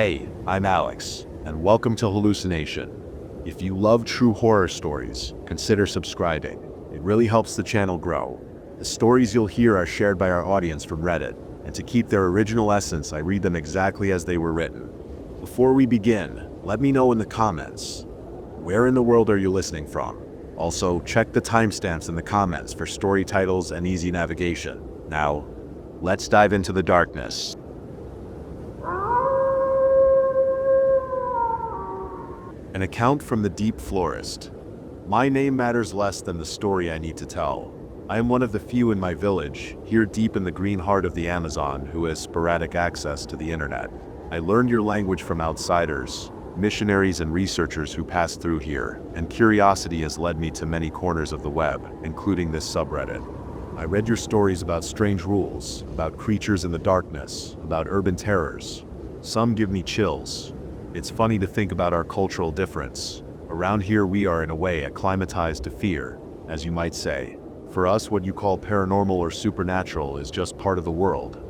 Hey, I'm Alex, and welcome to Hallucination. If you love true horror stories, consider subscribing. It really helps the channel grow. The stories you'll hear are shared by our audience from Reddit, and to keep their original essence, I read them exactly as they were written. Before we begin, let me know in the comments, where in the world are you listening from? Also, check the timestamps in the comments for story titles and easy navigation. Now, let's dive into the darkness. An account from the deep Florest. My name matters less than the story I need to tell. I am one of the few in my village, here deep in the green heart of the Amazon, who has sporadic access to the internet. I learned your language from outsiders, missionaries and researchers who passed through here, and curiosity has led me to many corners of the web, including this subreddit. I read your stories about strange rules, about creatures in the darkness, about urban terrors. Some give me chills. It's funny to think about our cultural difference. Around here we are in a way acclimatized to fear, as you might say. For us, what you call paranormal or supernatural is just part of the world.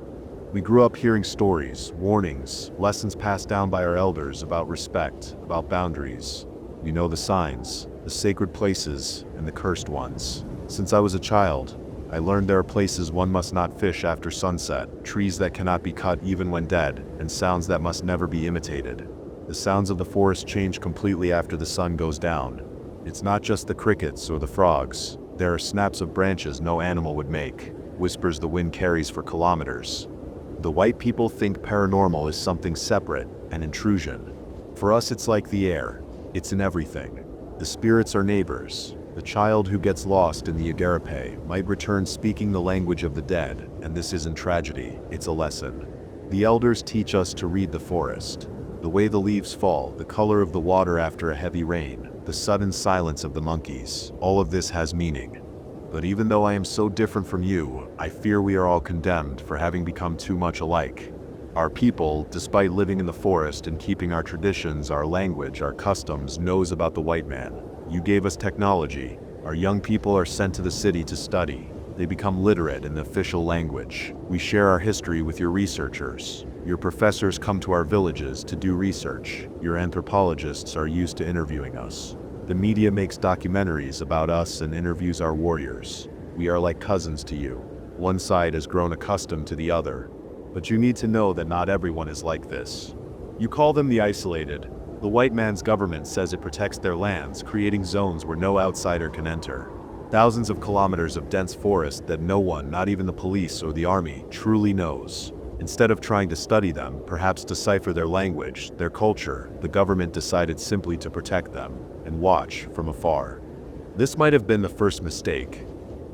We grew up hearing stories, warnings, lessons passed down by our elders about respect, about boundaries. We know the signs, the sacred places, and the cursed ones. Since I was a child, I learned there are places one must not fish after sunset, trees that cannot be cut even when dead, and sounds that must never be imitated. The sounds of the forest change completely after the sun goes down. It's not just the crickets or the frogs. There are snaps of branches no animal would make, whispers the wind carries for kilometers. The white people think paranormal is something separate, an intrusion. For us it's like the air. It's in everything. The spirits are neighbors. The child who gets lost in the Agarape might return speaking the language of the dead, and this isn't tragedy, it's a lesson. The elders teach us to read the forest. The way the leaves fall, the color of the water after a heavy rain, the sudden silence of the monkeys, all of this has meaning. But even though I am so different from you, I fear we are all condemned for having become too much alike. Our people, despite living in the forest and keeping our traditions, our language, our customs, knows about the white man. You gave us technology. Our young people are sent to the city to study. They become literate in the official language. We share our history with your researchers. Your professors come to our villages to do research. Your anthropologists are used to interviewing us. The media makes documentaries about us and interviews our warriors. We are like cousins to you. One side has grown accustomed to the other. But you need to know that not everyone is like this. You call them the isolated. The white man's government says it protects their lands, creating zones where no outsider can enter. Thousands of kilometers of dense forest that no one, not even the police or the army, truly knows. Instead of trying to study them, perhaps decipher their language, their culture, the government decided simply to protect them and watch from afar. This might have been the first mistake.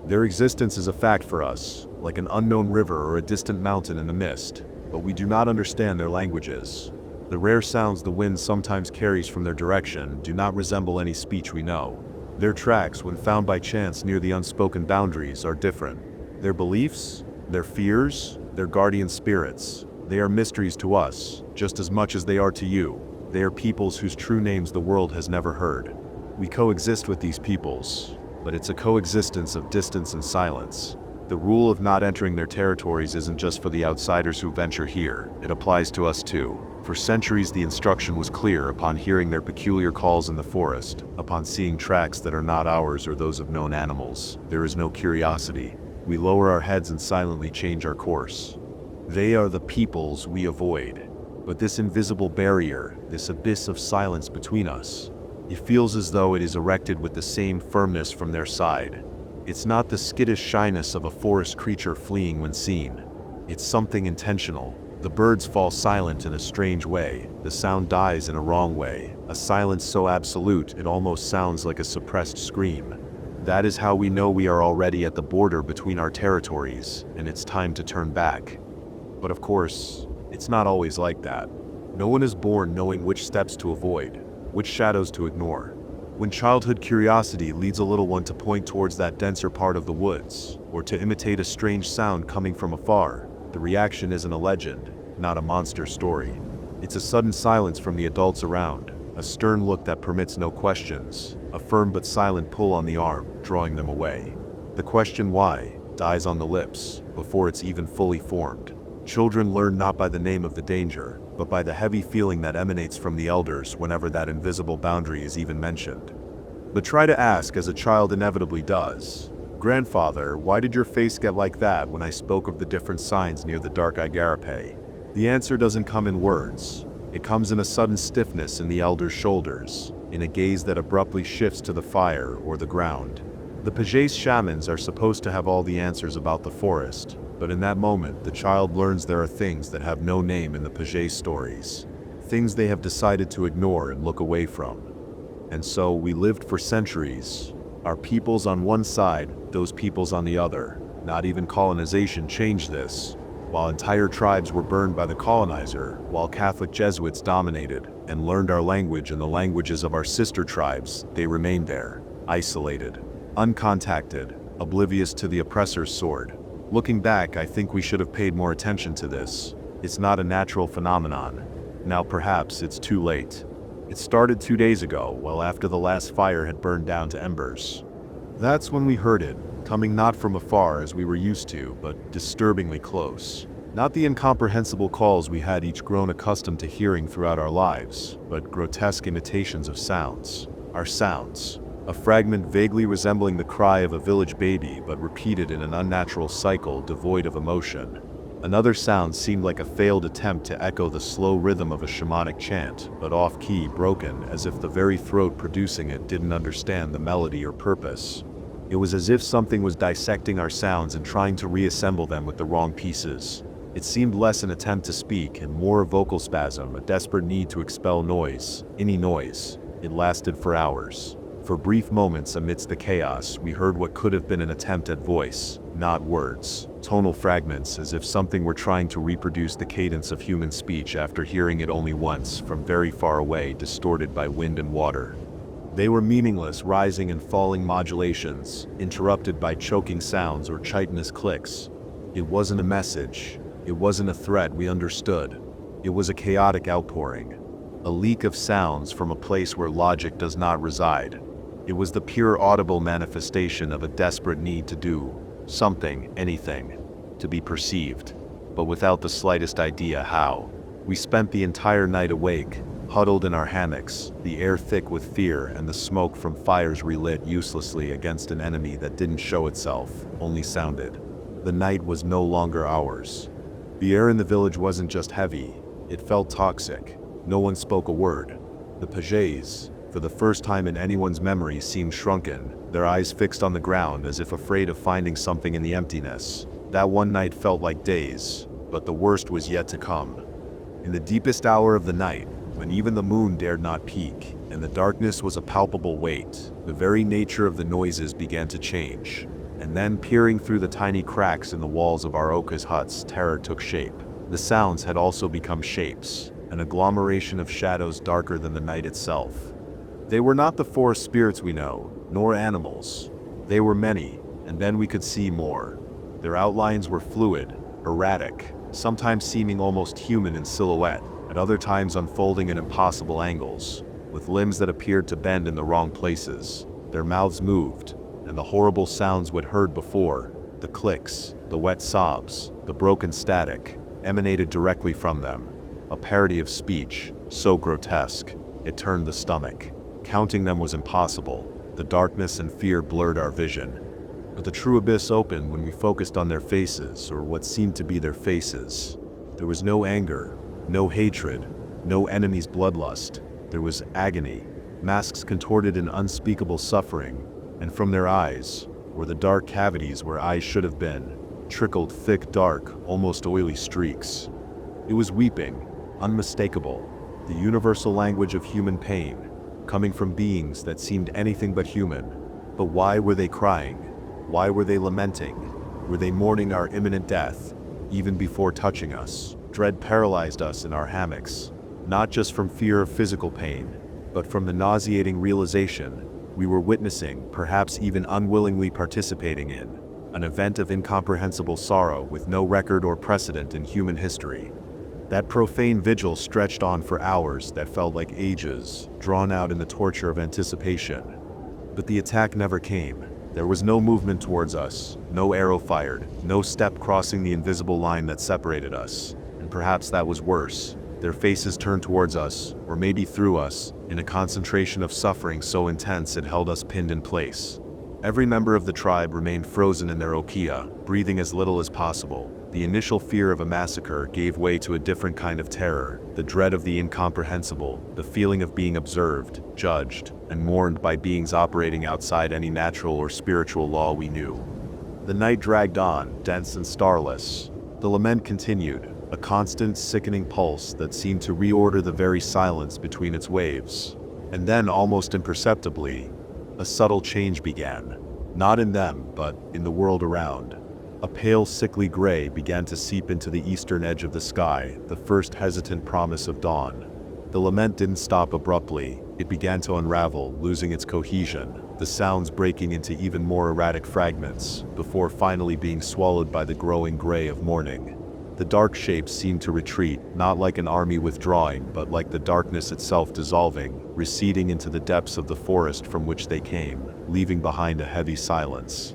Their existence is a fact for us, like an unknown river or a distant mountain in the mist, but we do not understand their languages. The rare sounds the wind sometimes carries from their direction do not resemble any speech we know. Their tracks, when found by chance near the unspoken boundaries, are different. Their beliefs, their fears, their guardian spirits, they are mysteries to us, just as much as they are to you. They are peoples whose true names the world has never heard. We coexist with these peoples, but it's a coexistence of distance and silence. The rule of not entering their territories isn't just for the outsiders who venture here, it applies to us too. For centuries the instruction was clear upon hearing their peculiar calls in the forest, upon seeing tracks that are not ours or those of known animals. There is no curiosity. We lower our heads and silently change our course. They are the peoples we avoid. But this invisible barrier, this abyss of silence between us, it feels as though it is erected with the same firmness from their side. It's not the skittish shyness of a forest creature fleeing when seen. It's something intentional. The birds fall silent in a strange way. The sound dies in a wrong way. A silence so absolute it almost sounds like a suppressed scream. That is how we know we are already at the border between our territories, and it's time to turn back. But of course, it's not always like that. No one is born knowing which steps to avoid, which shadows to ignore. When childhood curiosity leads a little one to point towards that denser part of the woods, or to imitate a strange sound coming from afar, the reaction isn't a legend, not a monster story. It's a sudden silence from the adults around, a stern look that permits no questions, a firm but silent pull on the arm, drawing them away. The question why dies on the lips before it's even fully formed. Children learn not by the name of the danger, but by the heavy feeling that emanates from the elders whenever that invisible boundary is even mentioned. But try to ask, as a child inevitably does, "Grandfather, why did your face get like that when I spoke of the different signs near the dark Igarape?" The answer doesn't come in words. It comes in a sudden stiffness in the elder's shoulders, in a gaze that abruptly shifts to the fire or the ground. The Pages shamans are supposed to have all the answers about the forest, but in that moment, the child learns there are things that have no name in the Pages stories. Things they have decided to ignore and look away from. And so we lived for centuries. Our peoples on one side, those peoples on the other. Not even colonization changed this. While entire tribes were burned by the colonizer, while Catholic Jesuits dominated and learned our language and the languages of our sister tribes, they remained there, isolated, uncontacted, oblivious to the oppressor's sword. Looking back, I think we should have paid more attention to this. It's not a natural phenomenon. Now perhaps it's too late. It started 2 days ago, well after the last fire had burned down to embers. That's when we heard it, coming not from afar as we were used to, but disturbingly close. Not the incomprehensible calls we had each grown accustomed to hearing throughout our lives, but grotesque imitations of sounds. Our sounds. A fragment vaguely resembling the cry of a village baby, but repeated in an unnatural cycle devoid of emotion. Another sound seemed like a failed attempt to echo the slow rhythm of a shamanic chant, but off-key, broken, as if the very throat producing it didn't understand the melody or purpose. It was as if something was dissecting our sounds and trying to reassemble them with the wrong pieces. It seemed less an attempt to speak and more a vocal spasm, a desperate need to expel noise, any noise. It lasted for hours. For brief moments amidst the chaos, we heard what could have been an attempt at voice, not words. Tonal fragments, as if something were trying to reproduce the cadence of human speech after hearing it only once, from very far away, distorted by wind and water. They were meaningless, rising and falling modulations, interrupted by choking sounds or chitinous clicks. It wasn't a message. It wasn't a threat we understood. It was a chaotic outpouring. A leak of sounds from a place where logic does not reside. It was the pure audible manifestation of a desperate need to do something, anything, to be perceived, but without the slightest idea how. We spent the entire night awake, huddled in our hammocks, the air thick with fear and the smoke from fires relit uselessly against an enemy that didn't show itself, only sounded. The night was no longer ours. The air in the village wasn't just heavy, it felt toxic. No one spoke a word. The Pages, for the first time in anyone's memory, seemed shrunken, their eyes fixed on the ground as if afraid of finding something in the emptiness. That one night felt like days, but the worst was yet to come. In the deepest hour of the night, when even the moon dared not peek, and the darkness was a palpable weight, the very nature of the noises began to change. And then, peering through the tiny cracks in the walls of our Oka's huts, terror took shape. The sounds had also become shapes, an agglomeration of shadows darker than the night itself. They were not the forest spirits we know, nor animals. They were many, and then we could see more. Their outlines were fluid, erratic, sometimes seeming almost human in silhouette, at other times unfolding in impossible angles, with limbs that appeared to bend in the wrong places. Their mouths moved, and the horrible sounds we'd heard before, the clicks, the wet sobs, the broken static, emanated directly from them. A parody of speech, so grotesque, it turned the stomach. Counting them was impossible. The darkness and fear blurred our vision. But the true abyss opened when we focused on their faces, or what seemed to be their faces. There was no anger, no hatred, no enemy's bloodlust. There was agony, masks contorted in unspeakable suffering, and from their eyes, where the dark cavities where eyes should have been, trickled thick, dark, almost oily streaks. It was weeping, unmistakable, the universal language of human pain, coming from beings that seemed anything but human. But why were they crying? Why were they lamenting? Were they mourning our imminent death, even before touching us? Dread paralyzed us in our hammocks, not just from fear of physical pain, but from the nauseating realization we were witnessing, perhaps even unwillingly participating in, an event of incomprehensible sorrow with no record or precedent in human history. That profane vigil stretched on for hours that felt like ages, drawn out in the torture of anticipation. But the attack never came. There was no movement towards us, no arrow fired, no step crossing the invisible line that separated us. And perhaps that was worse. their faces turned towards us, or maybe through us, in a concentration of suffering so intense it held us pinned in place. Every member of the tribe remained frozen in their okia, breathing as little as possible. The initial fear of a massacre gave way to a different kind of terror, the dread of the incomprehensible, the feeling of being observed, judged, and mourned by beings operating outside any natural or spiritual law we knew. The night dragged on, dense and starless. The lament continued, a constant, sickening pulse that seemed to reorder the very silence between its waves. And then, almost imperceptibly, a subtle change began. Not in them, but in the world around. A pale, sickly gray began to seep into the eastern edge of the sky, the first hesitant promise of dawn. The lament didn't stop abruptly. It began to unravel, losing its cohesion, the sounds breaking into even more erratic fragments, before finally being swallowed by the growing gray of morning. The dark shapes seemed to retreat, not like an army withdrawing, but like the darkness itself dissolving, receding into the depths of the forest from which they came, leaving behind a heavy silence.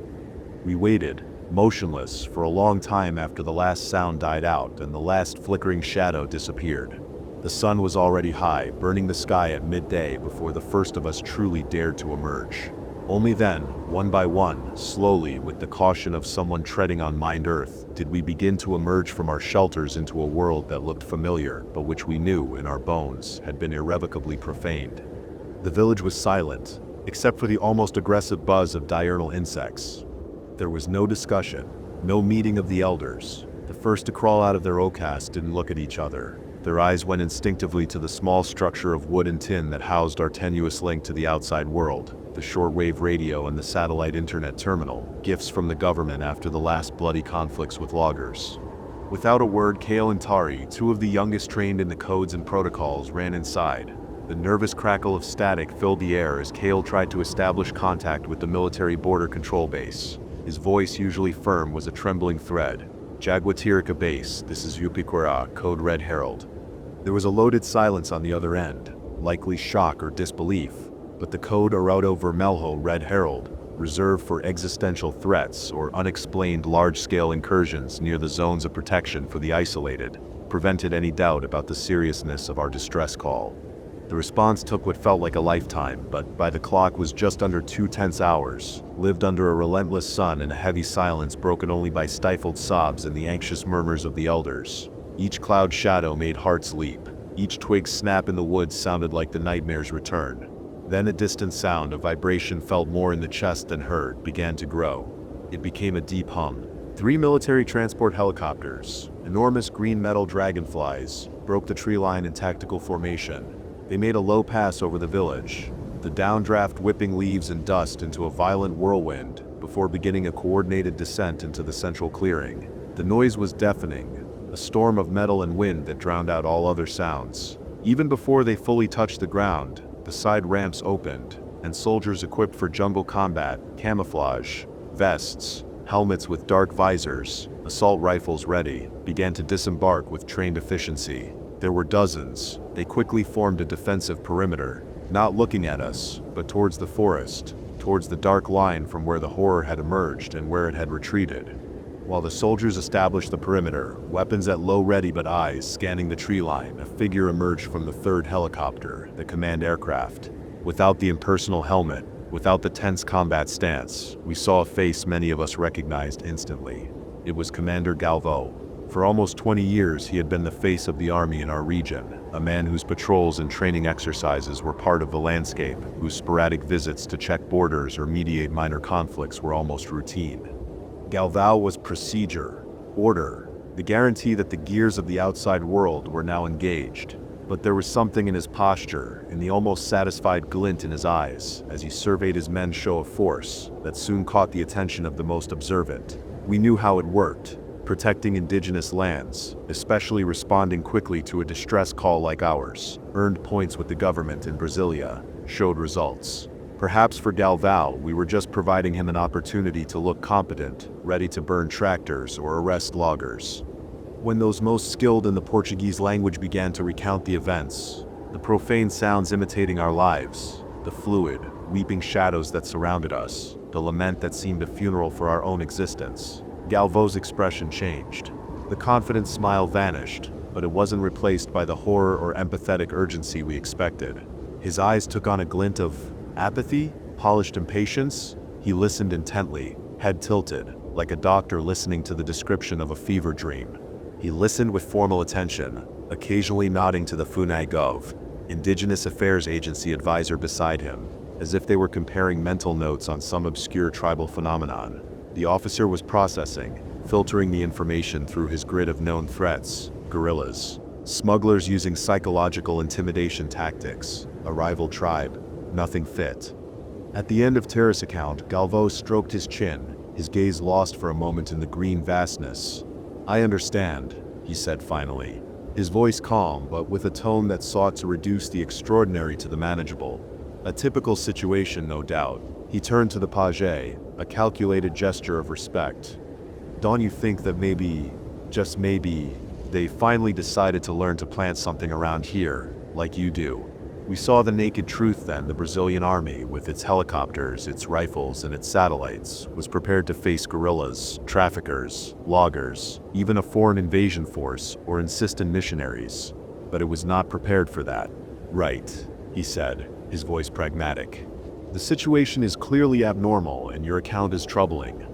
We waited, motionless, for a long time after the last sound died out and the last flickering shadow disappeared. The sun was already high, burning the sky at midday before the first of us truly dared to emerge. Only then, one by one, slowly, with the caution of someone treading on mined earth, did we begin to emerge from our shelters into a world that looked familiar, but which we knew, in our bones, had been irrevocably profaned. The village was silent, except for the almost aggressive buzz of diurnal insects. There was no discussion, no meeting of the elders. The first to crawl out of their okas didn't look at each other. Their eyes went instinctively to the small structure of wood and tin that housed our tenuous link to the outside world, the shortwave radio and the satellite internet terminal, gifts from the government after the last bloody conflicts with loggers. Without a word, Kale and Tari, two of the youngest trained in the codes and protocols, ran inside. The nervous crackle of static filled the air as Kale tried to establish contact with the military border control base. His voice, usually firm, was a trembling thread. Jaguatirica base, this is Yupikura, code Red Herald. There was a loaded silence on the other end, likely shock or disbelief, but the code Arauto Vermelho Red Herald, reserved for existential threats or unexplained large-scale incursions near the zones of protection for the isolated, prevented any doubt about the seriousness of our distress call. The response took what felt like a lifetime, but by the clock was just under 2 tense hours, lived under a relentless sun in a heavy silence broken only by stifled sobs and the anxious murmurs of the elders. Each cloud shadow made hearts leap. Each twig snap in the woods sounded like the nightmare's return. Then a distant sound, a vibration felt more in the chest than heard, began to grow. It became a deep hum. 3 military transport helicopters, enormous green metal dragonflies, broke the tree line in tactical formation. They made a low pass over the village, the downdraft whipping leaves and dust into a violent whirlwind, before beginning a coordinated descent into the central clearing. The noise was deafening, a storm of metal and wind that drowned out all other sounds. Even before they fully touched the ground, the side ramps opened, and soldiers equipped for jungle combat, camouflage, vests, helmets with dark visors, assault rifles ready, began to disembark with trained efficiency. There were dozens. They quickly formed a defensive perimeter, not looking at us, but towards the forest, towards the dark line from where the horror had emerged and where it had retreated. While the soldiers established the perimeter, weapons at low ready but eyes scanning the tree line, a figure emerged from the 3rd helicopter, the command aircraft. Without the impersonal helmet, without the tense combat stance, we saw a face many of us recognized instantly. It was Commander Galvo. For almost 20 years, he had been the face of the army in our region, a man whose patrols and training exercises were part of the landscape, whose sporadic visits to check borders or mediate minor conflicts were almost routine. Galvao was procedure, order, the guarantee that the gears of the outside world were now engaged. But there was something in his posture, in the almost satisfied glint in his eyes, as he surveyed his men's show of force, that soon caught the attention of the most observant. We knew how it worked. Protecting indigenous lands, especially responding quickly to a distress call like ours, earned points with the government in Brasilia, showed results. Perhaps for Galvao, we were just providing him an opportunity to look competent, ready to burn tractors or arrest loggers. When those most skilled in the Portuguese language began to recount the events, the profane sounds imitating our lives, the fluid, weeping shadows that surrounded us, the lament that seemed a funeral for our own existence, Galvo's expression changed. The confident smile vanished. but it wasn't replaced by the horror or empathetic urgency we expected. His eyes took on a glint of apathy, polished impatience. He listened intently, head tilted, like a doctor listening to the description of a fever dream. He listened with formal attention, occasionally nodding to the Funai Gov, Indigenous Affairs Agency advisor beside him, as if they were comparing mental notes on some obscure tribal phenomenon. The officer was processing, filtering the information through his grid of known threats: guerrillas, smugglers using psychological intimidation tactics, a rival tribe, nothing fit. At the end of Terra's account, Galvo stroked his chin, his gaze lost for a moment in the green vastness. "I understand," he said finally, his voice calm but with a tone that sought to reduce the extraordinary to the manageable. A typical situation, no doubt. He turned to the page, a calculated gesture of respect. "Don't you think that maybe, just maybe, they finally decided to learn to plant something around here, like you do?" We saw the naked truth then. The Brazilian army, with its helicopters, its rifles, and its satellites, was prepared to face guerrillas, traffickers, loggers, even a foreign invasion force or insistent missionaries. But it was not prepared for that. "Right," he said, his voice pragmatic. "The situation is clearly abnormal and your account is troubling.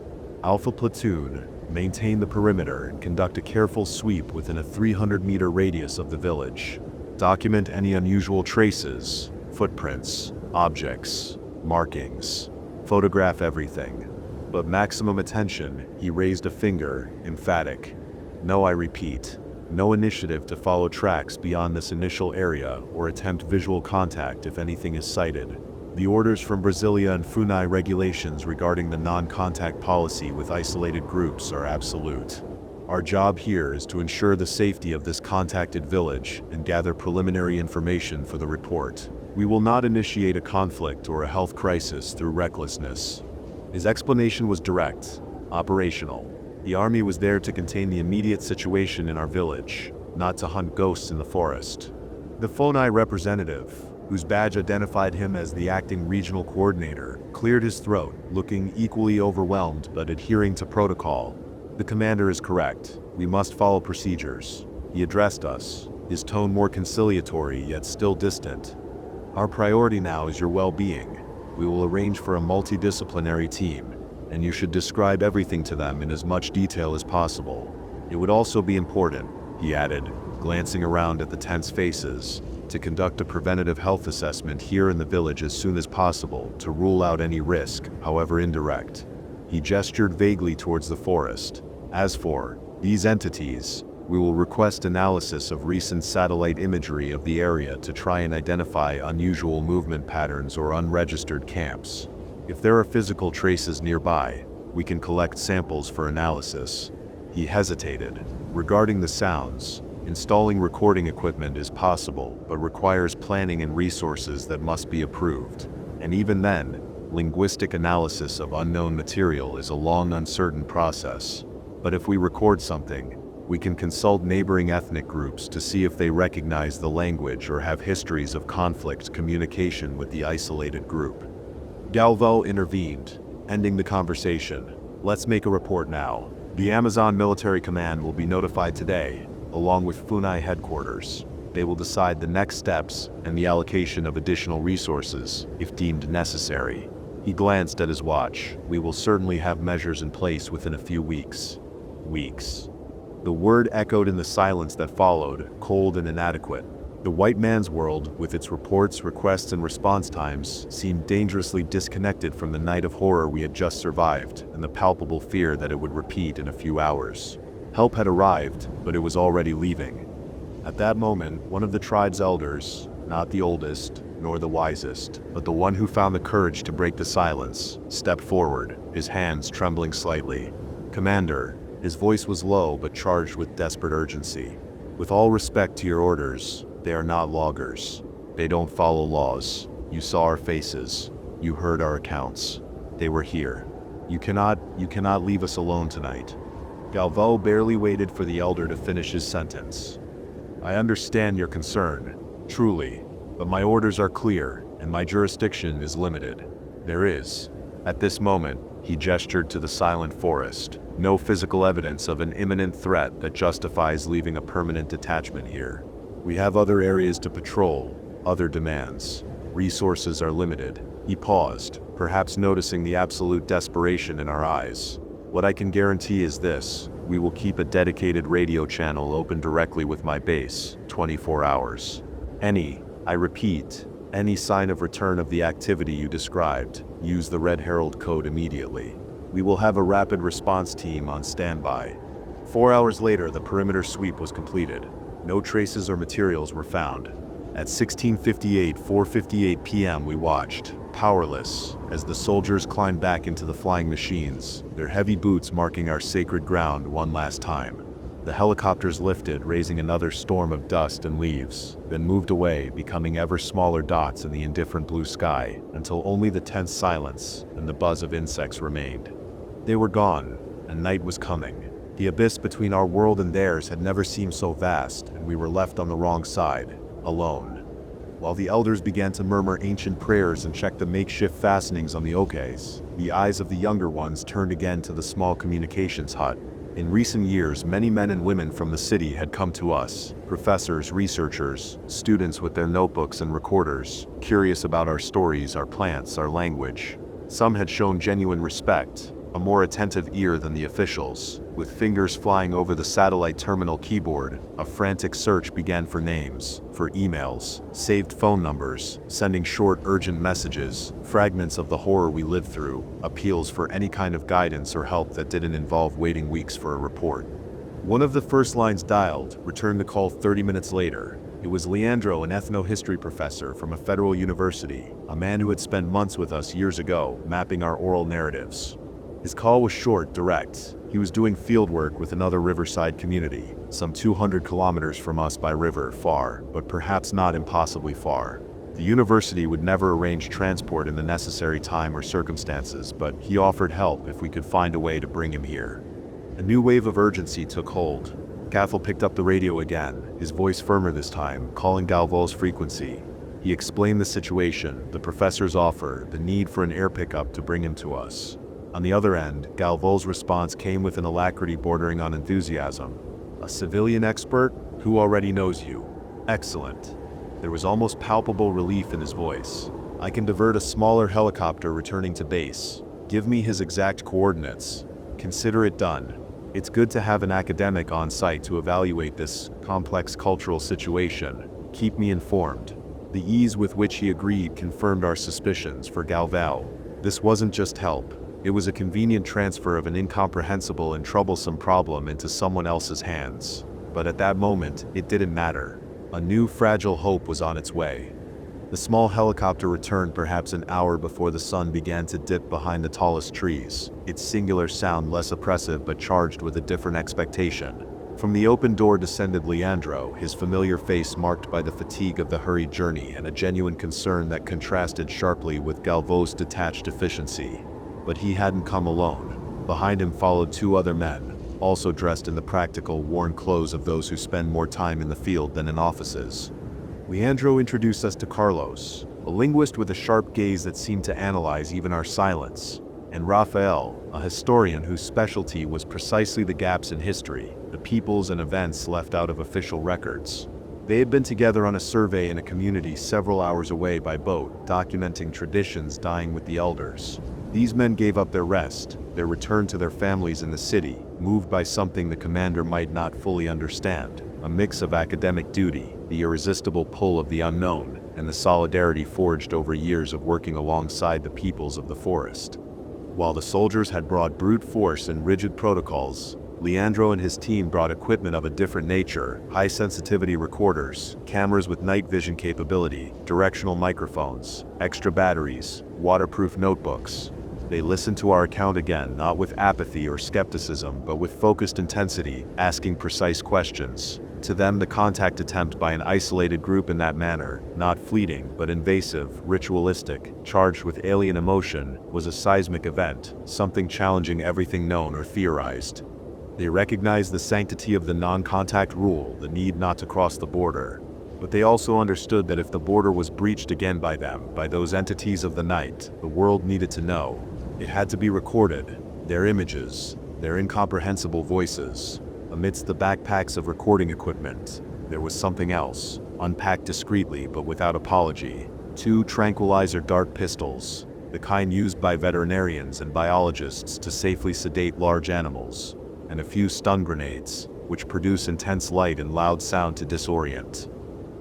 Alpha Platoon, maintain the perimeter and conduct a careful sweep within a 300-meter radius of the village. Document any unusual traces, footprints, objects, markings. Photograph everything. But maximum attention." He raised a finger, emphatic. "No, I repeat, no initiative to follow tracks beyond this initial area or attempt visual contact if anything is sighted. The orders from Brasilia and Funai regulations regarding the non-contact policy with isolated groups are absolute. Our job here is to ensure the safety of this contacted village and gather preliminary information for the report. We will not initiate a conflict or a health crisis through recklessness." His explanation was direct, operational. The army was there to contain the immediate situation in our village, not to hunt ghosts in the forest. The Funai representative, whose badge identified him as the acting regional coordinator, cleared his throat, looking equally overwhelmed but adhering to protocol. "The commander is correct. We must follow procedures." He addressed us, his tone more conciliatory yet still distant. "Our priority now is your well-being. We will arrange for a multidisciplinary team, and you should describe everything to them in as much detail as possible. It would also be important," he added, glancing around at the tense faces, "to conduct a preventative health assessment here in the village as soon as possible to rule out any risk, however indirect." He gestured vaguely towards the forest. "As for these entities, we will request analysis of recent satellite imagery of the area to try and identify unusual movement patterns or unregistered camps. If there are physical traces nearby, we can collect samples for analysis." He hesitated. "Regarding the sounds, installing recording equipment is possible, but requires planning and resources that must be approved. And even then, linguistic analysis of unknown material is a long, uncertain process. But if we record something, we can consult neighboring ethnic groups to see if they recognize the language or have histories of conflict communication with the isolated group." Galvo intervened, ending the conversation. "Let's make a report now. The Amazon Military Command will be notified today, along with Funai headquarters. They will decide the next steps and the allocation of additional resources, if deemed necessary." He glanced at his watch. "We will certainly have measures in place within a few weeks." Weeks. The word echoed in the silence that followed, cold and inadequate. The white man's world, with its reports, requests, and response times, seemed dangerously disconnected from the night of horror we had just survived and the palpable fear that it would repeat in a few hours. Help had arrived, but it was already leaving. At that moment, one of the tribe's elders, not the oldest, nor the wisest, but the one who found the courage to break the silence, stepped forward, his hands trembling slightly. "Commander," his voice was low but charged with desperate urgency. "With all respect to your orders, they are not loggers. They don't follow laws. You saw our faces. You heard our accounts. They were here. You cannot leave us alone tonight." Galvo barely waited for the elder to finish his sentence. "I understand your concern, truly, but my orders are clear, and my jurisdiction is limited. There is, at this moment," He gestured to the silent forest. No physical evidence of an imminent threat that justifies leaving a permanent detachment here. We have other areas to patrol, other demands. Resources are limited. He paused, perhaps noticing the absolute desperation in our eyes. What I can guarantee is this: we will keep a dedicated radio channel open directly with my base, 24 hours. I repeat, any sign of return of the activity you described, use the Red Herald code immediately. We will have a rapid response team on standby. 4 hours later, the perimeter sweep was completed. No traces or materials were found. At 4:58 p.m. we watched, powerless, as the soldiers climbed back into the flying machines, their heavy boots marking our sacred ground one last time. The helicopters lifted, raising another storm of dust and leaves, then moved away, becoming ever smaller dots in the indifferent blue sky, until only the tense silence and the buzz of insects remained. They were gone, and night was coming. The abyss between our world and theirs had never seemed so vast, and we were left on the wrong side, alone. While the elders began to murmur ancient prayers and check the makeshift fastenings on the okes, the eyes of the younger ones turned again to the small communications hut. In recent years, many men and women from the city had come to us, professors, researchers, students with their notebooks and recorders, curious about our stories, our plants, our language. Some had shown genuine respect, a more attentive ear than the officials. With fingers flying over the satellite terminal keyboard, a frantic search began for names, for emails, saved phone numbers, sending short, urgent messages, fragments of the horror we lived through, appeals for any kind of guidance or help that didn't involve waiting weeks for a report. One of the first lines dialed returned the call 30 minutes later. It was Leandro, an ethnohistory professor from a federal university, a man who had spent months with us years ago, mapping our oral narratives. His call was short, direct. He was doing field work with another riverside community, some 200 kilometers from us by river, far, but perhaps not impossibly far. The university would never arrange transport in the necessary time or circumstances, but he offered help if we could find a way to bring him here. A new wave of urgency took hold. Cathal picked up the radio again, his voice firmer this time, calling Galvo's frequency. He explained the situation, the professor's offer, the need for an air pickup to bring him to us. On the other end, Galvo's response came with an alacrity bordering on enthusiasm. A civilian expert? Who already knows you? Excellent. There was almost palpable relief in his voice. I can divert a smaller helicopter returning to base. Give me his exact coordinates. Consider it done. It's good to have an academic on site to evaluate this complex cultural situation. Keep me informed. The ease with which he agreed confirmed our suspicions for Galvo. This wasn't just help. It was a convenient transfer of an incomprehensible and troublesome problem into someone else's hands. But at that moment, it didn't matter. A new fragile hope was on its way. The small helicopter returned perhaps an hour before the sun began to dip behind the tallest trees, its singular sound less oppressive but charged with a different expectation. From the open door descended Leandro, his familiar face marked by the fatigue of the hurried journey and a genuine concern that contrasted sharply with Galvo's detached efficiency. But he hadn't come alone. Behind him followed two other men, also dressed in the practical, worn clothes of those who spend more time in the field than in offices. Leandro introduced us to Carlos, a linguist with a sharp gaze that seemed to analyze even our silence, and Rafael, a historian whose specialty was precisely the gaps in history, the peoples and events left out of official records. They had been together on a survey in a community several hours away by boat, documenting traditions dying with the elders. These men gave up their rest, their return to their families in the city, moved by something the commander might not fully understand, a mix of academic duty, the irresistible pull of the unknown, and the solidarity forged over years of working alongside the peoples of the forest. While the soldiers had brought brute force and rigid protocols, Leandro and his team brought equipment of a different nature: high-sensitivity recorders, cameras with night vision capability, directional microphones, extra batteries, waterproof notebooks. They listened to our account again, not with apathy or skepticism, but with focused intensity, asking precise questions. To them, the contact attempt by an isolated group in that manner, not fleeting, but invasive, ritualistic, charged with alien emotion, was a seismic event, something challenging everything known or theorized. They recognized the sanctity of the non-contact rule, the need not to cross the border. But they also understood that if the border was breached again by them, by those entities of the night, the world needed to know. It had to be recorded. Their images, their incomprehensible voices. Amidst the backpacks of recording equipment, there was something else, unpacked discreetly but without apology. 2 tranquilizer dart pistols, the kind used by veterinarians and biologists to safely sedate large animals, and a few stun grenades, which produce intense light and loud sound to disorient.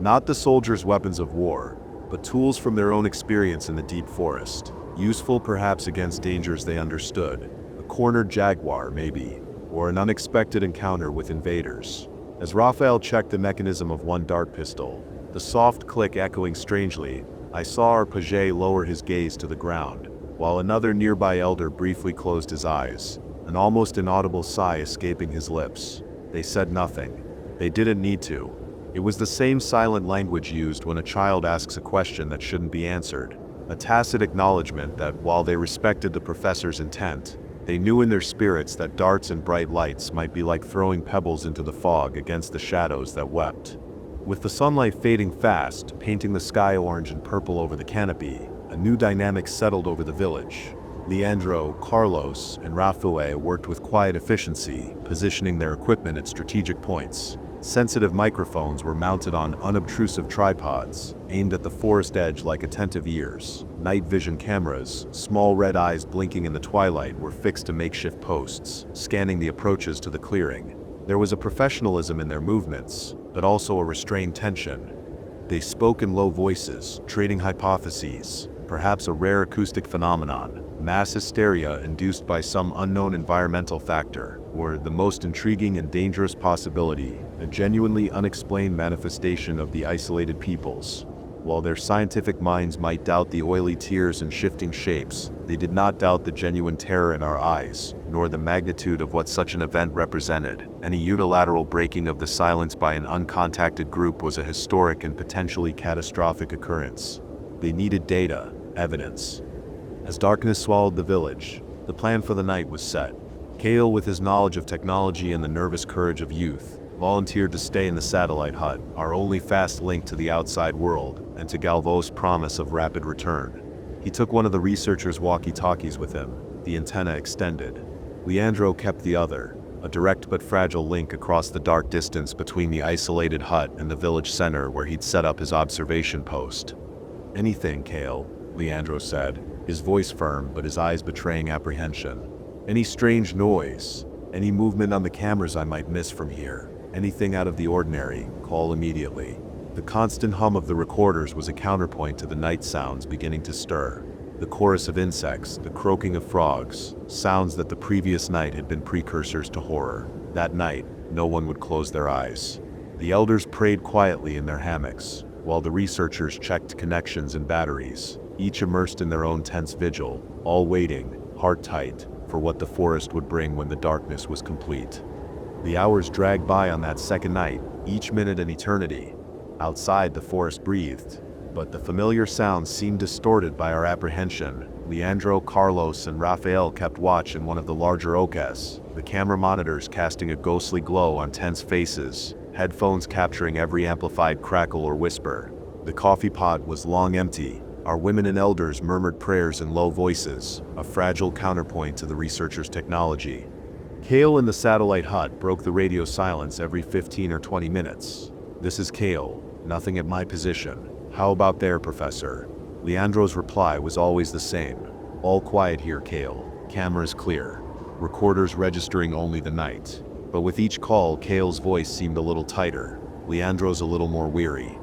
Not the soldiers' weapons of war, but tools from their own experience in the deep forest, useful perhaps against dangers they understood. A cornered jaguar, maybe, or an unexpected encounter with invaders. As Raphael checked the mechanism of one dart pistol, the soft click echoing strangely, I saw our page lower his gaze to the ground, while another nearby elder briefly closed his eyes, an almost inaudible sigh escaping his lips. They said nothing. They didn't need to. It was the same silent language used when a child asks a question that shouldn't be answered, a tacit acknowledgement that while they respected the professor's intent, they knew in their spirits that darts and bright lights might be like throwing pebbles into the fog against the shadows that wept. With the sunlight fading fast, painting the sky orange and purple over the canopy, a new dynamic settled over the village. Leandro, Carlos, and Rafael worked with quiet efficiency, positioning their equipment at strategic points. Sensitive microphones were mounted on unobtrusive tripods, aimed at the forest edge like attentive ears. Night vision cameras, small red eyes blinking in the twilight, were fixed to makeshift posts, scanning the approaches to the clearing. There was a professionalism in their movements, but also a restrained tension. They spoke in low voices, trading hypotheses, perhaps a rare acoustic phenomenon, mass hysteria induced by some unknown environmental factor, or the most intriguing and dangerous possibility, a genuinely unexplained manifestation of the isolated peoples. While their scientific minds might doubt the oily tears and shifting shapes, they did not doubt the genuine terror in our eyes, nor the magnitude of what such an event represented. Any unilateral breaking of the silence by an uncontacted group was a historic and potentially catastrophic occurrence. They needed data, evidence. As darkness swallowed the village, the plan for the night was set. Kale, with his knowledge of technology and the nervous courage of youth, volunteered to stay in the satellite hut, our only fast link to the outside world, and to Galvo's promise of rapid return. He took one of the researchers' walkie-talkies with him, the antenna extended. Leandro kept the other, a direct but fragile link across the dark distance between the isolated hut and the village center where he'd set up his observation post. "Anything, Kale," Leandro said, his voice firm but his eyes betraying apprehension. "Any strange noise, any movement on the cameras I might miss from here, anything out of the ordinary, call immediately." The constant hum of the recorders was a counterpoint to the night sounds beginning to stir. The chorus of insects, the croaking of frogs, sounds that the previous night had been precursors to horror. That night, no one would close their eyes. The elders prayed quietly in their hammocks, while the researchers checked connections and batteries, each immersed in their own tense vigil, all waiting, heart tight, for what the forest would bring when the darkness was complete. The hours dragged by on that second night, each minute an eternity. Outside, the forest breathed, but the familiar sounds seemed distorted by our apprehension. Leandro, Carlos, and Rafael kept watch in one of the larger okas, the camera monitors casting a ghostly glow on tense faces, headphones capturing every amplified crackle or whisper. The coffee pot was long empty. Our women and elders murmured prayers in low voices, a fragile counterpoint to the researchers' technology. Kale in the satellite hut broke the radio silence every 15 or 20 minutes. "This is Kale. Nothing at my position. How about there, Professor?" Leandro's reply was always the same. "All quiet here, Kale. Cameras clear. Recorders registering only the night." But with each call, Kale's voice seemed a little tighter, Leandro's a little more weary.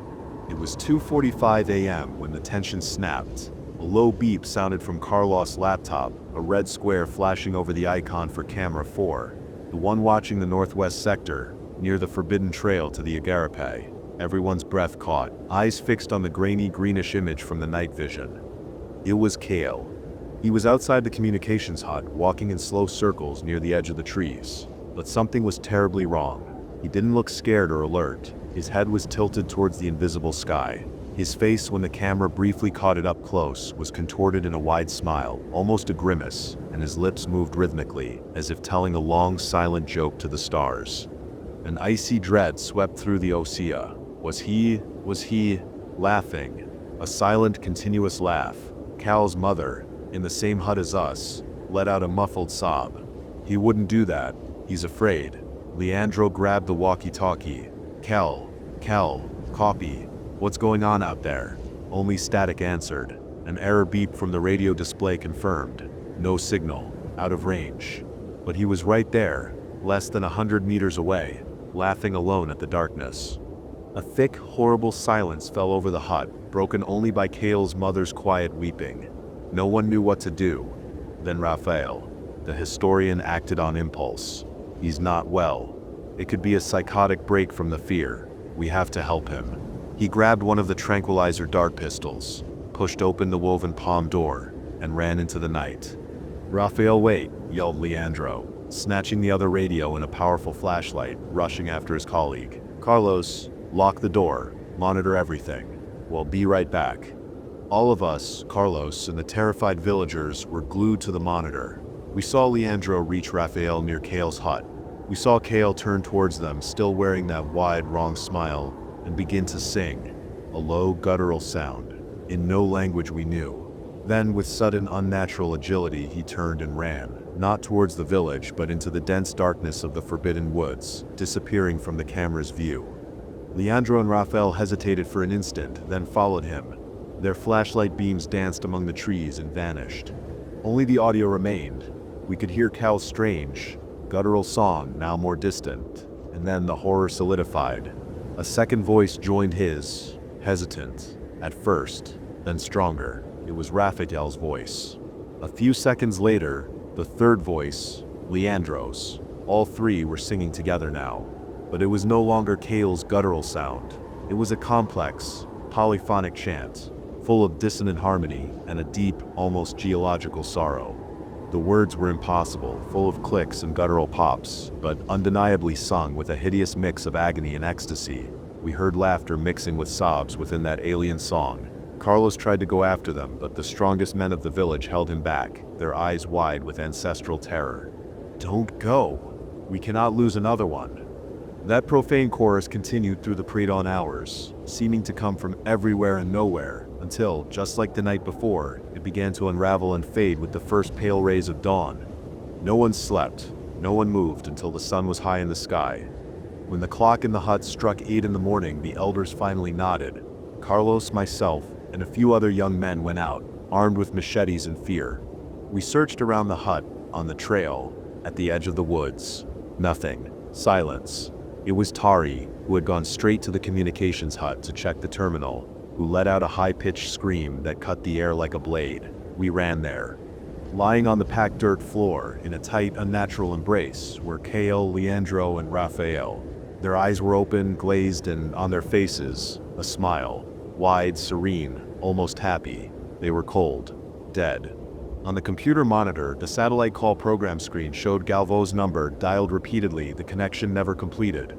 It was 2:45 a.m. when the tension snapped. A low beep sounded from Carlos' laptop, a red square flashing over the icon for camera 4, the one watching the northwest sector, near the forbidden trail to the Agarape. Everyone's breath caught, eyes fixed on the grainy greenish image from the night vision. It was Kale. He was outside the communications hut, walking in slow circles near the edge of the trees. But something was terribly wrong. He didn't look scared or alert. His head was tilted towards the invisible sky. His face, when the camera briefly caught it up close, was contorted in a wide smile, almost a grimace, and his lips moved rhythmically, as if telling a long, silent joke to the stars. An icy dread swept through the Osea. Was he laughing? A silent, continuous laugh. Cal's mother, in the same hut as us, let out a muffled sob. He wouldn't do that. He's afraid. Leandro grabbed the walkie-talkie. Kel, copy. What's going on out there? Only static answered. An error beep from the radio display confirmed. No signal. Out of range. But he was right there, less than 100 meters away, laughing alone at the darkness. A thick, horrible silence fell over the hut, broken only by Cale's mother's quiet weeping. No one knew what to do. Then Raphael, the historian, acted on impulse. He's not well. It could be a psychotic break from the fear. We have to help him. He grabbed one of the tranquilizer dart pistols, pushed open the woven palm door, and ran into the night. "Raphael, wait," yelled Leandro, snatching the other radio and a powerful flashlight, rushing after his colleague. "Carlos, lock the door, monitor everything. We'll be right back." All of us, Carlos and the terrified villagers, were glued to the monitor. We saw Leandro reach Raphael near Cale's hut. We saw Cale turn towards them, still wearing that wide, wrong smile, and begin to sing, a low, guttural sound, in no language we knew. Then, with sudden, unnatural agility, he turned and ran, not towards the village, but into the dense darkness of the forbidden woods, disappearing from the camera's view. Leandro and Raphael hesitated for an instant, then followed him. Their flashlight beams danced among the trees and vanished. Only the audio remained. We could hear Cal's strange, guttural song, now more distant, and then the horror solidified. A second voice joined his, hesitant, at first, then stronger. It was Raphael's voice. A few seconds later, the third voice, Leandro's. All three were singing together now. But it was no longer Cale's guttural sound. It was a complex, polyphonic chant, full of dissonant harmony and a deep, almost geological sorrow. The words were impossible, full of clicks and guttural pops, but undeniably sung with a hideous mix of agony and ecstasy. We heard laughter mixing with sobs within that alien song. Carlos tried to go after them, but the strongest men of the village held him back, their eyes wide with ancestral terror. "Don't go. We cannot lose another one." That profane chorus continued through the pre-dawn hours, seeming to come from everywhere and nowhere, until, just like the night before, it began to unravel and fade with the first pale rays of dawn. No one slept, no one moved until the sun was high in the sky. When the clock in the hut struck 8 in the morning, the elders finally nodded. Carlos, myself, and a few other young men went out, armed with machetes in fear. We searched around the hut, on the trail, at the edge of the woods. Nothing. Silence. It was Tari, who had gone straight to the communications hut to check the terminal, who let out a high-pitched scream that cut the air like a blade. We ran there. Lying on the packed dirt floor, in a tight, unnatural embrace, were Cale, Leandro, and Raphael. Their eyes were open, glazed, and on their faces, a smile. Wide, serene, almost happy. They were cold. Dead. On the computer monitor, the satellite call program screen showed Galvo's number dialed repeatedly, the connection never completed.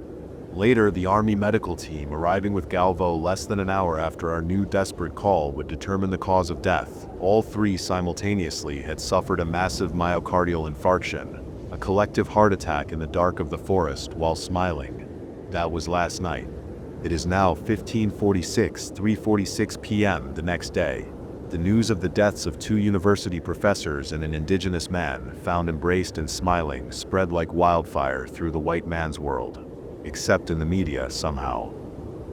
Later, the Army medical team, arriving with Galvo less than an hour after our new desperate call, would determine the cause of death. All three simultaneously had suffered a massive myocardial infarction, a collective heart attack in the dark of the forest while smiling. That was last night. It is now 3:46 p.m. the next day. The news of the deaths of 2 university professors and an indigenous man, found embraced and smiling, spread like wildfire through the white man's world. Except in the media, somehow.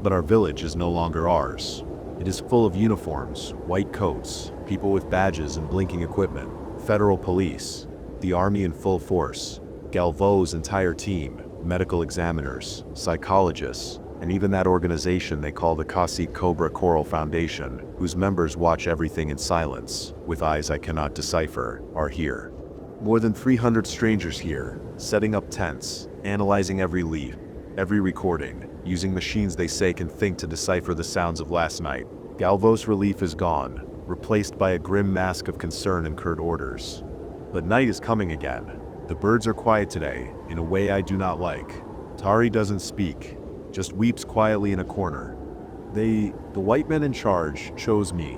But our village is no longer ours. It is full of uniforms, white coats, people with badges and blinking equipment, federal police, the army in full force, Galvo's entire team, medical examiners, psychologists, and even that organization they call the Cacique Cobra Coral Foundation, whose members watch everything in silence, with eyes I cannot decipher, are here. More than 300 strangers here, setting up tents, analyzing every leaf, every recording, using machines they say can think to decipher the sounds of last night. Galvo's relief is gone, replaced by a grim mask of concern and curt orders. But night is coming again. The birds are quiet today, in a way I do not like. Tari doesn't speak, just weeps quietly in a corner. The white men in charge, chose me.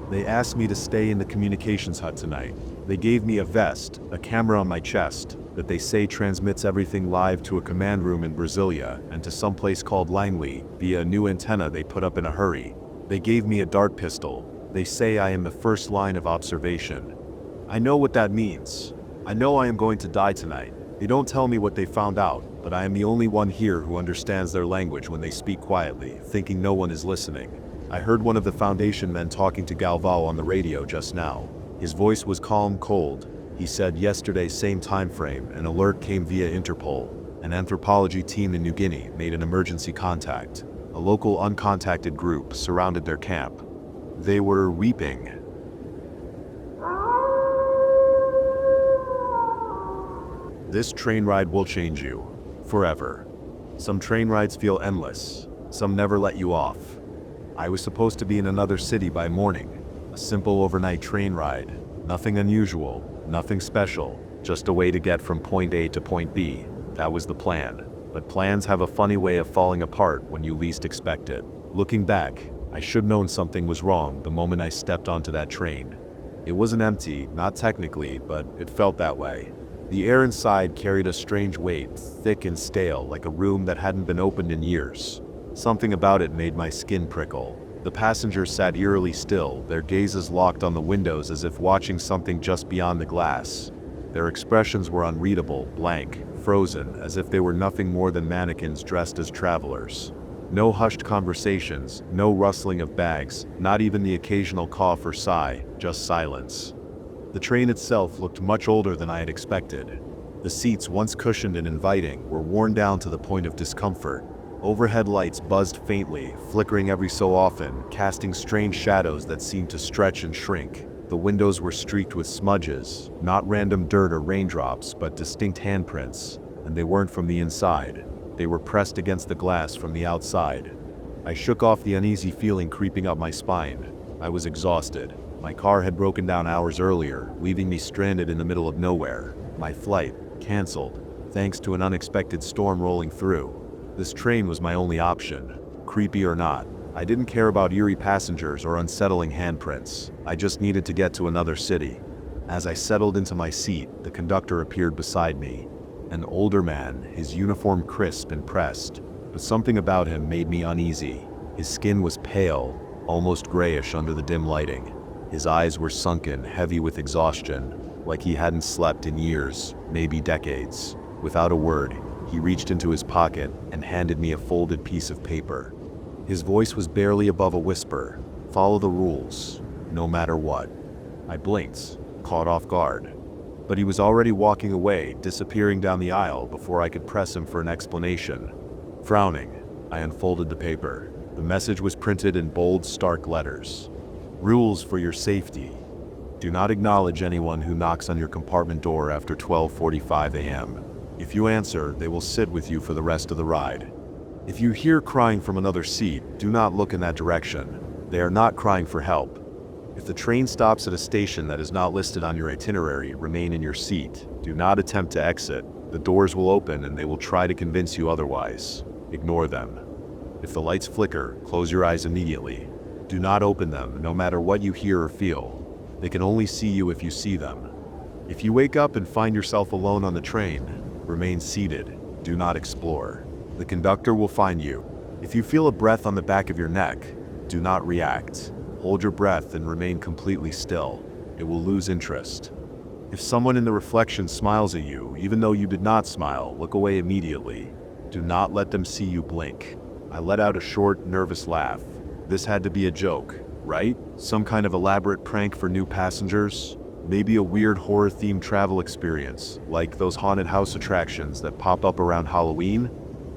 They asked me to stay in the communications hut tonight. They gave me a vest, a camera on my chest, that they say transmits everything live to a command room in Brasilia and to some place called Langley via a new antenna they put up in a hurry. They gave me a dart pistol. They say I am the first line of observation. I know what that means. I know I am going to die tonight. They don't tell me what they found out, but I am the only one here who understands their language when they speak quietly, thinking no one is listening. I heard one of the Foundation men talking to Galvao on the radio just now. His voice was calm, cold. He said yesterday, same time frame, an alert came via Interpol. An anthropology team in New Guinea made an emergency contact. A local uncontacted group surrounded their camp. They were weeping. This train ride will change you. Forever. Some train rides feel endless. Some never let you off. I was supposed to be in another city by morning. A simple overnight train ride. Nothing unusual, nothing special. Just a way to get from point A to point B. That was the plan. But plans have a funny way of falling apart when you least expect it. Looking back, I should have known something was wrong the moment I stepped onto that train. It wasn't empty, not technically, but it felt that way. The air inside carried a strange weight, thick and stale, like a room that hadn't been opened in years. Something about it made my skin prickle. The passengers sat eerily still, their gazes locked on the windows as if watching something just beyond the glass. Their expressions were unreadable, blank, frozen, as if they were nothing more than mannequins dressed as travelers. No hushed conversations, no rustling of bags, not even the occasional cough or sigh, just silence. The train itself looked much older than I had expected. The seats, once cushioned and inviting, were worn down to the point of discomfort. Overhead lights buzzed faintly, flickering every so often, casting strange shadows that seemed to stretch and shrink. The windows were streaked with smudges, not random dirt or raindrops, but distinct handprints, and they weren't from the inside. They were pressed against the glass from the outside. I shook off the uneasy feeling creeping up my spine. I was exhausted. My car had broken down hours earlier, leaving me stranded in the middle of nowhere. My flight, canceled, thanks to an unexpected storm rolling through. This train was my only option. Creepy or not, I didn't care about eerie passengers or unsettling handprints. I just needed to get to another city. As I settled into my seat, the conductor appeared beside me. An older man, his uniform crisp and pressed, but something about him made me uneasy. His skin was pale, almost grayish under the dim lighting. His eyes were sunken, heavy with exhaustion, like he hadn't slept in years, maybe decades. Without a word, he reached into his pocket and handed me a folded piece of paper. His voice was barely above a whisper. Follow the rules, no matter what. I blinked, caught off guard. But he was already walking away, disappearing down the aisle before I could press him for an explanation. Frowning, I unfolded the paper. The message was printed in bold, stark letters. Rules for your safety. Do not acknowledge anyone who knocks on your compartment door after 12:45 a.m. If you answer, they will sit with you for the rest of the ride. If you hear crying from another seat, do not look in that direction. They are not crying for help. If the train stops at a station that is not listed on your itinerary, remain in your seat. Do not attempt to exit. The doors will open and they will try to convince you otherwise. Ignore them. If the lights flicker, close your eyes immediately. Do not open them, no matter what you hear or feel. They can only see you if you see them. If you wake up and find yourself alone on the train, remain seated. Do not explore. The conductor will find you. If you feel a breath on the back of your neck, do not react. Hold your breath and remain completely still. It will lose interest. If someone in the reflection smiles at you, even though you did not smile, look away immediately. Do not let them see you blink. I let out a short, nervous laugh. This had to be a joke, right? Some kind of elaborate prank for new passengers? Maybe a weird horror-themed travel experience, like those haunted house attractions that pop up around Halloween?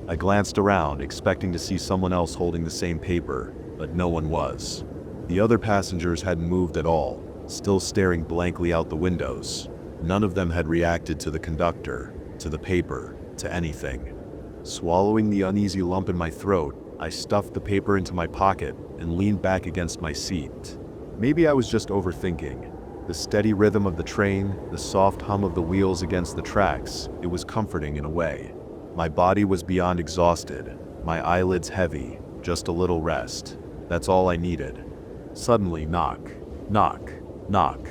I glanced around, expecting to see someone else holding the same paper, but no one was. The other passengers hadn't moved at all, still staring blankly out the windows. None of them had reacted to the conductor, to the paper, to anything. Swallowing the uneasy lump in my throat, I stuffed the paper into my pocket and leaned back against my seat. Maybe I was just overthinking. The steady rhythm of the train, the soft hum of the wheels against the tracks, it was comforting in a way. My body was beyond exhausted, my eyelids heavy, just a little rest. That's all I needed. Suddenly, knock, knock, knock.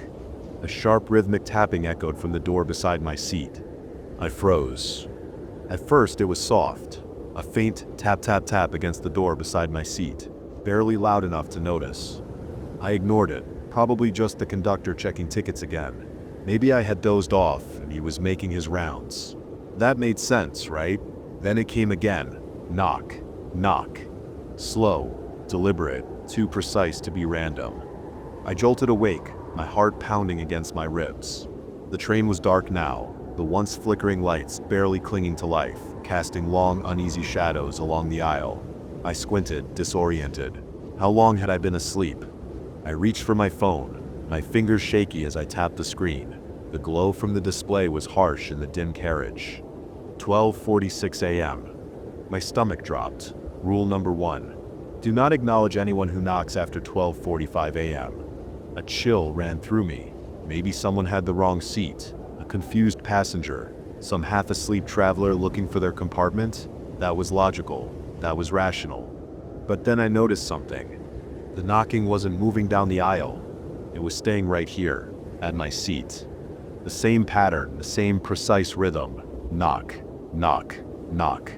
A sharp rhythmic tapping echoed from the door beside my seat. I froze. At first, it was soft. A faint tap-tap-tap against the door beside my seat, barely loud enough to notice. I ignored it, probably just the conductor checking tickets again. Maybe I had dozed off and he was making his rounds. That made sense, right? Then it came again. Knock, knock. Slow, deliberate, too precise to be random. I jolted awake, my heart pounding against my ribs. The train was dark now, the once flickering lights barely clinging to life, casting long, uneasy shadows along the aisle. I squinted, disoriented. How long had I been asleep? I reached for my phone, my fingers shaky as I tapped the screen. The glow from the display was harsh in the dim carriage. 12:46 a.m. My stomach dropped. Rule number 1. Do not acknowledge anyone who knocks after 12:45 a.m. A chill ran through me. Maybe someone had the wrong seat. A confused passenger. Some half-asleep traveler looking for their compartment. That was logical. That was rational. But then I noticed something. The knocking wasn't moving down the aisle. It was staying right here, at my seat. The same pattern, the same precise rhythm. Knock, knock, knock.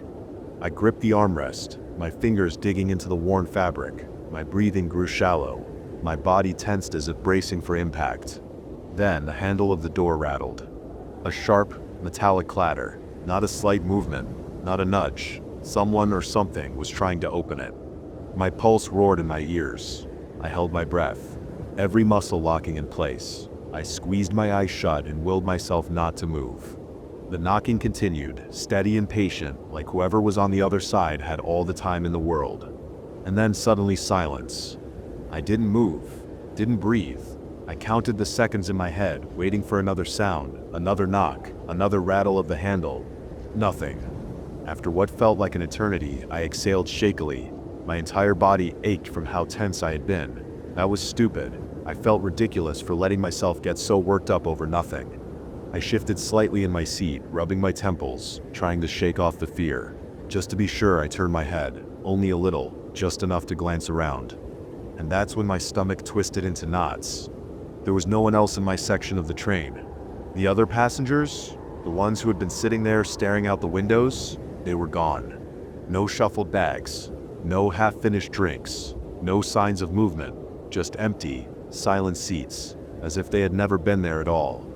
I gripped the armrest, my fingers digging into the worn fabric. My breathing grew shallow. My body tensed as if bracing for impact. Then the handle of the door rattled. A sharp, metallic clatter. Not a slight movement, not a nudge. Someone or something was trying to open it. My pulse roared in my ears. I held my breath, every muscle locking in place. I squeezed my eyes shut and willed myself not to move. The knocking continued, steady and patient, like whoever was on the other side had all the time in the world. And then suddenly silence. I didn't move, didn't breathe. I counted the seconds in my head, waiting for another sound, another knock, another rattle of the handle. Nothing. After what felt like an eternity, I exhaled shakily. My entire body ached from how tense I had been. That was stupid. I felt ridiculous for letting myself get so worked up over nothing. I shifted slightly in my seat, rubbing my temples, trying to shake off the fear. Just to be sure, I turned my head, only a little, just enough to glance around. And that's when my stomach twisted into knots. There was no one else in my section of the train. The other passengers, the ones who had been sitting there staring out the windows, they were gone. No shuffled bags, no half-finished drinks, no signs of movement, just empty, silent seats, as if they had never been there at all.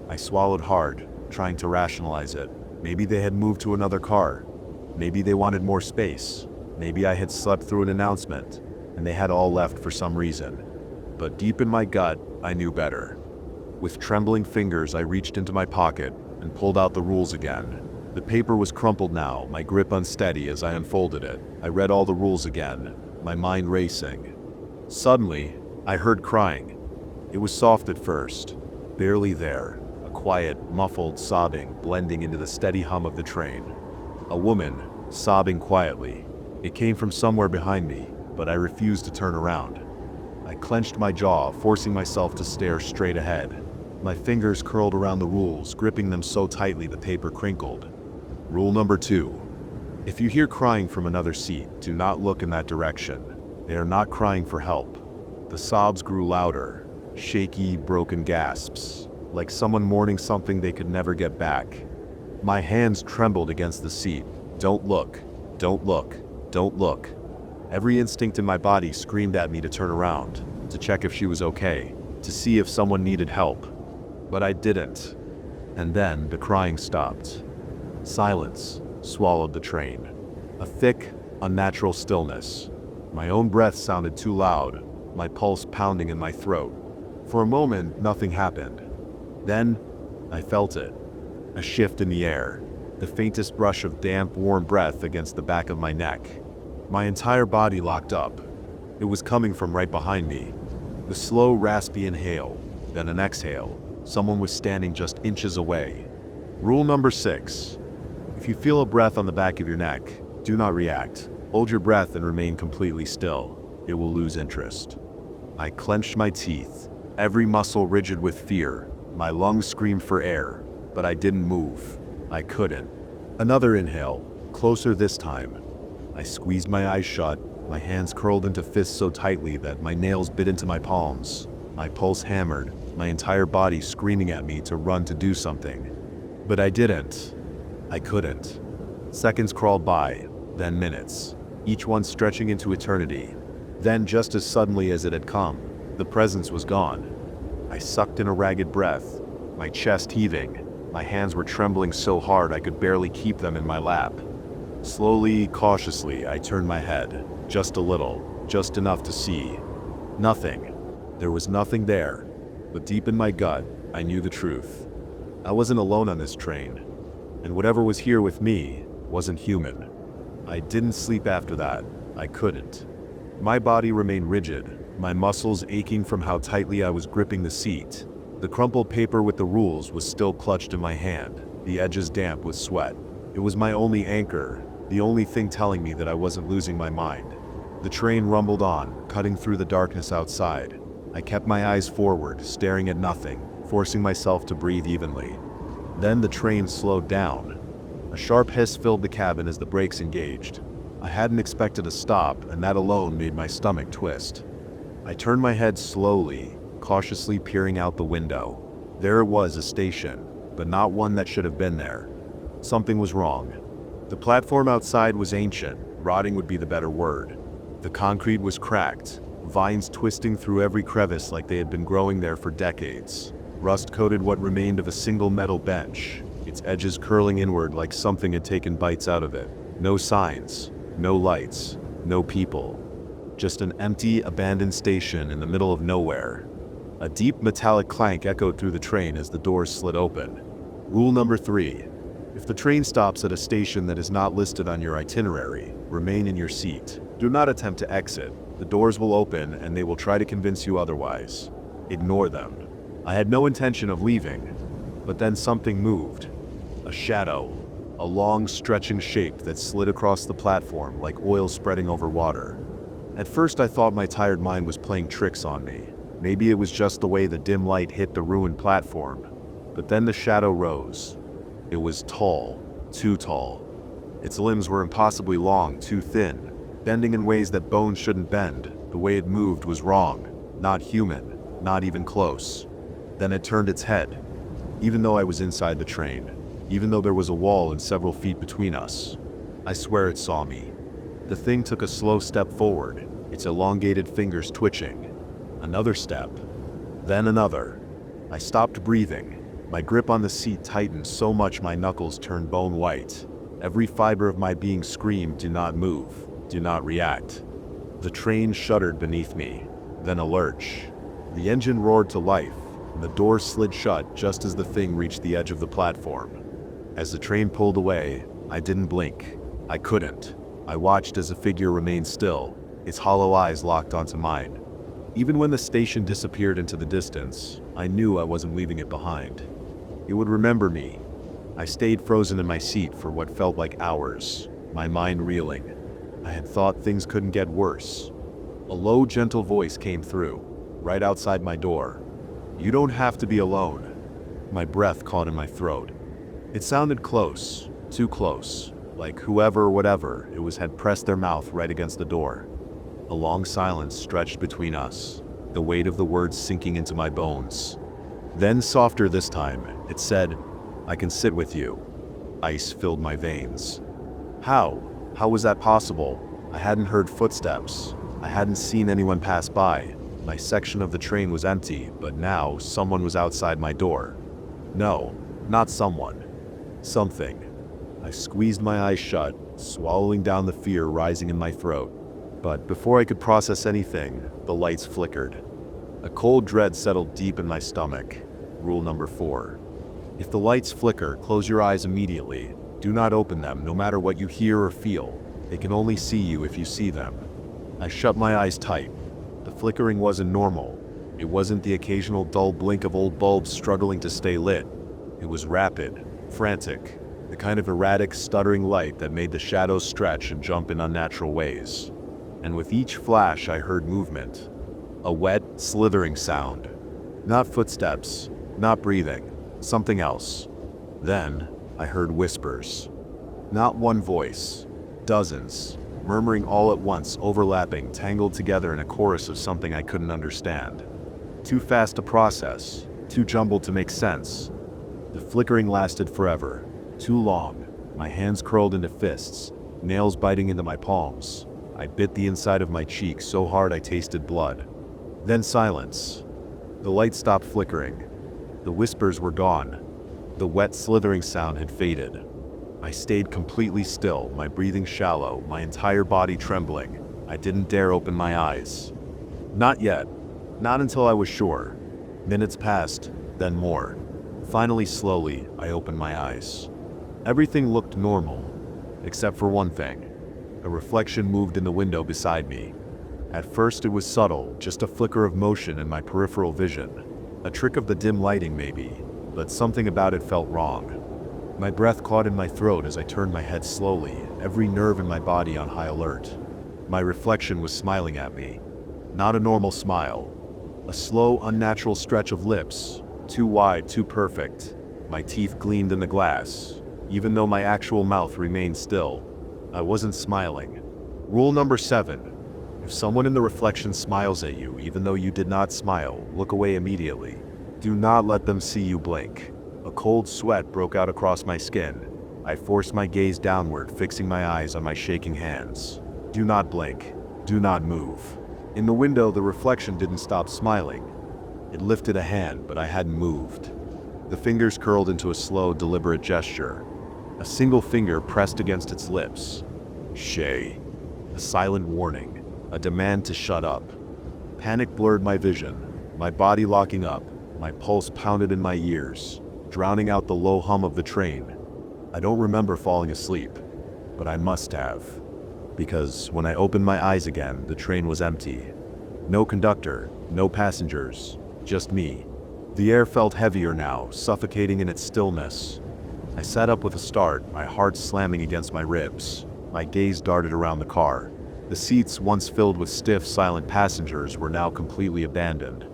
I swallowed hard, trying to rationalize it. Maybe they had moved to another car. Maybe they wanted more space. Maybe I had slept through an announcement, and they had all left for some reason. But deep in my gut, I knew better. With trembling fingers, I reached into my pocket and pulled out the rules again. The paper was crumpled now, my grip unsteady as I unfolded it. I read all the rules again, my mind racing. Suddenly, I heard crying. It was soft at first, barely there, a quiet, muffled sobbing blending into the steady hum of the train. A woman, sobbing quietly. It came from somewhere behind me, but I refused to turn around. I clenched my jaw, forcing myself to stare straight ahead. My fingers curled around the rules, gripping them so tightly the paper crinkled. Rule number 2. If you hear crying from another seat, do not look in that direction. They are not crying for help. The sobs grew louder, shaky, broken gasps, like someone mourning something they could never get back. My hands trembled against the seat. Don't look, don't look, don't look. Every instinct in my body screamed at me to turn around, to check if she was okay, to see if someone needed help. But I didn't. And then the crying stopped. Silence swallowed the train. A thick, unnatural stillness. My own breath sounded too loud, my pulse pounding in my throat. For a moment, nothing happened. Then, I felt it. A shift in the air. The faintest brush of damp, warm breath against the back of my neck. My entire body locked up. It was coming from right behind me. The slow, raspy inhale, then an exhale. Someone was standing just inches away. Rule number 6. If you feel a breath on the back of your neck, do not react. Hold your breath and remain completely still. It will lose interest. I clenched my teeth, every muscle rigid with fear. My lungs screamed for air, but I didn't move. I couldn't. Another inhale, closer this time. I squeezed my eyes shut, my hands curled into fists so tightly that my nails bit into my palms. My pulse hammered, my entire body screaming at me to run to do something. But I didn't. I couldn't. Seconds crawled by, then minutes, each one stretching into eternity. Then, just as suddenly as it had come, the presence was gone. I sucked in a ragged breath. my chest heaving. My hands were trembling so hard I could barely keep them in my lap. Slowly, cautiously, I turned my head, just a little, just enough to see. Nothing. There was nothing there. But deep in my gut, I knew the truth. I wasn't alone on this train, and whatever was here with me wasn't human. I didn't sleep after that. I couldn't. My body remained rigid, my muscles aching from how tightly I was gripping the seat. The crumpled paper with the rules was still clutched in my hand, the edges damp with sweat. It was my only anchor, the only thing telling me that I wasn't losing my mind. The train rumbled on, cutting through the darkness outside. I kept my eyes forward, staring at nothing, forcing myself to breathe evenly. Then the train slowed down. A sharp hiss filled the cabin as the brakes engaged. I hadn't expected a stop, and that alone made my stomach twist. I turned my head slowly, cautiously peering out the window. There it was, a station, but not one that should have been there. Something was wrong. The platform outside was ancient, rotting would be the better word. The concrete was cracked, vines twisting through every crevice like they had been growing there for decades. Rust coated what remained of a single metal bench, its edges curling inward like something had taken bites out of it. No signs, no lights, no people. Just an empty, abandoned station in the middle of nowhere. A deep metallic clank echoed through the train as the doors slid open. Rule number 3. If the train stops at a station that is not listed on your itinerary, remain in your seat. Do not attempt to exit. The doors will open and they will try to convince you otherwise. Ignore them. I had no intention of leaving, but then something moved. A shadow. A long, stretching shape that slid across the platform like oil spreading over water. At first I thought my tired mind was playing tricks on me. Maybe it was just the way the dim light hit the ruined platform. But then the shadow rose. It was tall, too tall. Its limbs were impossibly long, too thin, bending in ways that bones shouldn't bend. The way it moved was wrong, not human, not even close. Then it turned its head. Even though I was inside the train, even though there was a wall and several feet between us, I swear it saw me. The thing took a slow step forward, its elongated fingers twitching. Another step, then another. I stopped breathing. My grip on the seat tightened so much my knuckles turned bone white. Every fiber of my being screamed, do not move, do not react. The train shuddered beneath me, then a lurch. The engine roared to life, and the doors slid shut just as the thing reached the edge of the platform. As the train pulled away, I didn't blink. I couldn't. I watched as the figure remained still, its hollow eyes locked onto mine. Even when the station disappeared into the distance, I knew I wasn't leaving it behind. It would remember me. I stayed frozen in my seat for what felt like hours, my mind reeling. I had thought things couldn't get worse. A low, gentle voice came through, right outside my door. You don't have to be alone. My breath caught in my throat. It sounded close, too close, like whoever or whatever it was had pressed their mouth right against the door. A long silence stretched between us, the weight of the words sinking into my bones. Then, softer this time, it said, I can sit with you. Ice filled my veins. How? How was that possible? I hadn't heard footsteps. I hadn't seen anyone pass by. My section of the train was empty, but now someone was outside my door. No, not someone. Something. I squeezed my eyes shut, swallowing down the fear rising in my throat. But before I could process anything, the lights flickered. A cold dread settled deep in my stomach. Rule number 4. If the lights flicker, close your eyes immediately. Do not open them, no matter what you hear or feel. They can only see you if you see them. I shut my eyes tight. The flickering wasn't normal. It wasn't the occasional dull blink of old bulbs struggling to stay lit. It was rapid, frantic, the kind of erratic, stuttering light that made the shadows stretch and jump in unnatural ways. And with each flash I heard movement. A wet, slithering sound. Not footsteps, not breathing, something else. Then I heard whispers. Not one voice, dozens, murmuring all at once, overlapping, tangled together in a chorus of something I couldn't understand. Too fast to process, too jumbled to make sense. The flickering lasted forever, too long. My hands curled into fists, nails biting into my palms. I bit the inside of my cheek so hard I tasted blood. Then silence. The light stopped flickering. The whispers were gone. The wet slithering sound had faded. I stayed completely still, my breathing shallow, my entire body trembling. I didn't dare open my eyes. Not yet. Not until I was sure. Minutes passed, then more. Finally, slowly, I opened my eyes. Everything looked normal, except for one thing. A reflection moved in the window beside me. At first it was subtle, just a flicker of motion in my peripheral vision. A trick of the dim lighting maybe, but something about it felt wrong. My breath caught in my throat as I turned my head slowly, every nerve in my body on high alert. My reflection was smiling at me. Not a normal smile. A slow, unnatural stretch of lips, too wide, too perfect. My teeth gleamed in the glass, even though my actual mouth remained still. I wasn't smiling. Rule number 7. If someone in the reflection smiles at you, even though you did not smile, look away immediately. Do not let them see you blink. A cold sweat broke out across my skin. I forced my gaze downward, fixing my eyes on my shaking hands. Do not blink. Do not move. In the window, the reflection didn't stop smiling. It lifted a hand, but I hadn't moved. The fingers curled into a slow, deliberate gesture. A single finger pressed against its lips. Shay. A silent warning. A demand to shut up. Panic blurred my vision. My body locking up. My pulse pounded in my ears, drowning out the low hum of the train. I don't remember falling asleep, but I must have. Because when I opened my eyes again, the train was empty. No conductor, no passengers, just me. The air felt heavier now, suffocating in its stillness. I sat up with a start, my heart slamming against my ribs. My gaze darted around the car. The seats, once filled with stiff, silent passengers, were now completely abandoned.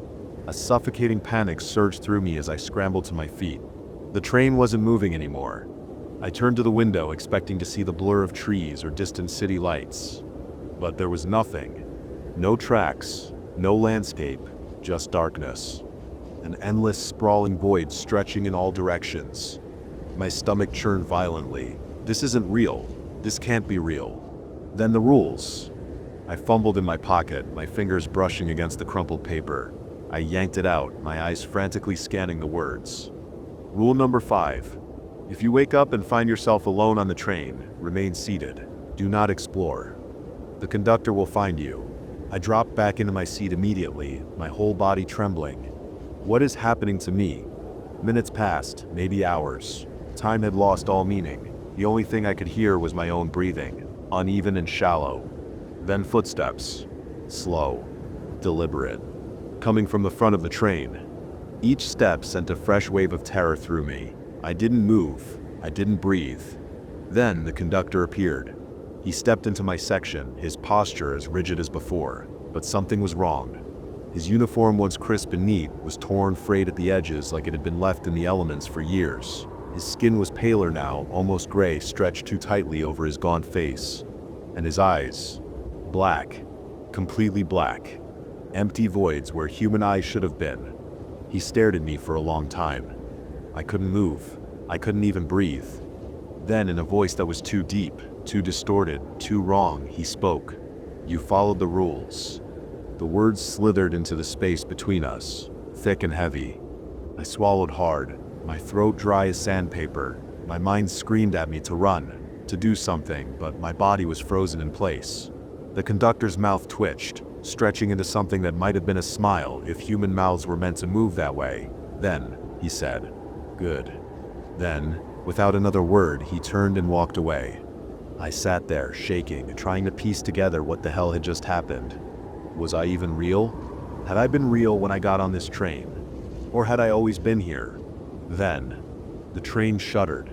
A suffocating panic surged through me as I scrambled to my feet. The train wasn't moving anymore. I turned to the window, expecting to see the blur of trees or distant city lights. But there was nothing. No tracks, no landscape, just darkness. An endless, sprawling void stretching in all directions. My stomach churned violently. This isn't real. This can't be real. Then the rules. I fumbled in my pocket, my fingers brushing against the crumpled paper. I yanked it out, my eyes frantically scanning the words. Rule number 5. If you wake up and find yourself alone on the train, remain seated. Do not explore. The conductor will find you. I dropped back into my seat immediately, my whole body trembling. What is happening to me? Minutes passed, maybe hours. Time had lost all meaning. The only thing I could hear was my own breathing, uneven and shallow. Then footsteps, slow, deliberate, coming from the front of the train. Each step sent a fresh wave of terror through me. I didn't move. I didn't breathe. Then the conductor appeared. He stepped into my section, his posture as rigid as before. But something was wrong. His uniform, once crisp and neat, was torn, frayed at the edges like it had been left in the elements for years. His skin was paler now, almost gray, stretched too tightly over his gaunt face. And his eyes, black, completely black. Empty voids where human eyes should have been. He stared at me for a long time. I couldn't move. I couldn't even breathe. Then, in a voice that was too deep, too distorted, too wrong, he spoke. You followed the rules. The words slithered into the space between us, thick and heavy. I swallowed hard, my throat dry as sandpaper. My mind screamed at me to run, to do something, but my body was frozen in place. The conductor's mouth twitched, stretching into something that might have been a smile if human mouths were meant to move that way. Then, he said, "Good." Then, without another word, he turned and walked away. I sat there, shaking, trying to piece together what the hell had just happened. Was I even real? Had I been real when I got on this train? Or had I always been here? Then, the train shuddered.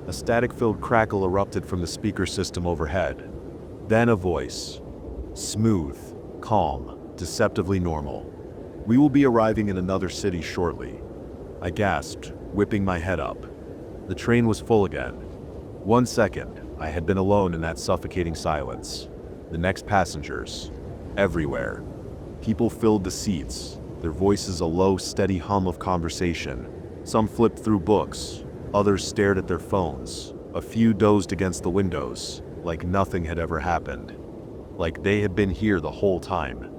A static-filled crackle erupted from the speaker system overhead. Then a voice. Smooth, calm, deceptively normal. "We will be arriving in another city shortly." I gasped, whipping my head up. The train was full again. 1 second, I had been alone in that suffocating silence. The next passengers. Everywhere. People filled the seats, their voices a low, steady hum of conversation. Some flipped through books, others stared at their phones. A few dozed against the windows, like nothing had ever happened. Like they had been here the whole time.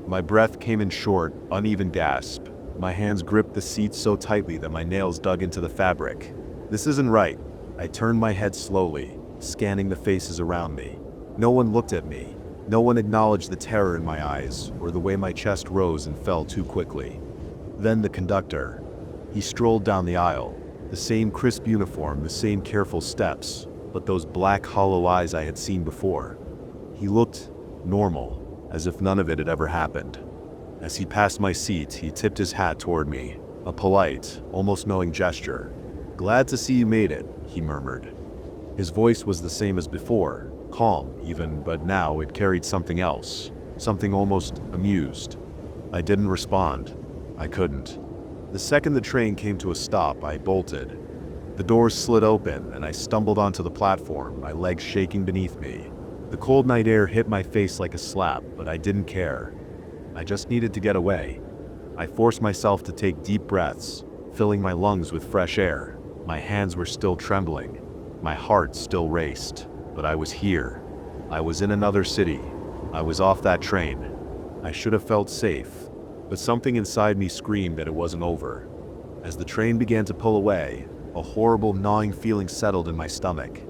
My breath came in short, uneven gasp. My hands gripped the seat so tightly that my nails dug into the fabric. This isn't right. I turned my head slowly, scanning the faces around me. No one looked at me. No one acknowledged the terror in my eyes, or the way my chest rose and fell too quickly. Then the conductor. He strolled down the aisle. The same crisp uniform, the same careful steps, but those black, hollow eyes I had seen before. He looked normal, as if none of it had ever happened. As he passed my seat, he tipped his hat toward me, a polite, almost knowing gesture. "Glad to see you made it," he murmured. His voice was the same as before, calm even, but now it carried something else, something almost amused. I didn't respond. I couldn't. The second the train came to a stop, I bolted. The doors slid open, and I stumbled onto the platform, my legs shaking beneath me. The cold night air hit my face like a slap, but I didn't care. I just needed to get away. I forced myself to take deep breaths, filling my lungs with fresh air. My hands were still trembling. My heart still raced. But I was here. I was in another city. I was off that train. I should have felt safe, but something inside me screamed that it wasn't over. As the train began to pull away, a horrible gnawing feeling settled in my stomach.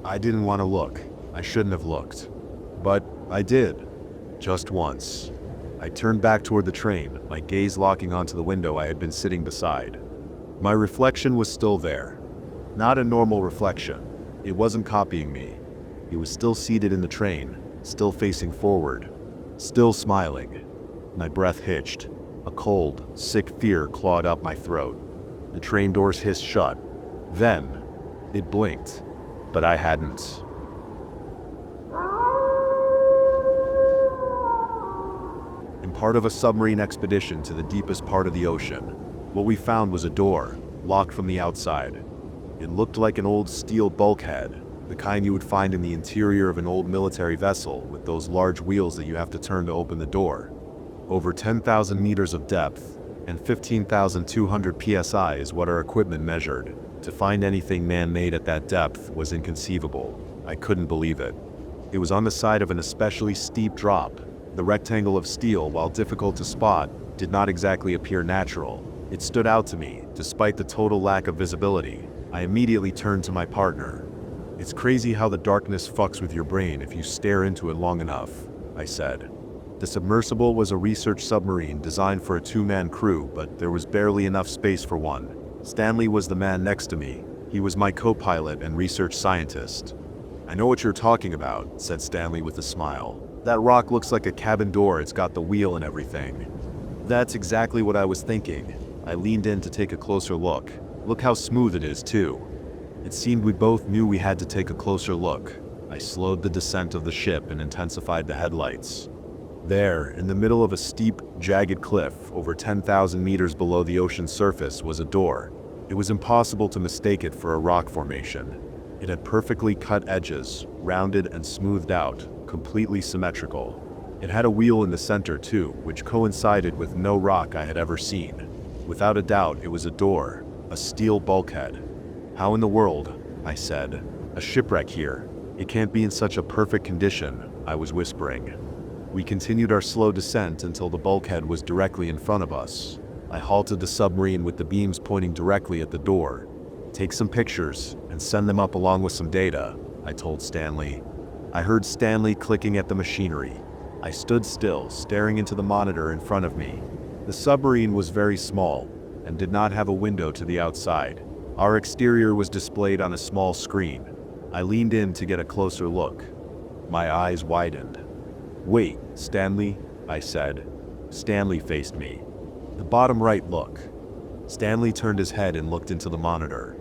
I didn't want to look. I shouldn't have looked. But I did. Just once. I turned back toward the train, my gaze locking onto the window I had been sitting beside. My reflection was still there. Not a normal reflection. It wasn't copying me. He was still seated in the train, still facing forward, still smiling. My breath hitched. A cold, sick fear clawed up my throat. The train doors hissed shut. Then, it blinked, but I hadn't. In part of a submarine expedition to the deepest part of the ocean, what we found was a door, locked from the outside. It looked like an old steel bulkhead, the kind you would find in the interior of an old military vessel with those large wheels that you have to turn to open the door. Over 10,000 meters of depth and 15,200 psi is what our equipment measured. To find anything man-made at that depth was inconceivable. I couldn't believe it. It was on the side of an especially steep drop. The rectangle of steel, while difficult to spot, did not exactly appear natural. It stood out to me, despite the total lack of visibility. I immediately turned to my partner. "It's crazy how the darkness fucks with your brain if you stare into it long enough," I said. The submersible was a research submarine designed for a two-man crew, but there was barely enough space for one. Stanley was the man next to me. He was my co-pilot and research scientist. "I know what you're talking about," said Stanley with a smile. "That rock looks like a cabin door. It's got the wheel and everything." That's exactly what I was thinking. I leaned in to take a closer look. Look how smooth it is, too. It seemed we both knew we had to take a closer look. I slowed the descent of the ship and intensified the headlights. There, in the middle of a steep, jagged cliff, over 10,000 meters below the ocean's surface, was a door. It was impossible to mistake it for a rock formation. It had perfectly cut edges, rounded and smoothed out, completely symmetrical. It had a wheel in the center too, which coincided with no rock I had ever seen. Without a doubt, it was a door, a steel bulkhead. "How in the world?" I said. "A shipwreck here. It can't be in such a perfect condition," I was whispering. We continued our slow descent until the bulkhead was directly in front of us. I halted the submarine with the beams pointing directly at the door. "Take some pictures and send them up along with some data," I told Stanley. I heard Stanley clicking at the machinery. I stood still, staring into the monitor in front of me. The submarine was very small and did not have a window to the outside. Our exterior was displayed on a small screen. I leaned in to get a closer look. My eyes widened. "Wait, Stanley," I said. Stanley faced me. "The bottom right, look." Stanley turned his head and looked into the monitor.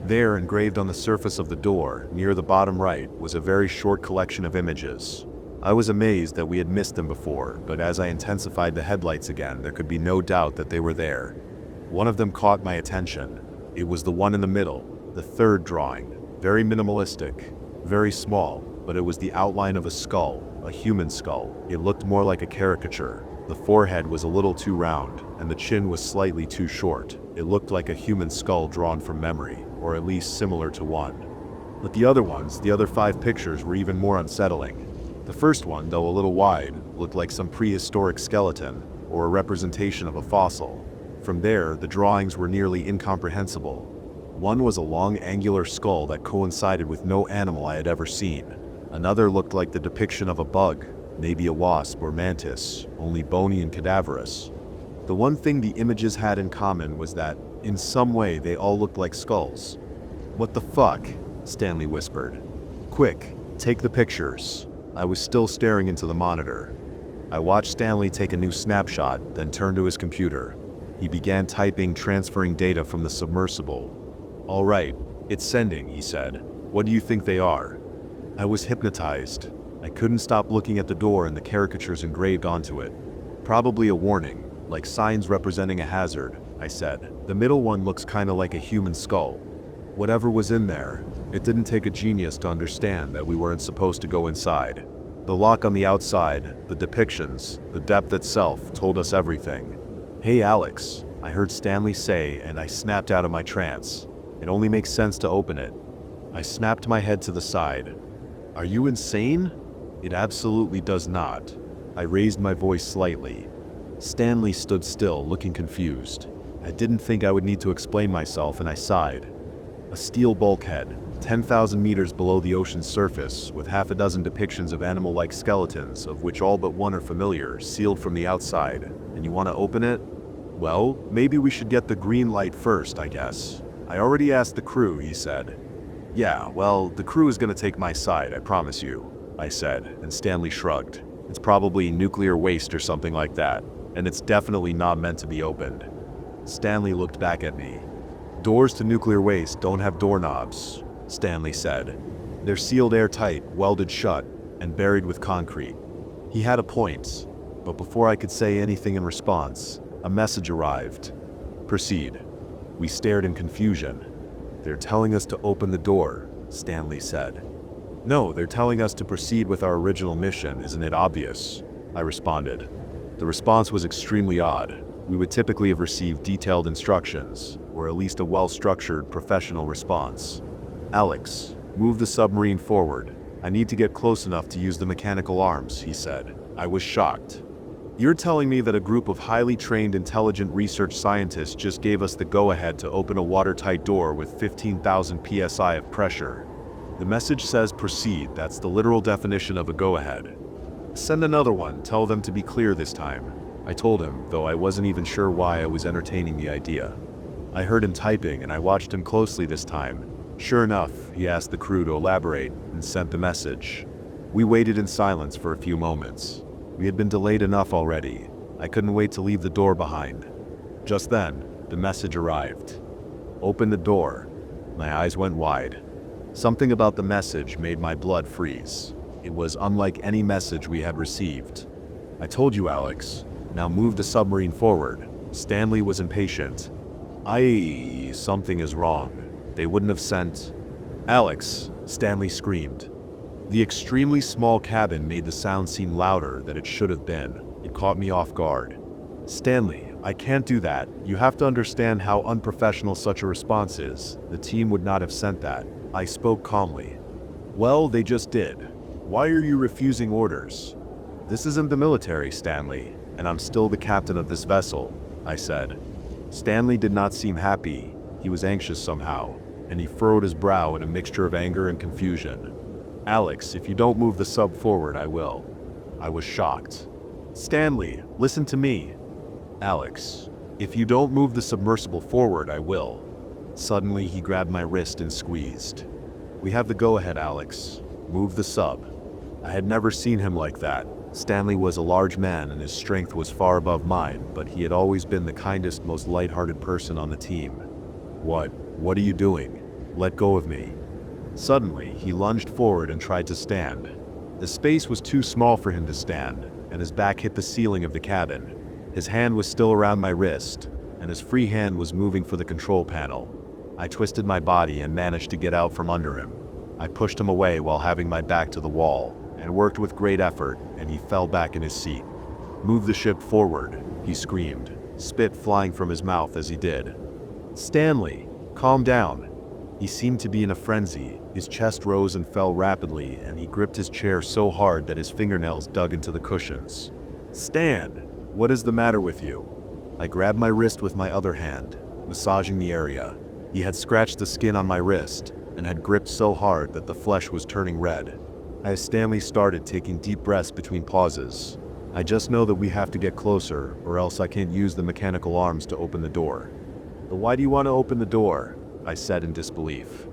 There, engraved on the surface of the door, near the bottom right, was a very short collection of images. I was amazed that we had missed them before, but as I intensified the headlights again, there could be no doubt that they were there. One of them caught my attention. It was the one in the middle, the third drawing. Very minimalistic, very small, but it was the outline of a skull, a human skull. It looked more like a caricature. The forehead was a little too round, and the chin was slightly too short. It looked like a human skull drawn from memory, or at least similar to one. But the other ones, the other 5 pictures, were even more unsettling. The first one, though a little wide, looked like some prehistoric skeleton, or a representation of a fossil. From there, the drawings were nearly incomprehensible. One was a long angular skull that coincided with no animal I had ever seen. Another looked like the depiction of a bug, maybe a wasp or mantis, only bony and cadaverous. The one thing the images had in common was that, in some way, they all looked like skulls. "What the fuck?" Stanley whispered. "Quick, take the pictures." I was still staring into the monitor. I watched Stanley take a new snapshot, then turn to his computer. He began typing, transferring data from the submersible. "All right, it's sending," he said. "What do you think they are?" I was hypnotized. I couldn't stop looking at the door and the caricatures engraved onto it. "Probably a warning, like signs representing a hazard," I said. "The middle one looks kinda like a human skull." Whatever was in there, it didn't take a genius to understand that we weren't supposed to go inside. The lock on the outside, the depictions, the depth itself told us everything. "Hey Alex," I heard Stanley say, and I snapped out of my trance. "It only makes sense to open it." I snapped my head to the side. "Are you insane?" "It absolutely does not." I raised my voice slightly. Stanley stood still, looking confused. I didn't think I would need to explain myself, and I sighed. A steel bulkhead, 10,000 meters below the ocean's surface, with half a dozen depictions of animal-like skeletons, of which all but one are familiar, sealed from the outside. And you want to open it? "Well, maybe we should get the green light first, I guess." "I already asked the crew," he said. "Yeah, well, the crew is going to take my side, I promise you," I said, and Stanley shrugged. "It's probably nuclear waste or something like that, and it's definitely not meant to be opened." Stanley looked back at me. "Doors to nuclear waste don't have doorknobs," Stanley said. "They're sealed airtight, welded shut, and buried with concrete." He had a point, but before I could say anything in response, a message arrived. "Proceed." We stared in confusion. "They're telling us to open the door," Stanley said. "No, they're telling us to proceed with our original mission, isn't it obvious?" I responded. The response was extremely odd. We would typically have received detailed instructions, or at least a well-structured, professional response. "Alex, move the submarine forward. I need to get close enough to use the mechanical arms," he said. I was shocked. "You're telling me that a group of highly trained, intelligent research scientists just gave us the go-ahead to open a watertight door with 15,000 psi of pressure?" "The message says proceed, that's the literal definition of a go-ahead." "Send another one, tell them to be clear this time," I told him, though I wasn't even sure why I was entertaining the idea. I heard him typing, and I watched him closely this time. Sure enough, he asked the crew to elaborate, and sent the message. We waited in silence for a few moments. We had been delayed enough already. I couldn't wait to leave the door behind. Just then, the message arrived. "Open the door." My eyes went wide. Something about the message made my blood freeze. It was unlike any message we had received. "I told you, Alex. Now move the submarine forward." Stanley was impatient. Something is wrong. They wouldn't have sent..." "Alex," Stanley screamed. The extremely small cabin made the sound seem louder than it should have been. It caught me off guard. "Stanley, I can't do that. You have to understand how unprofessional such a response is. The team would not have sent that." I spoke calmly. "Well, they just did. Why are you refusing orders?" "This isn't the military, Stanley, and I'm still the captain of this vessel," I said. Stanley did not seem happy. He was anxious somehow, and he furrowed his brow in a mixture of anger and confusion. "Alex, if you don't move the sub forward, I will." I was shocked. "Stanley, listen to me." "Alex, if you don't move the submersible forward, I will." Suddenly, he grabbed my wrist and squeezed. "We have the go-ahead, Alex. Move the sub." I had never seen him like that. Stanley was a large man and his strength was far above mine, but he had always been the kindest, most light-hearted person on the team. What are you doing? Let go of me." Suddenly, he lunged forward and tried to stand. The space was too small for him to stand, and his back hit the ceiling of the cabin. His hand was still around my wrist, and his free hand was moving for the control panel. I twisted my body and managed to get out from under him. I pushed him away while having my back to the wall, and worked with great effort, and he fell back in his seat. "Move the ship forward," he screamed, spit flying from his mouth as he did. "Stanley, calm down." He seemed to be in a frenzy. His chest rose and fell rapidly, and he gripped his chair so hard that his fingernails dug into the cushions. "Stan, what is the matter with you?" I grabbed my wrist with my other hand, massaging the area. He had scratched the skin on my wrist and had gripped so hard that the flesh was turning red. As Stanley started taking deep breaths between pauses, I just know that we have to get closer or else I can't use the mechanical arms to open the door. But why do you want to open the door? I said in disbelief.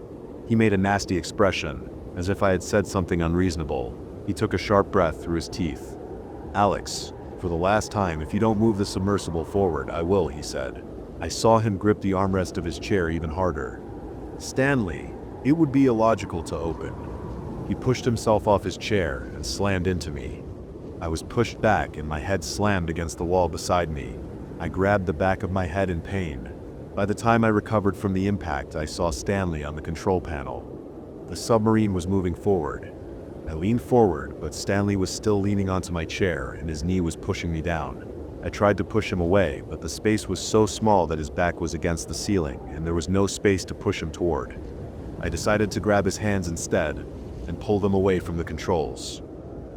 He made a nasty expression, as if I had said something unreasonable. He took a sharp breath through his teeth. Alex, for the last time, if you don't move the submersible forward, I will, he said. I saw him grip the armrest of his chair even harder. Stanley, it would be illogical to open. He pushed himself off his chair and slammed into me. I was pushed back and my head slammed against the wall beside me. I grabbed the back of my head in pain. By the time I recovered from the impact, I saw Stanley on the control panel. The submarine was moving forward. I leaned forward, but Stanley was still leaning onto my chair and his knee was pushing me down. I tried to push him away, but the space was so small that his back was against the ceiling and there was no space to push him toward. I decided to grab his hands instead and pull them away from the controls.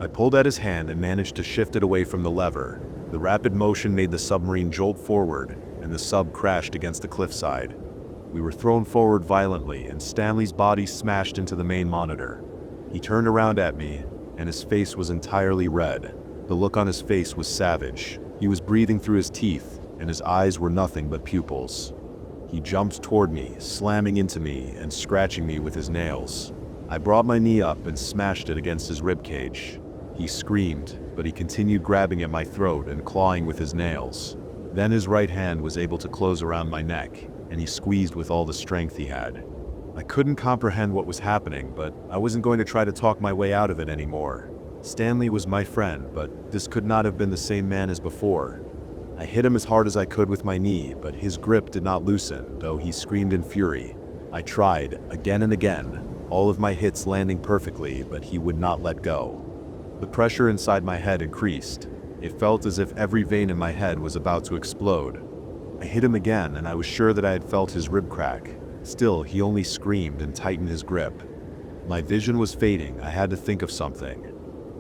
I pulled at his hand and managed to shift it away from the lever. The rapid motion made the submarine jolt forward and the sub crashed against the cliffside. We were thrown forward violently and Stanley's body smashed into the main monitor. He turned around at me and his face was entirely red. The look on his face was savage. He was breathing through his teeth and his eyes were nothing but pupils. He jumped toward me, slamming into me and scratching me with his nails. I brought my knee up and smashed it against his ribcage. He screamed, but he continued grabbing at my throat and clawing with his nails. Then his right hand was able to close around my neck, and he squeezed with all the strength he had. I couldn't comprehend what was happening, but I wasn't going to try to talk my way out of it anymore. Stanley was my friend, but this could not have been the same man as before. I hit him as hard as I could with my knee, but his grip did not loosen, though he screamed in fury. I tried, again and again, all of my hits landing perfectly, but he would not let go. The pressure inside my head increased. It felt as if every vein in my head was about to explode. I hit him again, and I was sure that I had felt his rib crack. Still, he only screamed and tightened his grip. My vision was fading. I had to think of something.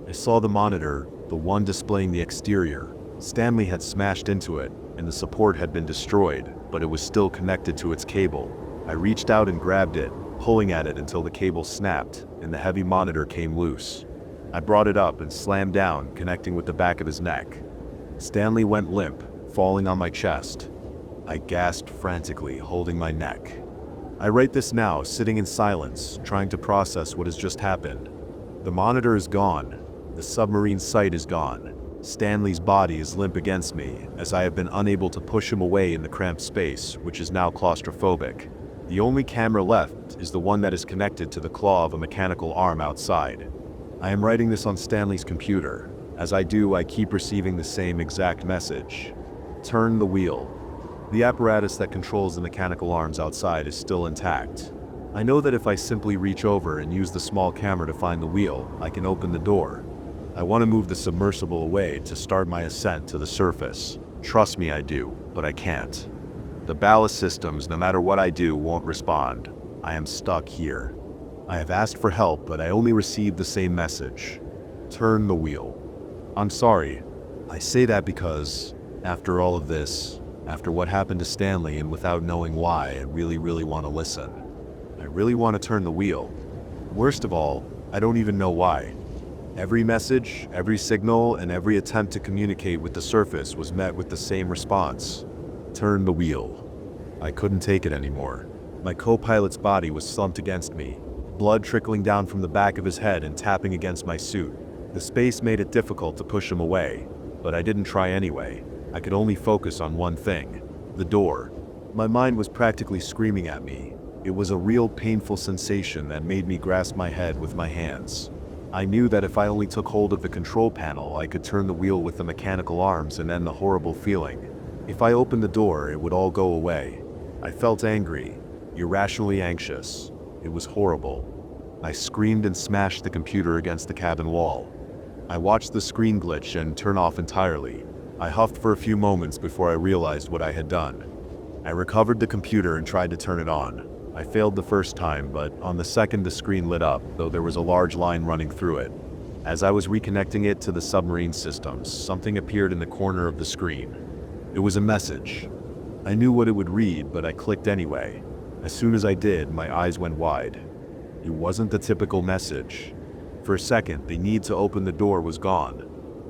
I saw the monitor, the one displaying the exterior. Stanley had smashed into it, and the support had been destroyed, but it was still connected to its cable. I reached out and grabbed it, pulling at it until the cable snapped, and the heavy monitor came loose. I brought it up and slammed down, connecting with the back of his neck. Stanley went limp, falling on my chest. I gasped frantically, holding my neck. I write this now, sitting in silence, trying to process what has just happened. The monitor is gone. The submarine sight is gone. Stanley's body is limp against me, as I have been unable to push him away in the cramped space, which is now claustrophobic. The only camera left is the one that is connected to the claw of a mechanical arm outside. I am writing this on Stanley's computer. As I do, I keep receiving the same exact message. Turn the wheel. The apparatus that controls the mechanical arms outside is still intact. I know that if I simply reach over and use the small camera to find the wheel, I can open the door. I want to move the submersible away to start my ascent to the surface. Trust me, I do, but I can't. The ballast systems, no matter what I do, won't respond. I am stuck here. I have asked for help, but I only received the same message. Turn the wheel. I'm sorry. I say that because, after all of this, after what happened to Stanley and without knowing why, I really want to listen. I really want to turn the wheel. Worst of all, I don't even know why. Every message, every signal, and every attempt to communicate with the surface was met with the same response. Turn the wheel. I couldn't take it anymore. My co-pilot's body was slumped against me, blood trickling down from the back of his head and tapping against my suit. The space made it difficult to push him away, but I didn't try anyway. I could only focus on one thing: the door. My mind was practically screaming at me. It was a real painful sensation that made me grasp my head with my hands. I knew that if I only took hold of the control panel, I could turn the wheel with the mechanical arms and end the horrible feeling. If I opened the door, it would all go away. I felt angry, irrationally anxious. It was horrible. I screamed and smashed the computer against the cabin wall. I watched the screen glitch and turn off entirely. I huffed for a few moments before I realized what I had done. I recovered the computer and tried to turn it on. I failed the first time, but on the second the screen lit up, though there was a large line running through it. As I was reconnecting it to the submarine systems, something appeared in the corner of the screen. It was a message. I knew what it would read, but I clicked anyway. As soon as I did, my eyes went wide. It wasn't the typical message. For a second, the need to open the door was gone.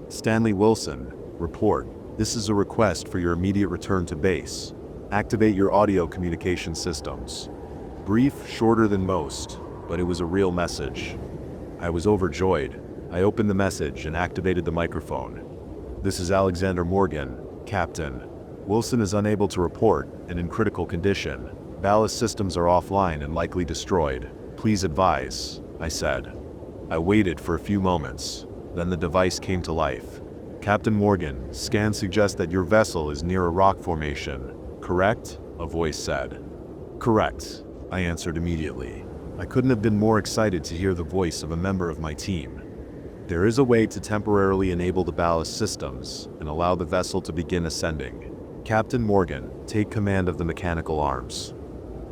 Stanley Wilson, report. This is a request for your immediate return to base. Activate your audio communication systems. Brief, shorter than most, but it was a real message. I was overjoyed. I opened the message and activated the microphone. This is Alexander Morgan, Captain. Wilson is unable to report and in critical condition. Ballast systems are offline and likely destroyed. Please advise, I said. I waited for a few moments. Then the device came to life. Captain Morgan, scans suggest that your vessel is near a rock formation. Correct? A voice said. Correct, I answered immediately. I couldn't have been more excited to hear the voice of a member of my team. There is a way to temporarily enable the ballast systems and allow the vessel to begin ascending. Captain Morgan, take command of the mechanical arms.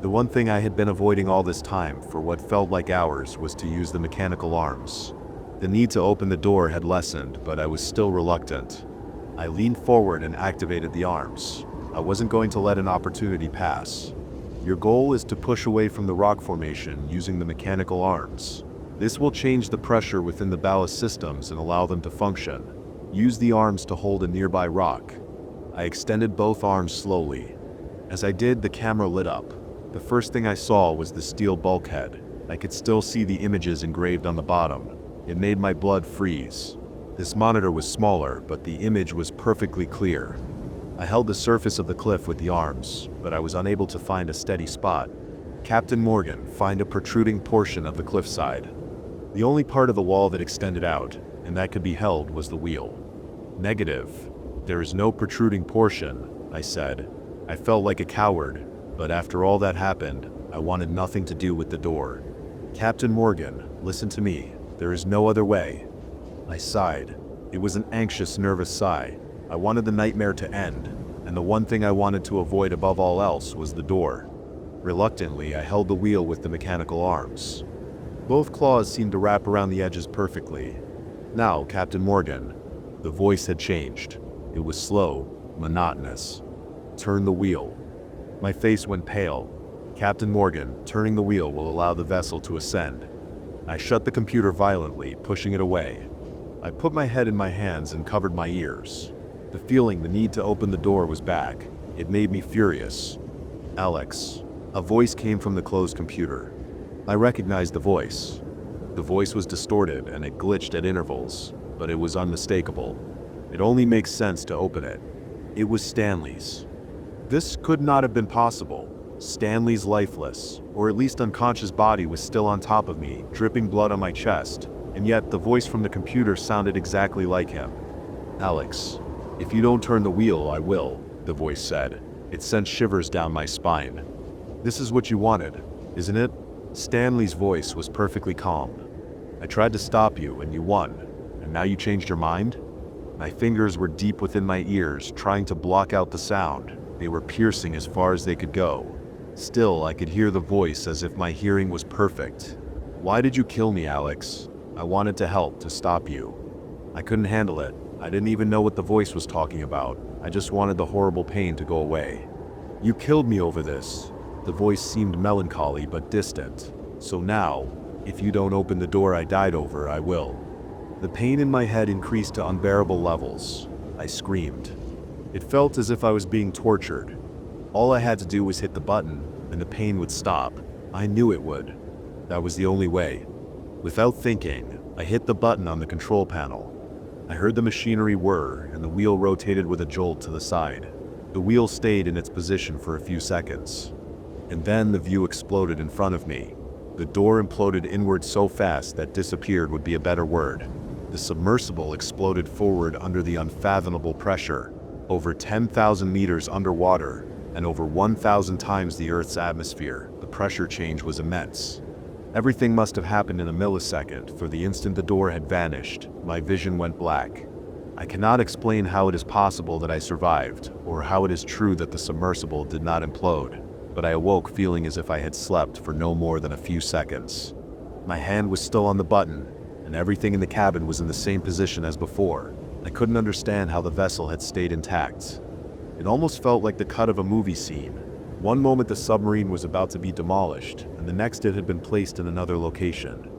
The one thing I had been avoiding all this time for what felt like hours was to use the mechanical arms. The need to open the door had lessened, but I was still reluctant. I leaned forward and activated the arms. I wasn't going to let an opportunity pass. Your goal is to push away from the rock formation using the mechanical arms. This will change the pressure within the ballast systems and allow them to function. Use the arms to hold a nearby rock. I extended both arms slowly. As I did, the camera lit up. The first thing I saw was the steel bulkhead. I could still see the images engraved on the bottom. It made my blood freeze. This monitor was smaller, but the image was perfectly clear. I held the surface of the cliff with the arms, but I was unable to find a steady spot. Captain Morgan, find a protruding portion of the cliffside. The only part of the wall that extended out, and that could be held, was the wheel. Negative. There is no protruding portion, I said. I felt like a coward, but after all that happened, I wanted nothing to do with the door. Captain Morgan, listen to me. There is no other way. I sighed. It was an anxious, nervous sigh. I wanted the nightmare to end, and the one thing I wanted to avoid above all else was the door. Reluctantly, I held the wheel with the mechanical arms. Both claws seemed to wrap around the edges perfectly. Now, Captain Morgan. The voice had changed. It was slow, monotonous. Turn the wheel. My face went pale. Captain Morgan, turning the wheel will allow the vessel to ascend. I shut the computer violently, pushing it away. I put my head in my hands and covered my ears. The feeling, the need to open the door was back. It made me furious. Alex. A voice came from the closed computer. I recognized the voice. The voice was distorted and it glitched at intervals, but it was unmistakable. It only makes sense to open it. It was Stanley's. This could not have been possible. Stanley's lifeless, or at least unconscious body was still on top of me, dripping blood on my chest, and yet the voice from the computer sounded exactly like him. Alex, if you don't turn the wheel, I will, the voice said. It sent shivers down my spine. This is what you wanted, isn't it? Stanley's voice was perfectly calm. I tried to stop you and you won, and now you changed your mind? My fingers were deep within my ears, trying to block out the sound. They were piercing as far as they could go. Still, I could hear the voice as if my hearing was perfect. Why did you kill me, Alex? I wanted to help, to stop you. I couldn't handle it. I didn't even know what the voice was talking about. I just wanted the horrible pain to go away. You killed me over this. The voice seemed melancholy but distant. So now, if you don't open the door I died over, I will. The pain in my head increased to unbearable levels. I screamed. It felt as if I was being tortured. All I had to do was hit the button, and the pain would stop. I knew it would. That was the only way. Without thinking, I hit the button on the control panel. I heard the machinery whir, and the wheel rotated with a jolt to the side. The wheel stayed in its position for a few seconds. And then the view exploded in front of me. The door imploded inward so fast that disappeared would be a better word. The submersible exploded forward under the unfathomable pressure, over 10,000 meters underwater, and over 1,000 times the Earth's atmosphere. The pressure change was immense. Everything must have happened in a millisecond, for the instant the door had vanished, my vision went black. I cannot explain how it is possible that I survived, or how it is true that the submersible did not implode, but I awoke feeling as if I had slept for no more than a few seconds. My hand was still on the button, and everything in the cabin was in the same position as before. I couldn't understand how the vessel had stayed intact. It almost felt like the cut of a movie scene. One moment the submarine was about to be demolished, and the next it had been placed in another location.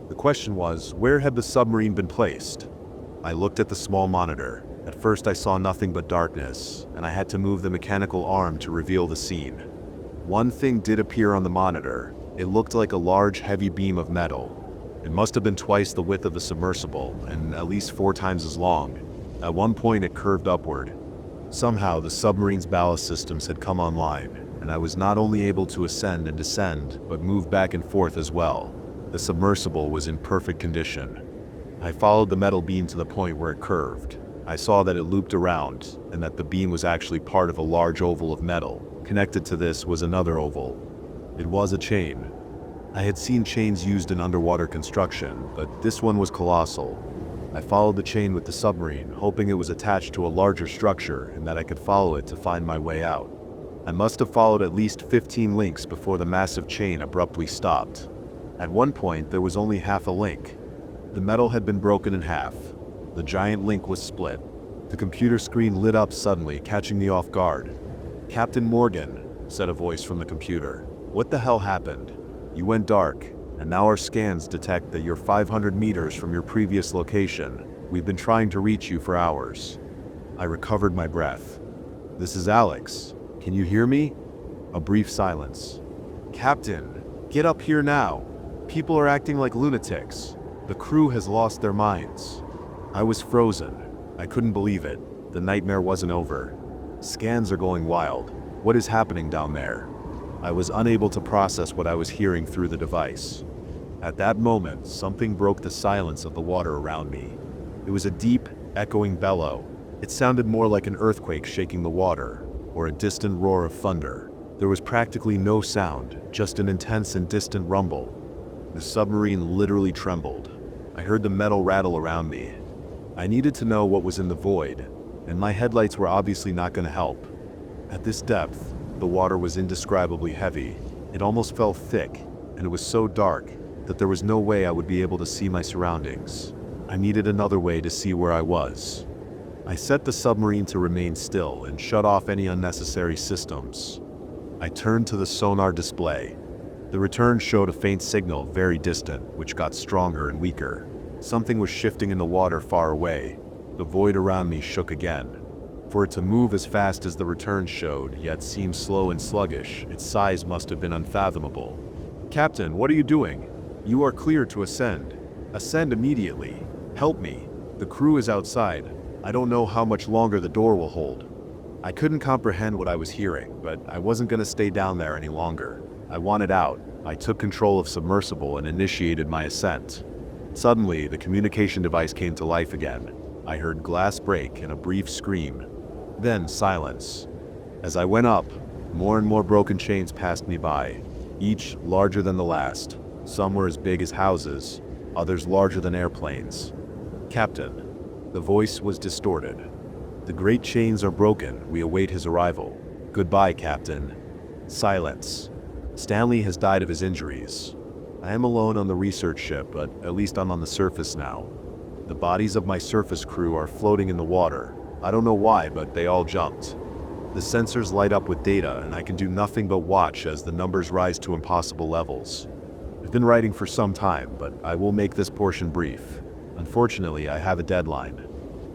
The question was, where had the submarine been placed? I looked at the small monitor. At first I saw nothing but darkness, and I had to move the mechanical arm to reveal the scene. One thing did appear on the monitor. It looked like a large, heavy beam of metal. It must have been twice the width of the submersible, and at least 4 times as long. At one point it curved upward. Somehow the submarine's ballast systems had come online, and I was not only able to ascend and descend, but move back and forth as well. The submersible was in perfect condition. I followed the metal beam to the point where it curved. I saw that it looped around, and that the beam was actually part of a large oval of metal. Connected to this was another oval. It was a chain. I had seen chains used in underwater construction, but this one was colossal. I followed the chain with the submarine, hoping it was attached to a larger structure and that I could follow it to find my way out. I must have followed at least 15 links before the massive chain abruptly stopped. At one point, there was only half a link. The metal had been broken in half. The giant link was split. The computer screen lit up suddenly, catching me off guard. "Captain Morgan," said a voice from the computer. "What the hell happened? You went dark, and now our scans detect that you're 500 meters from your previous location. We've been trying to reach you for hours." I recovered my breath. "This is Alex. Can you hear me?" A brief silence. "Captain, get up here now. People are acting like lunatics. The crew has lost their minds." I was frozen. I couldn't believe it. The nightmare wasn't over. Scans are going wild. What is happening down there? I was unable to process what I was hearing through the device. At that moment, something broke the silence of the water around me. It was a deep, echoing bellow. It sounded more like an earthquake shaking the water, or a distant roar of thunder. There was practically no sound, just an intense and distant rumble. The submarine literally trembled. I heard the metal rattle around me. I needed to know what was in the void, and my headlights were obviously not going to help. At this depth, the water was indescribably heavy. It almost felt thick, and it was so dark that there was no way I would be able to see my surroundings. I needed another way to see where I was. I set the submarine to remain still and shut off any unnecessary systems. I turned to the sonar display. The return showed a faint signal, very distant, which got stronger and weaker. Something was shifting in the water far away. The void around me shook again. For it to move as fast as the return showed, yet seem slow and sluggish, its size must have been unfathomable. "Captain, what are you doing? You are clear to ascend. Ascend immediately. Help me. The crew is outside. I don't know how much longer the door will hold." I couldn't comprehend what I was hearing, but I wasn't going to stay down there any longer. I wanted out. I took control of submersible and initiated my ascent. Suddenly, the communication device came to life again. I heard glass break and a brief scream. Then silence. As I went up, more and more broken chains passed me by, each larger than the last. Some were as big as houses, others larger than airplanes. "Captain." The voice was distorted. "The great chains are broken. We await his arrival. Goodbye, Captain." Silence. "Stanley has died of his injuries. I am alone on the research ship, but at least I'm on the surface now. The bodies of my surface crew are floating in the water. I don't know why, but they all jumped. The sensors light up with data, and I can do nothing but watch as the numbers rise to impossible levels. I've been writing for some time, but I will make this portion brief. Unfortunately, I have a deadline.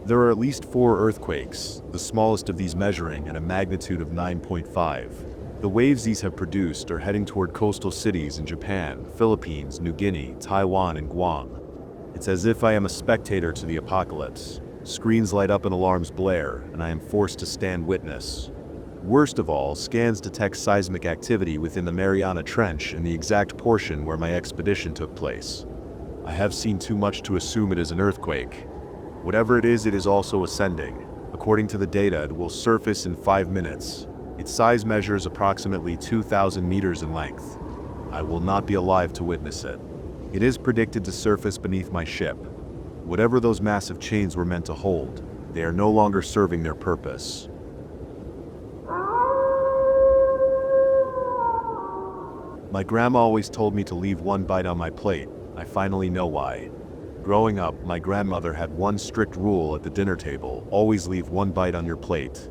There are at least 4 earthquakes, the smallest of these measuring at a magnitude of 9.5. The waves these have produced are heading toward coastal cities in Japan, Philippines, New Guinea, Taiwan, and Guam. It's as if I am a spectator to the apocalypse. Screens light up and alarms blare, and I am forced to stand witness. Worst of all, scans detect seismic activity within the Mariana Trench in the exact portion where my expedition took place. I have seen too much to assume it is an earthquake. Whatever it is also ascending. According to the data, it will surface in 5 minutes. Its size measures approximately 2,000 meters in length. I will not be alive to witness it. It is predicted to surface beneath my ship. Whatever those massive chains were meant to hold, they are no longer serving their purpose. My grandma always told me to leave one bite on my plate. I finally know why. Growing up, my grandmother had one strict rule at the dinner table: always leave one bite on your plate.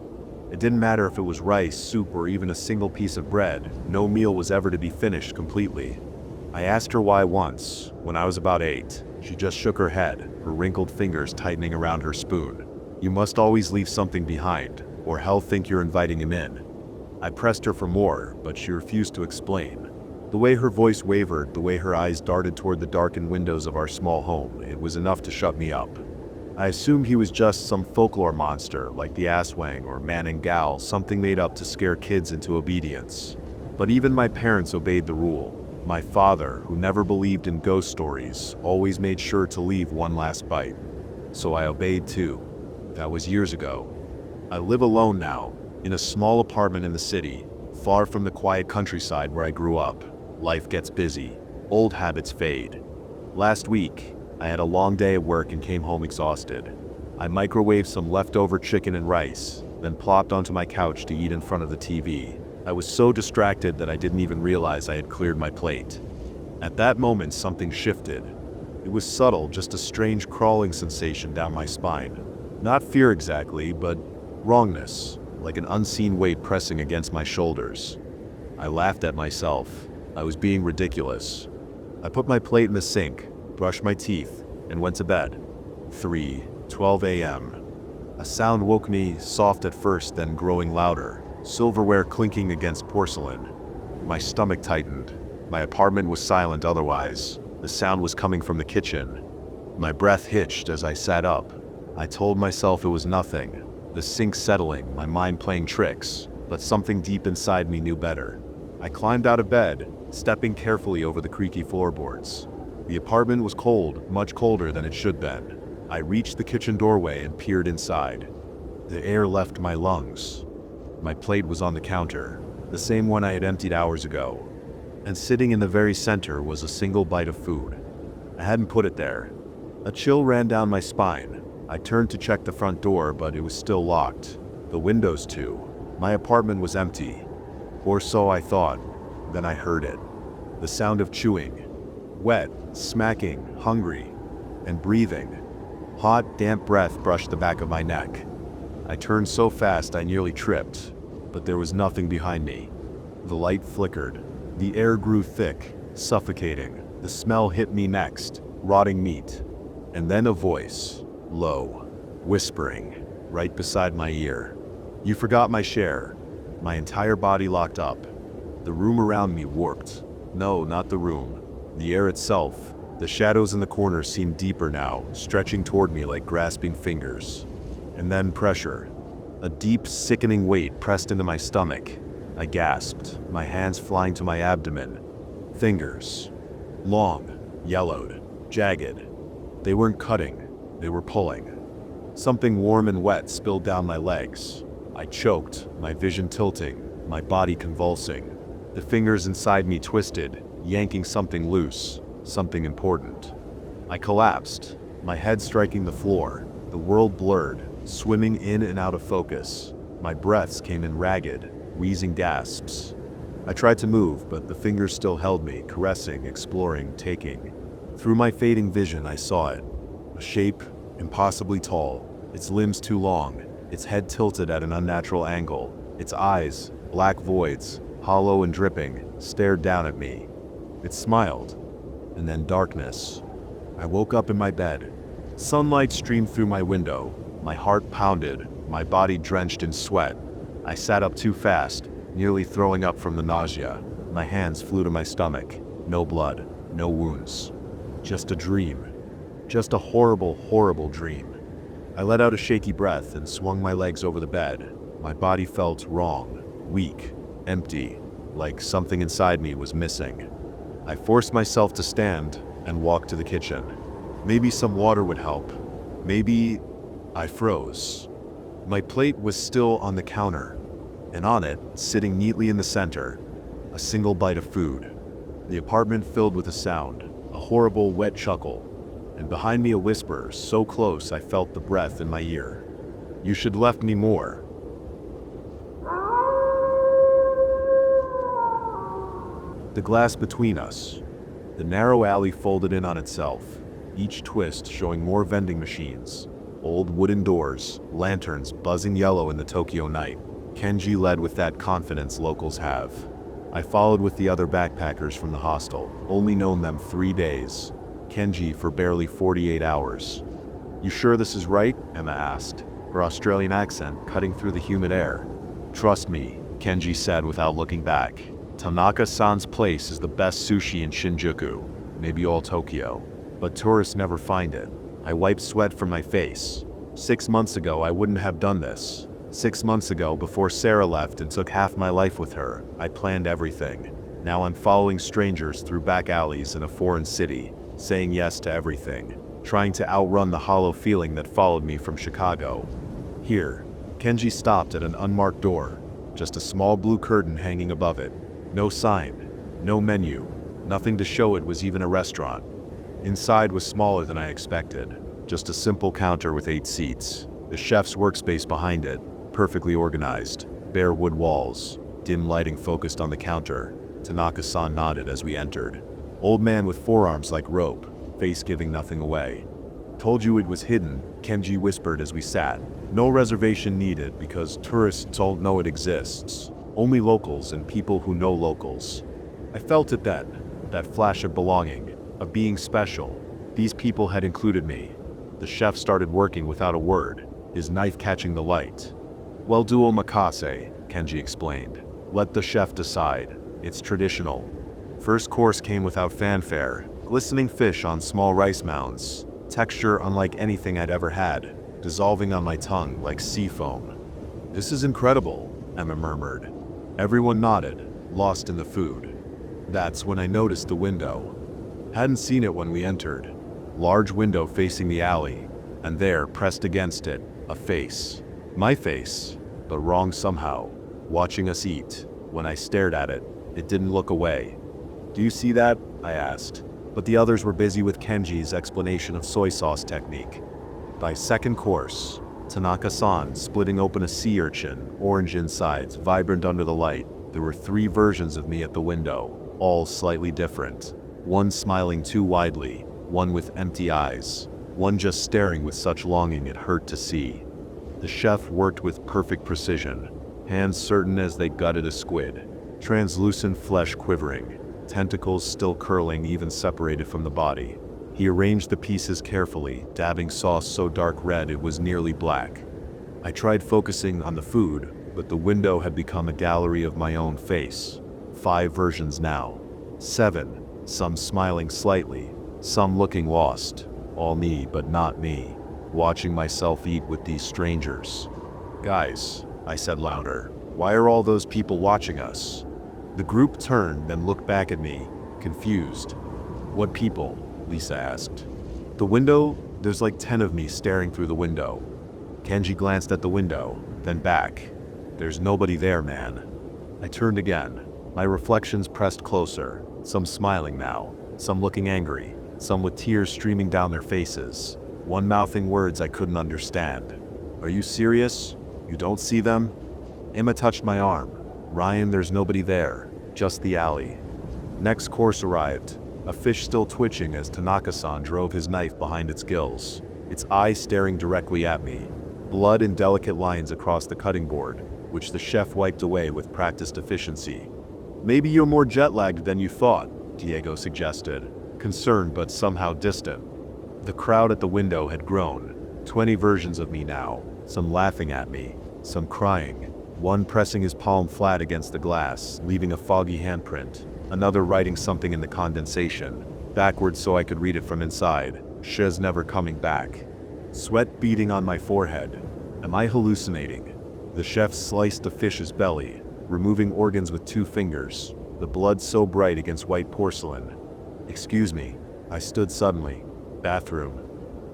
It didn't matter if it was rice, soup, or even a single piece of bread, no meal was ever to be finished completely. I asked her why once, when I was about 8. She just shook her head, her wrinkled fingers tightening around her spoon. You must always leave something behind, or hell think you're inviting him in. I pressed her for more, but she refused to explain. The way her voice wavered, the way her eyes darted toward the darkened windows of our small home, it was enough to shut me up. I assumed he was just some folklore monster, like the Aswang or Man and Gal, something made up to scare kids into obedience. But even my parents obeyed the rule. My father, who never believed in ghost stories, always made sure to leave one last bite. So I obeyed too. That was years ago. I live alone now, in a small apartment in the city, far from the quiet countryside where I grew up. Life gets busy. Old habits fade. Last week, I had a long day at work and came home exhausted. I microwaved some leftover chicken and rice, then plopped onto my couch to eat in front of the TV. I was so distracted that I didn't even realize I had cleared my plate. At that moment, something shifted. It was subtle, just a strange crawling sensation down my spine. Not fear exactly, but wrongness, like an unseen weight pressing against my shoulders. I laughed at myself. I was being ridiculous. I put my plate in the sink, brushed my teeth, and went to bed. 3:12 a.m. A sound woke me, soft at first, then growing louder. Silverware clinking against porcelain. My stomach tightened. My apartment was silent otherwise. The sound was coming from the kitchen. My breath hitched as I sat up. I told myself it was nothing. The sink settling, my mind playing tricks. But something deep inside me knew better. I climbed out of bed, stepping carefully over the creaky floorboards. The apartment was cold, much colder than it should been. I reached the kitchen doorway and peered inside. The air left my lungs. My plate was on the counter, the same one I had emptied hours ago. And sitting in the very center was a single bite of food. I hadn't put it there. A chill ran down my spine. I turned to check the front door, but it was still locked. The windows too. My apartment was empty. Or so I thought. Then I heard it. The sound of chewing. Wet, smacking, hungry, and breathing. Hot, damp breath brushed the back of my neck. I turned so fast I nearly tripped, but there was nothing behind me. The light flickered. The air grew thick, suffocating. The smell hit me next, rotting meat. And then a voice, low, whispering, right beside my ear. You forgot my share. My entire body locked up. The room around me warped. No, not the room. The air itself. The shadows in the corners seemed deeper now, stretching toward me like grasping fingers. And then pressure. A deep, sickening weight pressed into my stomach. I gasped, my hands flying to my abdomen. Fingers. Long, yellowed, jagged. They weren't cutting, they were pulling. Something warm and wet spilled down my legs. I choked, my vision tilting, my body convulsing. The fingers inside me twisted, yanking something loose, something important. I collapsed, my head striking the floor, the world blurred, swimming in and out of focus. My breaths came in ragged, wheezing gasps. I tried to move, but the fingers still held me, caressing, exploring, taking. Through my fading vision, I saw it. A shape, impossibly tall, its limbs too long, its head tilted at an unnatural angle. Its eyes, black voids, hollow and dripping, stared down at me. It smiled, and then darkness. I woke up in my bed. Sunlight streamed through my window. My heart pounded, my body drenched in sweat. I sat up too fast, nearly throwing up from the nausea. My hands flew to my stomach. No blood, no wounds. Just a dream. Just a horrible, horrible dream. I let out a shaky breath and swung my legs over the bed. My body felt wrong, weak, empty, like something inside me was missing. I forced myself to stand and walk to the kitchen. Maybe some water would help. Maybe I froze. My plate was still on the counter, and on it, sitting neatly in the center, a single bite of food. The apartment filled with a sound, a horrible wet chuckle, and behind me a whisper so close I felt the breath in my ear. You should left me more. The glass between us. The narrow alley folded in on itself, each twist showing more vending machines. Old wooden doors, lanterns buzzing yellow in the Tokyo night. Kenji led with that confidence locals have. I followed with the other backpackers from the hostel, only known them 3 days. Kenji for barely 48 hours. "You sure this is right?" Emma asked, her Australian accent cutting through the humid air. "Trust me," Kenji said without looking back. "Tanaka-san's place is the best sushi in Shinjuku, maybe all Tokyo. But tourists never find it." I wiped sweat from my face. 6 months ago I wouldn't have done this. 6 months ago, before Sarah left and took half my life with her, I planned everything. Now I'm following strangers through back alleys in a foreign city, saying yes to everything, trying to outrun the hollow feeling that followed me from Chicago. Here, Kenji stopped at an unmarked door, just a small blue curtain hanging above it. No sign, no menu, nothing to show it was even a restaurant. Inside was smaller than I expected, just a simple counter with 8 seats. The chef's workspace behind it, perfectly organized, bare wood walls, dim lighting focused on the counter. Tanaka-san nodded as we entered. Old man with forearms like rope, face giving nothing away. "Told you it was hidden," Kenji whispered as we sat. "No reservation needed because tourists don't know it exists. Only locals and people who know locals." I felt it then, that flash of belonging, of being special. These people had included me. The chef started working without a word, his knife catching the light. "Well, do omakase," Kenji explained. "Let the chef decide. It's traditional." First course came without fanfare, glistening fish on small rice mounds, texture unlike anything I'd ever had, dissolving on my tongue like sea foam. "This is incredible," Emma murmured. Everyone nodded, lost in the food. That's when I noticed the window. Hadn't seen it when we entered. Large window facing the alley, and there, pressed against it, a face. My face, but wrong somehow, watching us eat. When I stared at it, it didn't look away. "Do you see that?" I asked, but the others were busy with Kenji's explanation of soy sauce technique. By second course, Tanaka-san splitting open a sea urchin, orange insides, vibrant under the light. There were 3 versions of me at the window, all slightly different. One smiling too widely, one with empty eyes, one just staring with such longing it hurt to see. The chef worked with perfect precision, hands certain as they gutted a squid, translucent flesh quivering, tentacles still curling even separated from the body. He arranged the pieces carefully, dabbing sauce so dark red it was nearly black. I tried focusing on the food, but the window had become a gallery of my own face. 5 versions now. 7, some smiling slightly, some looking lost. All me but not me, watching myself eat with these strangers. "Guys," I said louder, "why are all those people watching us?" The group turned, then looked back at me, confused. "What people?" Lisa asked. "The window, there's like 10 of me staring through the window." Kenji glanced at the window, then back. "There's nobody there, man." I turned again. My reflections pressed closer, some smiling now, some looking angry, some with tears streaming down their faces, one mouthing words I couldn't understand. "Are you serious? You don't see them?" Emma touched my arm. "Ryan, there's nobody there, just the alley." Next course arrived, a fish still twitching as Tanaka-san drove his knife behind its gills, its eyes staring directly at me, blood in delicate lines across the cutting board, which the chef wiped away with practiced efficiency. "Maybe you're more jet-lagged than you thought," Diego suggested, concerned but somehow distant. The crowd at the window had grown, 20 versions of me now, some laughing at me, some crying, one pressing his palm flat against the glass, leaving a foggy handprint, another writing something in the condensation, backwards so I could read it from inside, "She's never coming back." Sweat beading on my forehead. Am I hallucinating? The chef sliced the fish's belly, removing organs with 2 fingers, the blood so bright against white porcelain. "Excuse me." I stood suddenly. "Bathroom."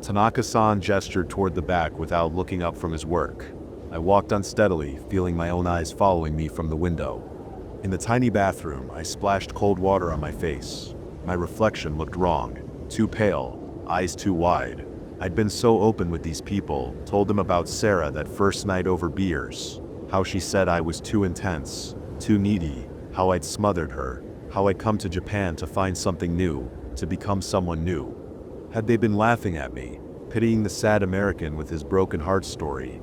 Tanaka-san gestured toward the back without looking up from his work. I walked unsteadily, feeling my own eyes following me from the window. In the tiny bathroom, I splashed cold water on my face. My reflection looked wrong, too pale, eyes too wide. I'd been so open with these people, told them about Sarah that first night over beers, how she said I was too intense, too needy, how I'd smothered her, how I'd come to Japan to find something new, to become someone new. Had they been laughing at me, pitying the sad American with his broken heart story?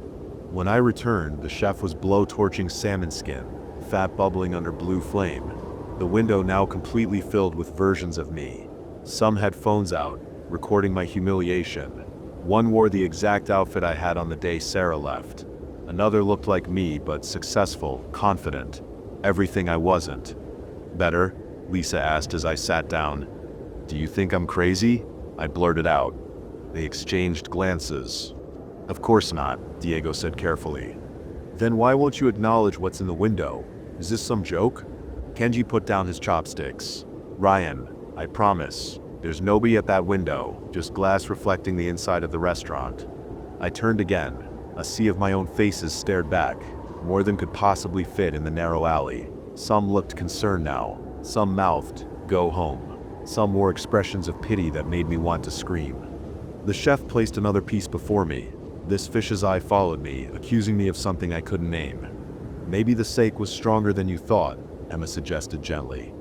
When I returned, the chef was blow-torching salmon skin, fat bubbling under blue flame. The window now completely filled with versions of me. Some had phones out, recording my humiliation. One wore the exact outfit I had on the day Sarah left. Another looked like me, but successful, confident. Everything I wasn't. Better? Lisa asked as I sat down. Do you think I'm crazy? I blurted out. They exchanged glances. Of course not, Diego said carefully. Then why won't you acknowledge what's in the window? Is this some joke? Kenji put down his chopsticks. Ryan, I promise, there's nobody at that window, just glass reflecting the inside of the restaurant. I turned again. A sea of my own faces stared back, more than could possibly fit in the narrow alley. Some looked concerned now, some mouthed, "Go home." Some wore expressions of pity that made me want to scream. The chef placed another piece before me. This fish's eye followed me, accusing me of something I couldn't name. Maybe the sake was stronger than you thought, Emma suggested gently.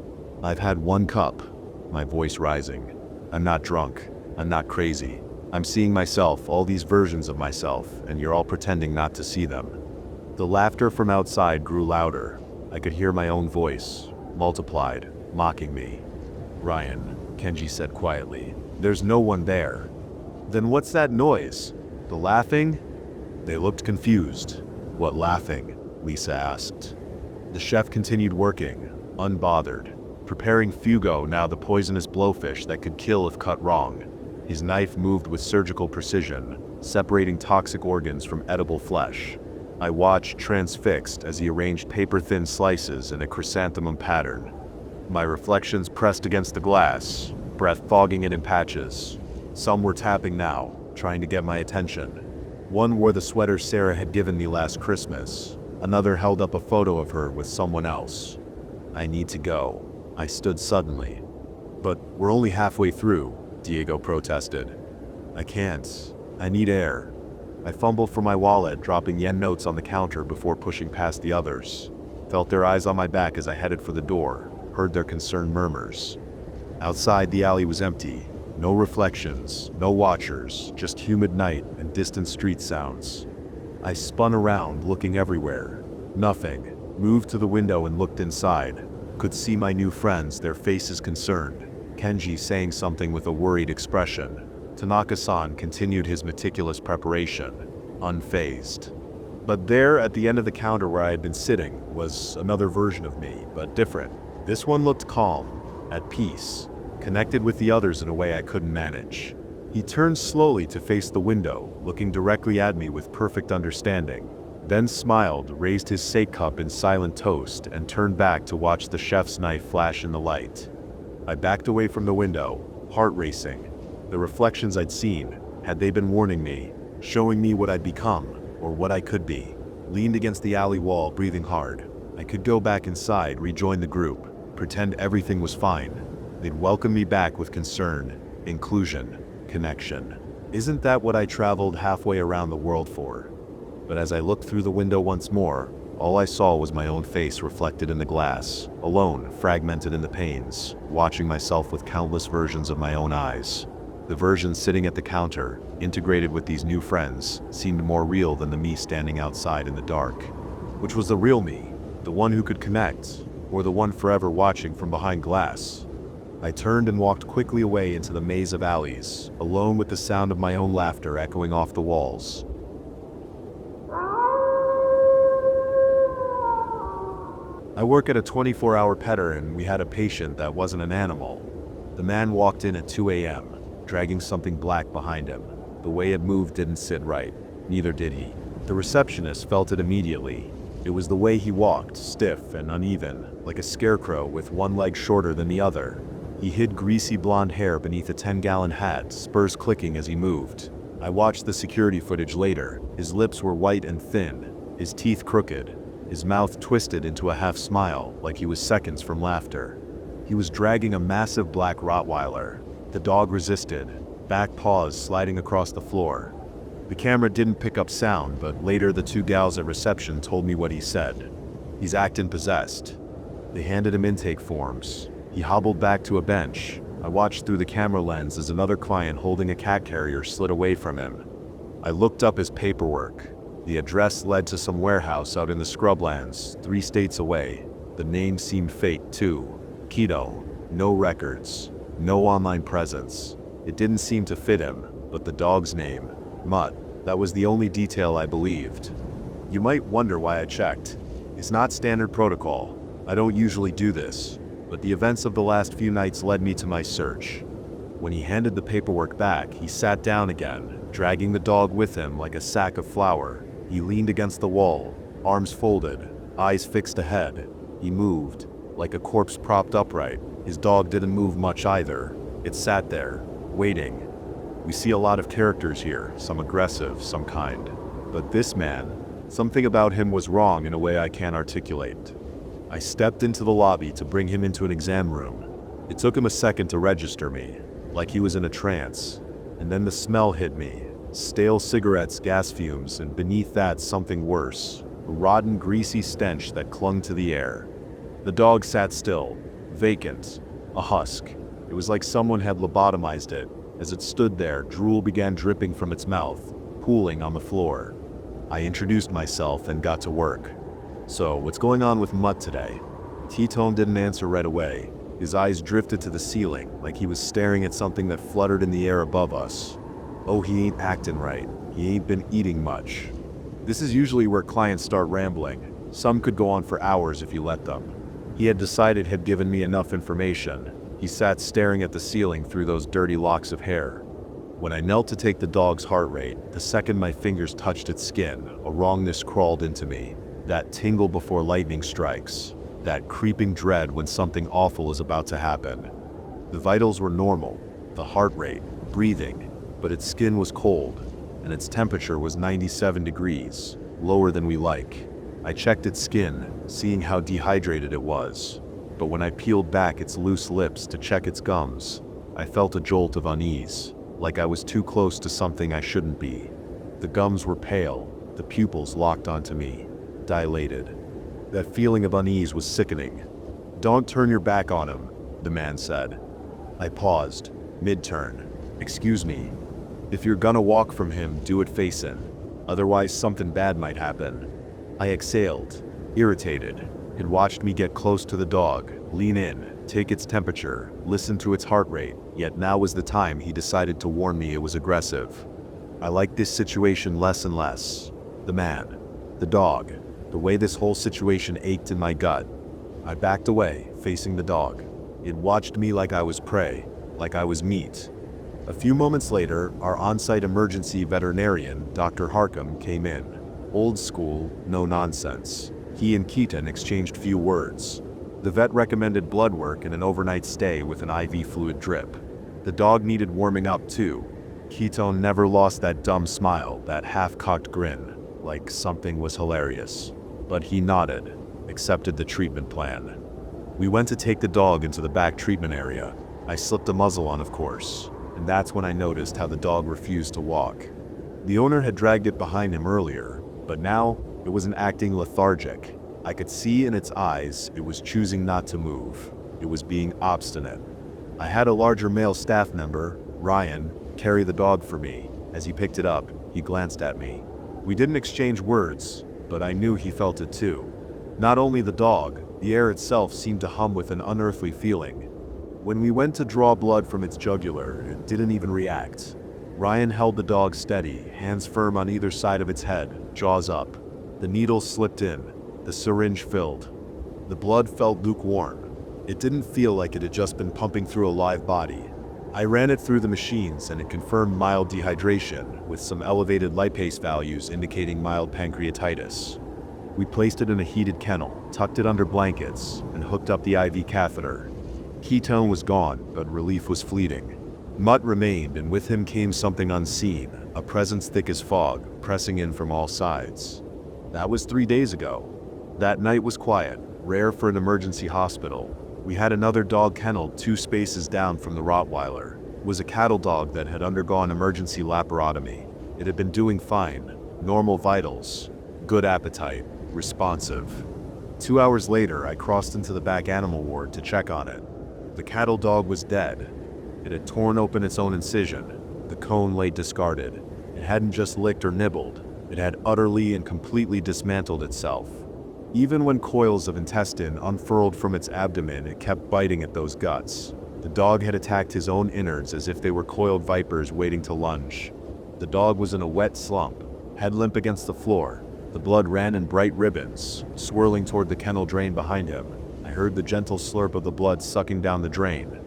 I've had one cup, my voice rising. I'm not drunk. I'm not crazy. I'm seeing myself, all these versions of myself, and you're all pretending not to see them. The laughter from outside grew louder. I could hear my own voice, multiplied, mocking me. Ryan, Kenji said quietly, there's no one there. Then what's that noise? The laughing? They looked confused. What laughing? Lisa asked. The chef continued working, unbothered, preparing fugo, now the poisonous blowfish that could kill if cut wrong. His knife moved with surgical precision, separating toxic organs from edible flesh. I watched transfixed as he arranged paper-thin slices in a chrysanthemum pattern. My reflections pressed against the glass, breath fogging it in patches. Some were tapping now, trying to get my attention. One wore the sweater Sarah had given me last Christmas. Another held up a photo of her with someone else. I need to go. I stood suddenly. But we're only halfway through, Diego protested. I can't. I need air. I fumbled for my wallet, dropping yen notes on the counter before pushing past the others. Felt their eyes on my back as I headed for the door, heard their concerned murmurs. Outside, the alley was empty. No reflections, no watchers, just humid night and distant street sounds. I spun around, looking everywhere. Nothing. Moved to the window and looked inside. Could see my new friends, their faces concerned. Kenji saying something with a worried expression. Tanaka-san continued his meticulous preparation, unfazed. But there, at the end of the counter where I had been sitting, was another version of me, but different. This one looked calm, at peace, connected with the others in a way I couldn't manage. He turned slowly to face the window, looking directly at me with perfect understanding. Then smiled, raised his sake cup in silent toast, and turned back to watch the chef's knife flash in the light. I backed away from the window, heart racing. The reflections I'd seen, had they been warning me, showing me what I'd become, or what I could be? Leaned against the alley wall, breathing hard. I could go back inside, rejoin the group, pretend everything was fine. They'd welcome me back with concern, inclusion, connection. Isn't that what I traveled halfway around the world for? But as I looked through the window once more, all I saw was my own face reflected in the glass, alone, fragmented in the panes, watching myself with countless versions of my own eyes. The version sitting at the counter, integrated with these new friends, seemed more real than the me standing outside in the dark. Which was the real me? The one who could connect, or the one forever watching from behind glass? I turned and walked quickly away into the maze of alleys, alone with the sound of my own laughter echoing off the walls. I work at a 24-hour petter, and we had a patient that wasn't an animal. The man walked in at 2 a.m., dragging something black behind him. The way it moved didn't sit right. Neither did he. The receptionist felt it immediately. It was the way he walked, stiff and uneven, like a scarecrow with one leg shorter than the other. He hid greasy blonde hair beneath a 10-gallon hat, spurs clicking as he moved. I watched the security footage later. His lips were white and thin, his teeth crooked, his mouth twisted into a half-smile, like he was seconds from laughter. He was dragging a massive black Rottweiler. The dog resisted, back paws sliding across the floor. The camera didn't pick up sound, but later the two gals at reception told me what he said. He's acting possessed. They handed him intake forms. He hobbled back to a bench. I watched through the camera lens as another client holding a cat carrier slid away from him. I looked up his paperwork. The address led to some warehouse out in the scrublands, 3 states away. The name seemed fake too. Keto. No records. No online presence. It didn't seem to fit him, but the dog's name, Mutt, that was the only detail I believed. You might wonder why I checked. It's not standard protocol. I don't usually do this, but the events of the last few nights led me to my search. When he handed the paperwork back, he sat down again, dragging the dog with him like a sack of flour. He leaned against the wall, arms folded, eyes fixed ahead. He moved, like a corpse propped upright. His dog didn't move much either. It sat there, waiting. We see a lot of characters here, some aggressive, some kind. But this man, something about him was wrong in a way I can't articulate. I stepped into the lobby to bring him into an exam room. It took him a second to register me, like he was in a trance. And then the smell hit me. Stale cigarettes, gas fumes, and beneath that something worse. A rotten, greasy stench that clung to the air. The dog sat still, vacant, a husk. It was like someone had lobotomized it. As it stood there, drool began dripping from its mouth, pooling on the floor. I introduced myself and got to work. So, what's going on with Mutt today? T-Tone didn't answer right away. His eyes drifted to the ceiling, like he was staring at something that fluttered in the air above us. Oh, he ain't acting right. He ain't been eating much. This is usually where clients start rambling. Some could go on for hours if you let them. He had decided he'd given me enough information. He sat staring at the ceiling through those dirty locks of hair. When I knelt to take the dog's heart rate, the second my fingers touched its skin, a wrongness crawled into me. That tingle before lightning strikes. That creeping dread when something awful is about to happen. The vitals were normal, the heart rate, breathing, but its skin was cold, and its temperature was 97 degrees, lower than we like. I checked its skin, seeing how dehydrated it was. But when I peeled back its loose lips to check its gums, I felt a jolt of unease, like I was too close to something I shouldn't be. The gums were pale, the pupils locked onto me, dilated. That feeling of unease was sickening. "Don't turn your back on him," the man said. I paused, mid-turn. "Excuse me. If you're gonna walk from him, do it facing. Otherwise something bad might happen." I exhaled, irritated. It watched me get close to the dog, lean in, take its temperature, listen to its heart rate, yet now was the time he decided to warn me it was aggressive. I liked this situation less and less. The man, the dog, the way this whole situation ached in my gut. I backed away, facing the dog. It watched me like I was prey, like I was meat. A few moments later, our on-site emergency veterinarian, Dr. Harcum, came in. Old school, no nonsense. He and Keaton exchanged few words. The vet recommended blood work and an overnight stay with an IV fluid drip. The dog needed warming up too. Keaton never lost that dumb smile, that half-cocked grin, like something was hilarious. But he nodded, accepted the treatment plan. We went to take the dog into the back treatment area. I slipped a muzzle on, of course, and that's when I noticed how the dog refused to walk. The owner had dragged it behind him earlier, but now it wasn't acting lethargic. I could see in its eyes it was choosing not to move. It was being obstinate. I had a larger male staff member, Ryan, carry the dog for me. As he picked it up, he glanced at me. We didn't exchange words, but I knew he felt it too. Not only the dog, the air itself seemed to hum with an unearthly feeling. When we went to draw blood from its jugular, it didn't even react. Ryan held the dog steady, hands firm on either side of its head, jaws up. The needle slipped in, the syringe filled. The blood felt lukewarm. It didn't feel like it had just been pumping through a live body. I ran it through the machines and it confirmed mild dehydration, with some elevated lipase values indicating mild pancreatitis. We placed it in a heated kennel, tucked it under blankets, and hooked up the IV catheter. Ketone was gone, but relief was fleeting. Mutt remained, and with him came something unseen, a presence thick as fog, pressing in from all sides. That was 3 days ago. That night was quiet, rare for an emergency hospital. We had another dog kenneled 2 spaces down from the Rottweiler. It was a cattle dog that had undergone emergency laparotomy. It had been doing fine, normal vitals, good appetite, responsive. 2 hours later, I crossed into the back animal ward to check on it. The cattle dog was dead. It had torn open its own incision. The cone lay discarded. It hadn't just licked or nibbled. It had utterly and completely dismantled itself. Even when coils of intestine unfurled from its abdomen, it kept biting at those guts. The dog had attacked his own innards as if they were coiled vipers waiting to lunge. The dog was in a wet slump, head limp against the floor. The blood ran in bright ribbons, swirling toward the kennel drain behind him. I heard the gentle slurp of the blood sucking down the drain.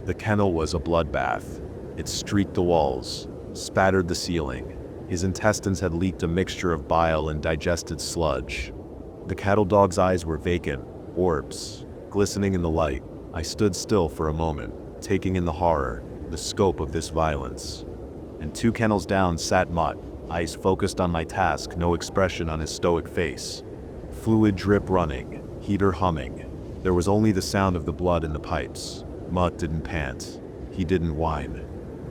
The kennel was a bloodbath. It streaked the walls, spattered the ceiling. His intestines had leaked a mixture of bile and digested sludge. The cattle dog's eyes were vacant, orbs, glistening in the light. I stood still for a moment, taking in the horror, the scope of this violence. And 2 kennels down sat Mutt, eyes focused on my task, no expression on his stoic face. Fluid drip running, heater humming. There was only the sound of the blood in the pipes. Mutt didn't pant. He didn't whine.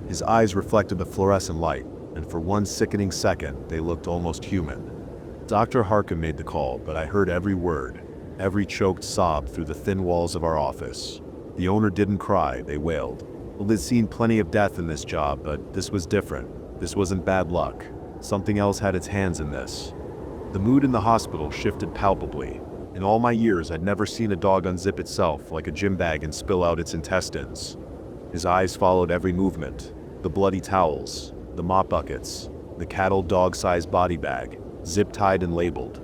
His eyes reflected the fluorescent light, and for one sickening second, they looked almost human. Dr. Harkin made the call, but I heard every word, every choked sob through the thin walls of our office. The owner didn't cry, they wailed. They'd seen plenty of death in this job, but this was different. This wasn't bad luck. Something else had its hands in this. The mood in the hospital shifted palpably. In all my years, I'd never seen a dog unzip itself like a gym bag and spill out its intestines. His eyes followed every movement. The bloody towels, the mop buckets, the cattle dog-sized body bag, zip-tied and labeled.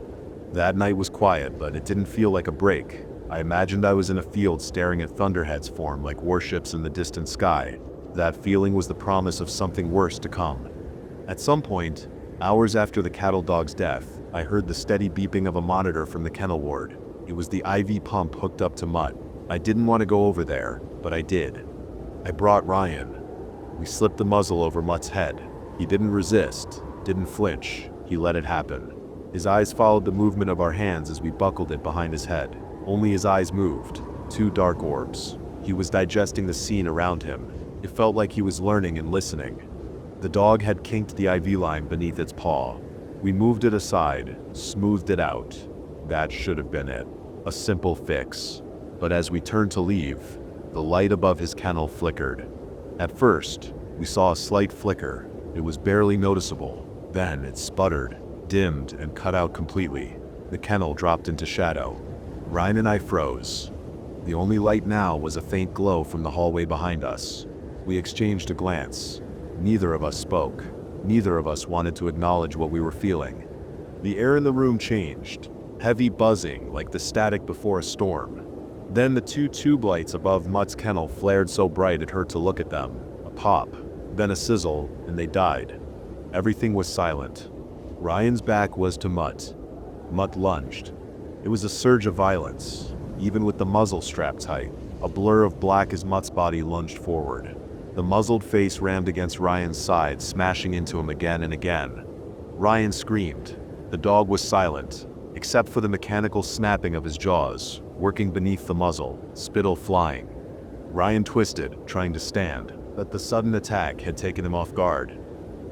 That night was quiet, but it didn't feel like a break. I imagined I was in a field staring at thunderheads form like warships in the distant sky. That feeling was the promise of something worse to come. At some point, hours after the cattle dog's death, I heard the steady beeping of a monitor from the kennel ward. It was the IV pump hooked up to Mutt. I didn't want to go over there, but I did. I brought Ryan. We slipped the muzzle over Mutt's head. He didn't resist, didn't flinch. He let it happen. His eyes followed the movement of our hands as we buckled it behind his head. Only his eyes moved, 2 dark orbs. He was digesting the scene around him. It felt like he was learning and listening. The dog had kinked the IV line beneath its paw. We moved it aside, smoothed it out. That should have been it. A simple fix. But as we turned to leave, the light above his kennel flickered. At first, we saw a slight flicker. It was barely noticeable. Then it sputtered, dimmed, and cut out completely. The kennel dropped into shadow. Ryan and I froze. The only light now was a faint glow from the hallway behind us. We exchanged a glance. Neither of us spoke. Neither of us wanted to acknowledge what we were feeling. The air in the room changed, heavy buzzing like the static before a storm. Then the 2 tube lights above Mutt's kennel flared so bright it hurt to look at them. A pop, then a sizzle, and they died. Everything was silent. Ryan's back was to Mutt. Mutt lunged. It was a surge of violence, even with the muzzle strapped tight. A blur of black as Mutt's body lunged forward. The muzzled face rammed against Ryan's side, smashing into him again and again. Ryan screamed. The dog was silent, except for the mechanical snapping of his jaws, working beneath the muzzle, spittle flying. Ryan twisted, trying to stand, but the sudden attack had taken him off guard.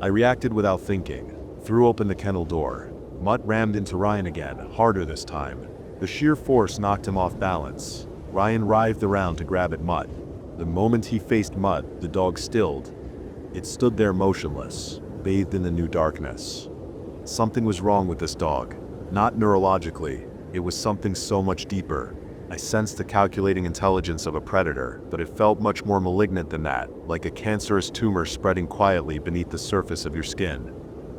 I reacted without thinking, threw open the kennel door. Mutt rammed into Ryan again, harder this time. The sheer force knocked him off balance. Ryan writhed around to grab at Mutt. The moment he faced Mutt, the dog stilled. It stood there motionless, bathed in the new darkness. Something was wrong with this dog. Not neurologically, it was something so much deeper. I sensed the calculating intelligence of a predator, but it felt much more malignant than that, like a cancerous tumor spreading quietly beneath the surface of your skin.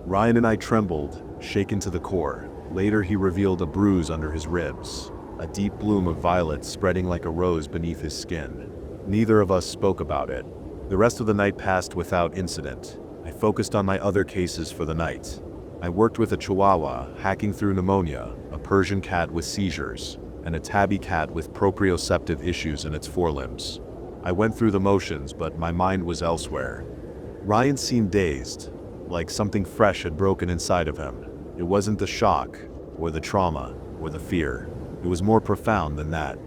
Ryan and I trembled, shaken to the core. Later he revealed a bruise under his ribs, a deep bloom of violet spreading like a rose beneath his skin. Neither of us spoke about it. The rest of the night passed without incident. I focused on my other cases for the night. I worked with a Chihuahua hacking through pneumonia, a Persian cat with seizures, and a tabby cat with proprioceptive issues in its forelimbs. I went through the motions, but my mind was elsewhere. Ryan seemed dazed, like something fresh had broken inside of him. It wasn't the shock, or the trauma, or the fear. It was more profound than that.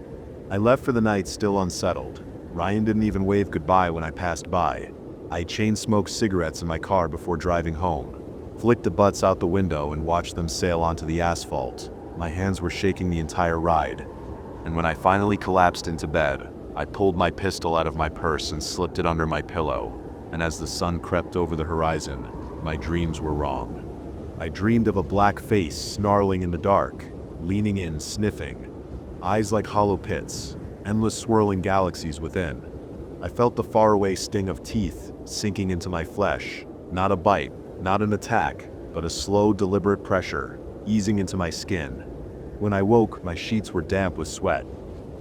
I left for the night still unsettled. Ryan didn't even wave goodbye when I passed by. I chain-smoked cigarettes in my car before driving home, flicked the butts out the window and watched them sail onto the asphalt. My hands were shaking the entire ride. And when I finally collapsed into bed, I pulled my pistol out of my purse and slipped it under my pillow. And as the sun crept over the horizon, my dreams were wrong. I dreamed of a black face snarling in the dark, leaning in, sniffing. Eyes like hollow pits, endless swirling galaxies within. I felt the faraway sting of teeth sinking into my flesh. Not a bite, not an attack, but a slow, deliberate pressure, easing into my skin. When I woke, my sheets were damp with sweat.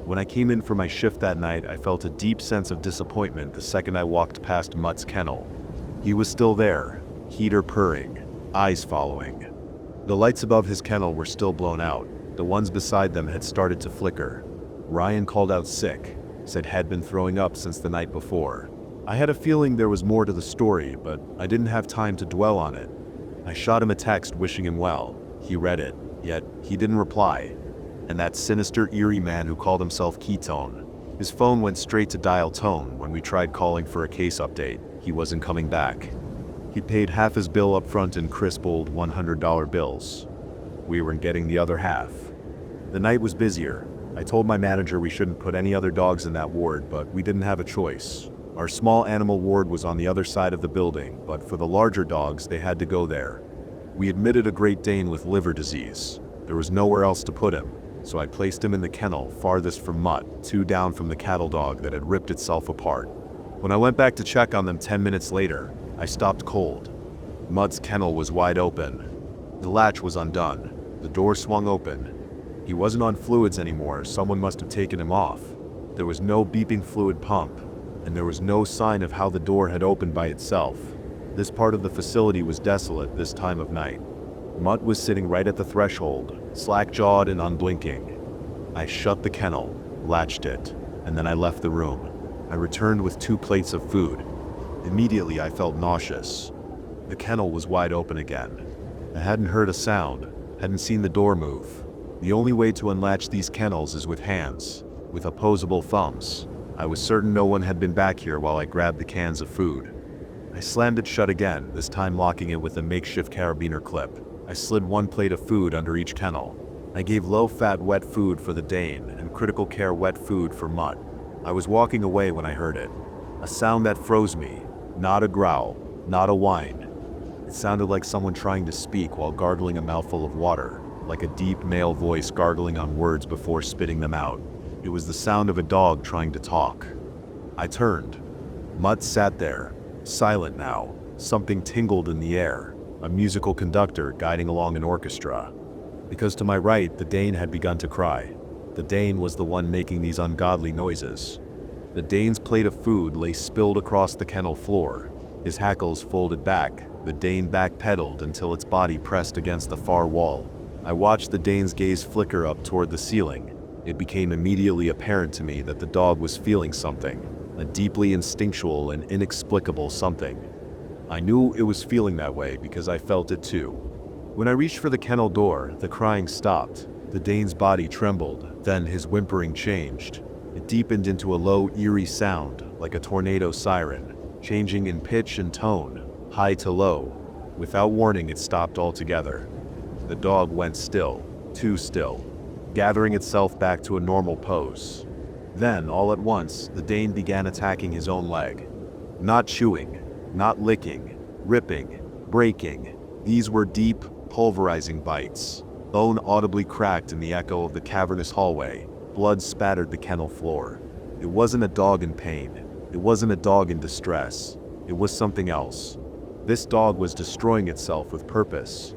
When I came in for my shift that night, I felt a deep sense of disappointment the second I walked past Mutt's kennel. He was still there, heater purring, eyes following. The lights above his kennel were still blown out. The ones beside them had started to flicker. Ryan called out sick, said had been throwing up since the night before. I had a feeling there was more to the story, but I didn't have time to dwell on it. I shot him a text wishing him well. He read it, yet he didn't reply. And that sinister, eerie man who called himself Ketone. His phone went straight to dial tone when we tried calling for a case update. He wasn't coming back. He'd paid half his bill up front in crisp old $100 bills. We weren't getting the other half. The night was busier. I told my manager we shouldn't put any other dogs in that ward, but we didn't have a choice. Our small animal ward was on the other side of the building, but for the larger dogs, they had to go there. We admitted a Great Dane with liver disease. There was nowhere else to put him. So I placed him in the kennel farthest from Mutt, 2 down from the cattle dog that had ripped itself apart. When I went back to check on them 10 minutes later, I stopped cold. Mutt's kennel was wide open. The latch was undone. The door swung open. He wasn't on fluids anymore, someone must have taken him off. There was no beeping fluid pump, and there was no sign of how the door had opened by itself. This part of the facility was desolate this time of night. Mutt was sitting right at the threshold, slack-jawed and unblinking. I shut the kennel, latched it, and then I left the room. I returned with 2 plates of food. Immediately I felt nauseous. The kennel was wide open again. I hadn't heard a sound, hadn't seen the door move. The only way to unlatch these kennels is with hands, with opposable thumbs. I was certain no one had been back here while I grabbed the cans of food. I slammed it shut again, this time locking it with a makeshift carabiner clip. I slid 1 plate of food under each kennel. I gave low-fat wet food for the Dane and critical care wet food for Mutt. I was walking away when I heard it. A sound that froze me. Not a growl, not a whine. It sounded like someone trying to speak while gargling a mouthful of water, like a deep male voice gargling on words before spitting them out. It was the sound of a dog trying to talk. I turned. Mutt sat there, silent now. Something tingled in the air. A musical conductor guiding along an orchestra. Because to my right, the Dane had begun to cry. The Dane was the one making these ungodly noises. The Dane's plate of food lay spilled across the kennel floor. His hackles folded back. The Dane backpedaled until its body pressed against the far wall. I watched the Dane's gaze flicker up toward the ceiling. It became immediately apparent to me that the dog was feeling something, a deeply instinctual and inexplicable something. I knew it was feeling that way because I felt it too. When I reached for the kennel door, the crying stopped. The Dane's body trembled, then his whimpering changed. It deepened into a low, eerie sound, like a tornado siren, changing in pitch and tone, high to low. Without warning, it stopped altogether. The dog went still, too still, gathering itself back to a normal pose. Then, all at once, the Dane began attacking his own leg. Not chewing, not licking, ripping, breaking. These were deep, pulverizing bites. Bone audibly cracked in the echo of the cavernous hallway. Blood spattered the kennel floor. It wasn't a dog in pain. It wasn't a dog in distress. It was something else. This dog was destroying itself with purpose.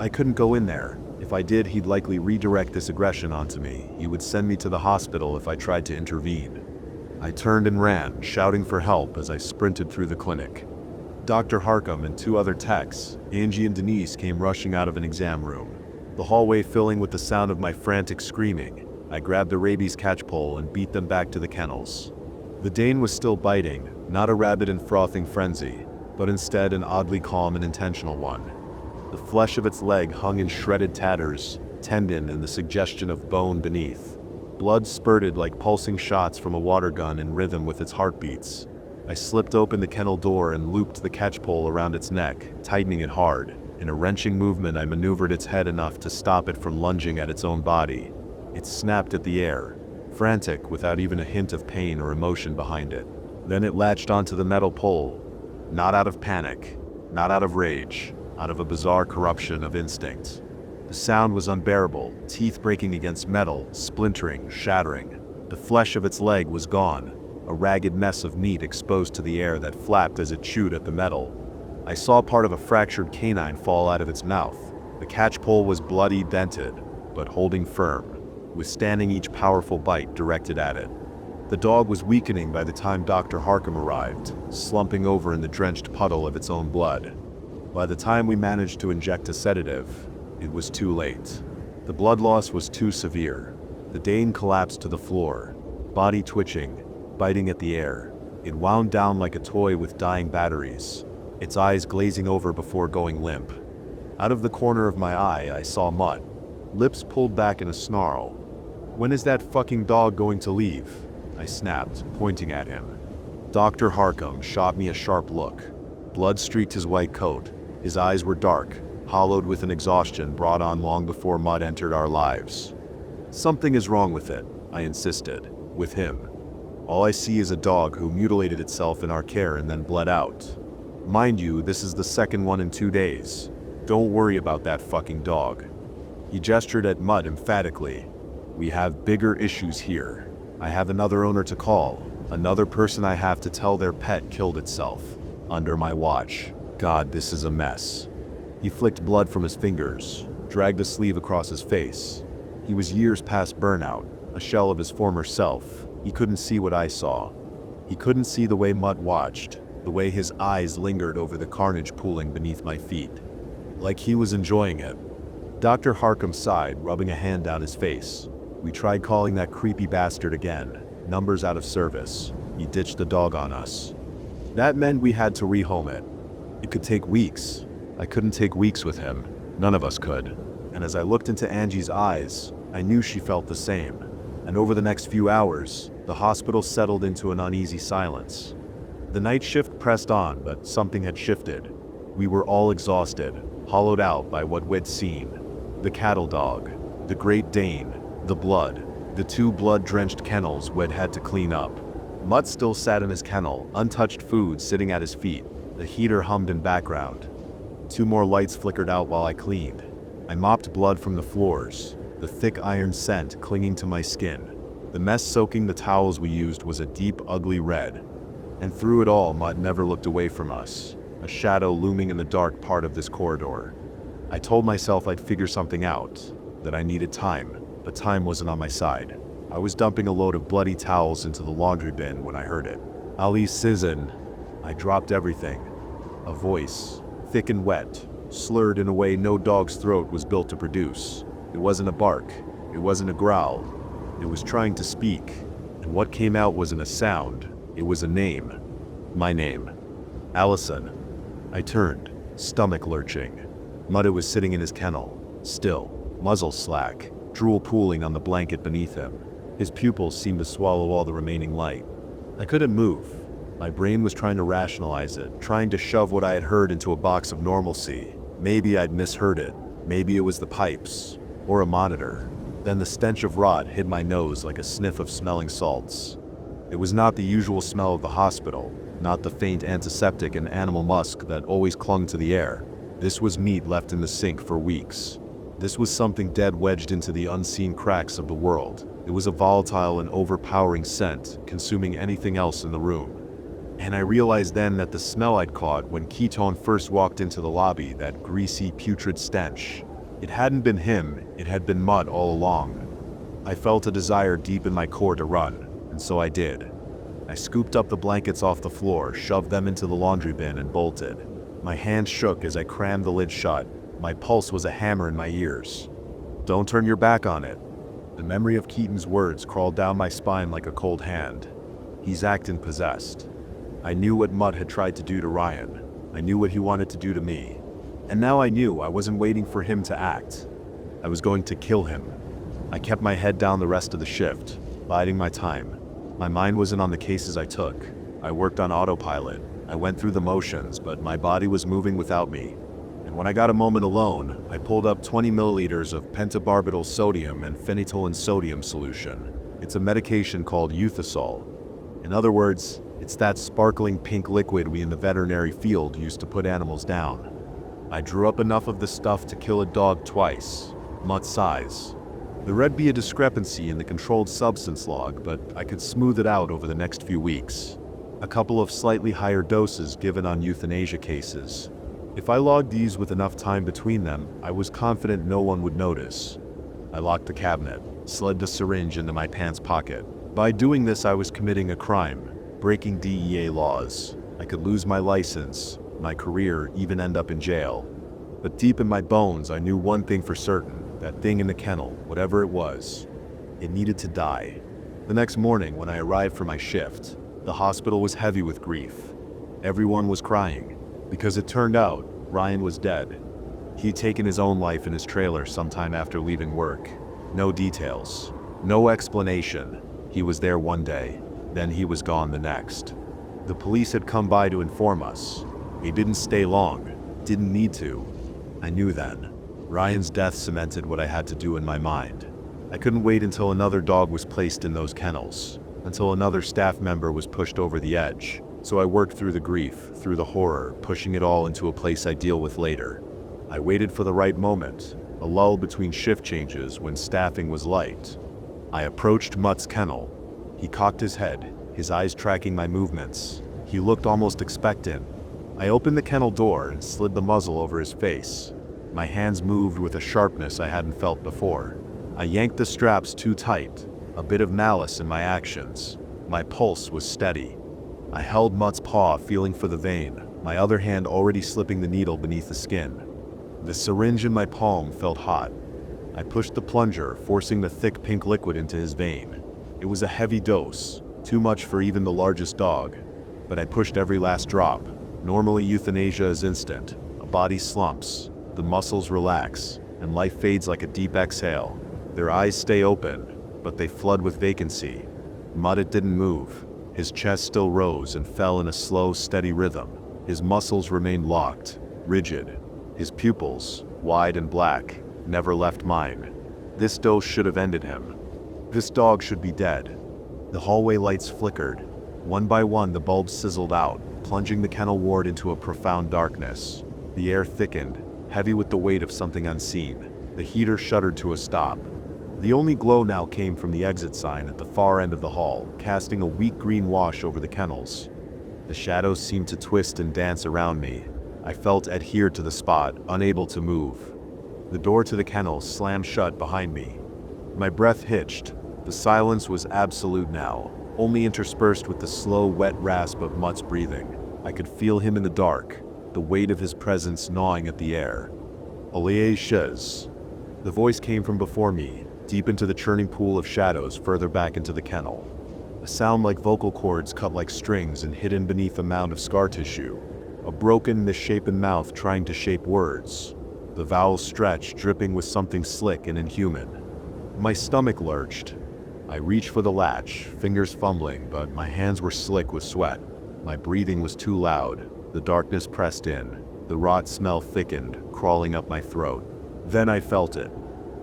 I couldn't go in there. If I did, he'd likely redirect this aggression onto me. He would send me to the hospital if I tried to intervene. I turned and ran, shouting for help as I sprinted through the clinic. Dr. Harcum and 2 other techs, Angie and Denise, came rushing out of an exam room. The hallway filling with the sound of my frantic screaming. I grabbed the rabies catch pole and beat them back to the kennels. The Dane was still biting, not a rabid and frothing frenzy, but instead an oddly calm and intentional one. The flesh of its leg hung in shredded tatters, tendon and the suggestion of bone beneath. Blood spurted like pulsing shots from a water gun in rhythm with its heartbeats. I slipped open the kennel door and looped the catch pole around its neck, tightening it hard. In a wrenching movement, I maneuvered its head enough to stop it from lunging at its own body. It snapped at the air, frantic without even a hint of pain or emotion behind it. Then it latched onto the metal pole. Not out of panic, not out of rage. out of a bizarre corruption of instinct. The sound was unbearable, teeth breaking against metal, splintering, shattering. The flesh of its leg was gone, a ragged mess of meat exposed to the air that flapped as it chewed at the metal. I saw part of a fractured canine fall out of its mouth. The catchpole was bloody, dented, but holding firm, withstanding each powerful bite directed at it. The dog was weakening by the time Dr. Harkham arrived, slumping over in the drenched puddle of its own blood. By the time we managed to inject a sedative, it was too late. The blood loss was too severe. The Dane collapsed to the floor, body twitching, biting at the air. It wound down like a toy with dying batteries, its eyes glazing over before going limp. Out of the corner of my eye, I saw Mutt, lips pulled back in a snarl. "When is that fucking dog going to leave?" I snapped, pointing at him. Dr. Harkham shot me a sharp look. Blood streaked his white coat. His eyes were dark, hollowed with an exhaustion brought on long before Mutt entered our lives. "Something is wrong with it," I insisted, "with him. All I see is a dog who mutilated itself in our care and then bled out. Mind you, this is the second one in 2 days. Don't worry about that fucking dog." He gestured at Mutt emphatically. "We have bigger issues here. I have another owner to call, another person I have to tell their pet killed itself, under my watch. God, this is a mess." He flicked blood from his fingers, dragged a sleeve across his face. He was years past burnout, a shell of his former self. He couldn't see what I saw. He couldn't see the way Mutt watched, the way his eyes lingered over the carnage pooling beneath my feet. Like he was enjoying it. Dr. Harkham sighed, rubbing a hand down his face. We tried calling that creepy bastard again. Numbers out of service. He ditched the dog on us. That meant we had to rehome it. It could take weeks. I couldn't take weeks with him. None of us could. And as I looked into Angie's eyes, I knew she felt the same. And over the next few hours, the hospital settled into an uneasy silence. The night shift pressed on, but something had shifted. We were all exhausted, hollowed out by what we'd seen. The cattle dog, the Great Dane, the blood, the 2 blood-drenched kennels we'd had to clean up. Mutt still sat in his kennel, untouched food sitting at his feet. The heater hummed in background. 2 more lights flickered out while I cleaned. I mopped blood from the floors, the thick iron scent clinging to my skin. The mess soaking the towels we used was a deep, ugly red. And through it all, Mutt never looked away from us, a shadow looming in the dark part of this corridor. I told myself I'd figure something out, that I needed time, but time wasn't on my side. I was dumping a load of bloody towels into the laundry bin when I heard it. "Ali Sizin." I dropped everything. A voice, thick and wet, slurred in a way no dog's throat was built to produce. It wasn't a bark. It wasn't a growl. It was trying to speak. And what came out wasn't a sound. It was a name. My name. Allison. I turned, stomach lurching. Mutt was sitting in his kennel, still, muzzle slack, drool pooling on the blanket beneath him. His pupils seemed to swallow all the remaining light. I couldn't move. My brain was trying to rationalize it, trying to shove what I had heard into a box of normalcy. Maybe I'd misheard it. Maybe it was the pipes, or a monitor. Then the stench of rot hid my nose like a sniff of smelling salts. It was not the usual smell of the hospital, not the faint antiseptic and animal musk that always clung to the air. This was meat left in the sink for weeks. This was something dead wedged into the unseen cracks of the world. It was a volatile and overpowering scent, consuming anything else in the room. And I realized then that the smell I'd caught when Ketone first walked into the lobby, that greasy, putrid stench, it hadn't been him, it had been Mutt all along. I felt a desire deep in my core to run, and so I did. I scooped up the blankets off the floor, shoved them into the laundry bin, and bolted. My hands shook as I crammed the lid shut. My pulse was a hammer in my ears. "Don't turn your back on it." The memory of Keaton's words crawled down my spine like a cold hand. He's acting possessed. I knew what Mutt had tried to do to Ryan. I knew what he wanted to do to me. And now I knew I wasn't waiting for him to act. I was going to kill him. I kept my head down the rest of the shift, biding my time. My mind wasn't on the cases I took. I worked on autopilot. I went through the motions, but my body was moving without me. And when I got a moment alone, I pulled up 20 milliliters of pentabarbital sodium and phenytoin sodium solution. It's a medication called Euthasol. In other words, it's that sparkling pink liquid we in the veterinary field used to put animals down. I drew up enough of the stuff to kill a dog twice, mutt size. There would be a discrepancy in the controlled substance log, but I could smooth it out over the next few weeks. A couple of slightly higher doses given on euthanasia cases. If I logged these with enough time between them, I was confident no one would notice. I locked the cabinet, slid the syringe into my pants pocket. By doing this, I was committing a crime, breaking DEA laws. I could lose my license, my career, even end up in jail. But deep in my bones, I knew one thing for certain. That thing in the kennel, whatever it was, it needed to die. The next morning, when I arrived for my shift, the hospital was heavy with grief. Everyone was crying, because it turned out Ryan was dead. He'd taken his own life in his trailer sometime after leaving work. No details, no explanation. He was there one day, then he was gone the next. The police had come by to inform us. He didn't stay long, didn't need to. I knew then. Ryan's death cemented what I had to do in my mind. I couldn't wait until another dog was placed in those kennels, until another staff member was pushed over the edge. So I worked through the grief, through the horror, pushing it all into a place I deal with later. I waited for the right moment, a lull between shift changes when staffing was light. I approached Mutt's kennel. He cocked his head, his eyes tracking my movements. He looked almost expectant. I opened the kennel door and slid the muzzle over his face. My hands moved with a sharpness I hadn't felt before. I yanked the straps too tight, a bit of malice in my actions. My pulse was steady. I held Mutt's paw, feeling for the vein, my other hand already slipping the needle beneath the skin. The syringe in my palm felt hot. I pushed the plunger, forcing the thick pink liquid into his vein. It was a heavy dose, too much for even the largest dog, but I pushed every last drop. Normally euthanasia is instant. A body slumps, the muscles relax, and life fades like a deep exhale. Their eyes stay open, but they flood with vacancy. Mutt didn't move. His chest still rose and fell in a slow, steady rhythm. His muscles remained locked, rigid. His pupils, wide and black, never left mine. This dose should have ended him. This dog should be dead. The hallway lights flickered. One by one, the bulbs sizzled out, plunging the kennel ward into a profound darkness. The air thickened, heavy with the weight of something unseen. The heater shuddered to a stop. The only glow now came from the exit sign at the far end of the hall, casting a weak green wash over the kennels. The shadows seemed to twist and dance around me. I felt adhered to the spot, unable to move. The door to the kennel slammed shut behind me. My breath hitched. The silence was absolute now, only interspersed with the slow, wet rasp of Mutt's breathing. I could feel him in the dark, the weight of his presence gnawing at the air. Olie Shez. The voice came from before me, deep into the churning pool of shadows further back into the kennel. A sound like vocal cords cut like strings and hidden beneath a mound of scar tissue. A broken, misshapen mouth trying to shape words. The vowels stretched, dripping with something slick and inhuman. My stomach lurched. I reached for the latch, fingers fumbling, but my hands were slick with sweat. My breathing was too loud. The darkness pressed in. The rot smell thickened, crawling up my throat. Then I felt it.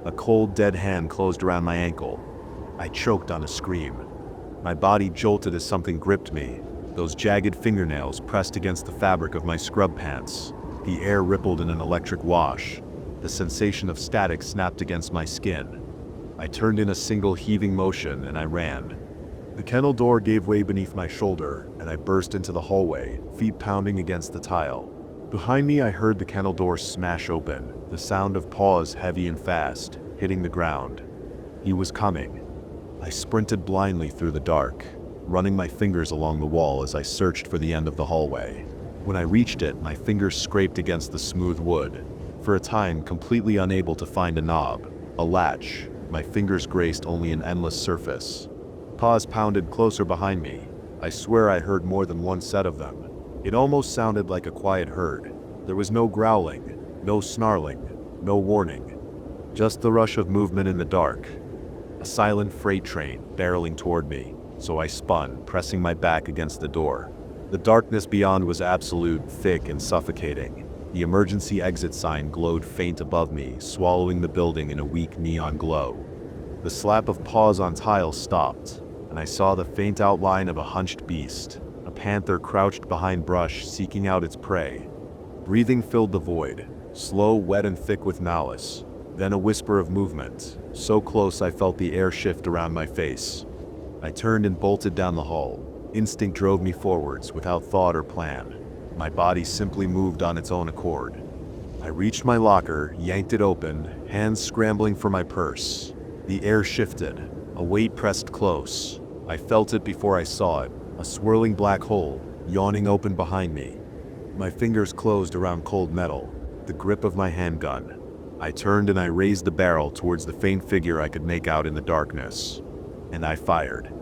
A cold, dead hand closed around my ankle. I choked on a scream. My body jolted as something gripped me. Those jagged fingernails pressed against the fabric of my scrub pants. The air rippled in an electric wash. The sensation of static snapped against my skin. I turned in a single heaving motion and I ran. The kennel door gave way beneath my shoulder, and I burst into the hallway, feet pounding against the tile. Behind me, I heard the kennel door smash open, the sound of paws heavy and fast, hitting the ground. He was coming. I sprinted blindly through the dark, running my fingers along the wall as I searched for the end of the hallway. When I reached it, my fingers scraped against the smooth wood. For a time, completely unable to find a knob, a latch, my fingers graced only an endless surface. Paws pounded closer behind me. I swear I heard more than one set of them. It almost sounded like a quiet herd. There was no growling, no snarling, no warning. Just the rush of movement in the dark. A silent freight train barreling toward me, so I spun, pressing my back against the door. The darkness beyond was absolute, thick and suffocating. The emergency exit sign glowed faint above me, swallowing the building in a weak neon glow. The slap of paws on tile stopped, and I saw the faint outline of a hunched beast, a panther crouched behind brush seeking out its prey. Breathing filled the void. slow, wet, and thick with malice. Then a whisper of movement, so close I felt the air shift around my face. I turned and bolted down the hall. Instinct drove me forwards without thought or plan. My body simply moved on its own accord. I reached my locker, yanked it open, hands scrambling for my purse. The air shifted. A weight pressed close. I felt it before I saw it, a swirling black hole, yawning open behind me. My fingers closed around cold metal, the grip of my handgun. I turned and I raised the barrel towards the faint figure I could make out in the darkness. And I fired.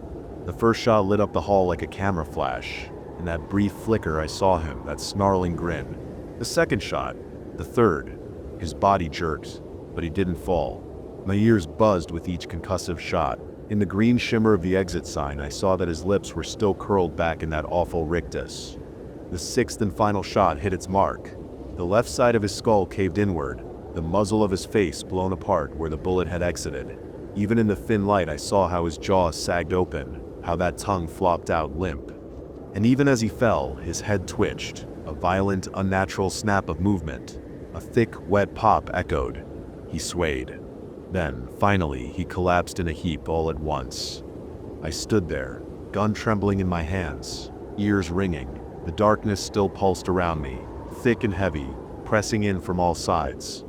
The first shot lit up the hall like a camera flash. In that brief flicker I saw him, that snarling grin. The second shot, the third. His body jerked, but he didn't fall. My ears buzzed with each concussive shot. In the green shimmer of the exit sign, I saw that his lips were still curled back in that awful rictus. The sixth and final shot hit its mark. The left side of his skull caved inward, the muzzle of his face blown apart where the bullet had exited. Even in the thin light, I saw how his jaw sagged open, how that tongue flopped out limp. And even as he fell, his head twitched, a violent, unnatural snap of movement. A thick, wet pop echoed. He swayed. Then, finally, he collapsed in a heap all at once. I stood there, gun trembling in my hands, ears ringing. The darkness still pulsed around me, thick and heavy, pressing in from all sides.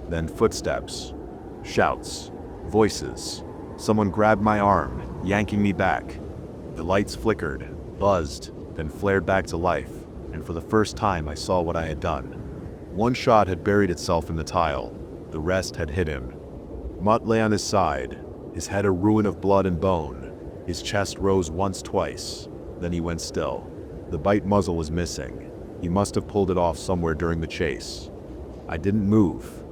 Then footsteps, shouts, voices. Someone grabbed my arm, yanking me back. The lights flickered, buzzed, then flared back to life, and for the first time I saw what I had done. One shot had buried itself in the tile, the rest had hit him. Mutt lay on his side, his head a ruin of blood and bone. His chest rose once, twice, then he went still. The bite muzzle was missing. He must have pulled it off somewhere during the chase. I didn't move.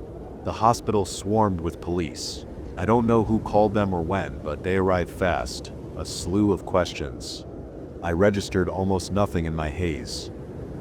The hospital swarmed with police. I don't know who called them or when, but they arrived fast, a slew of questions. I registered almost nothing in my haze.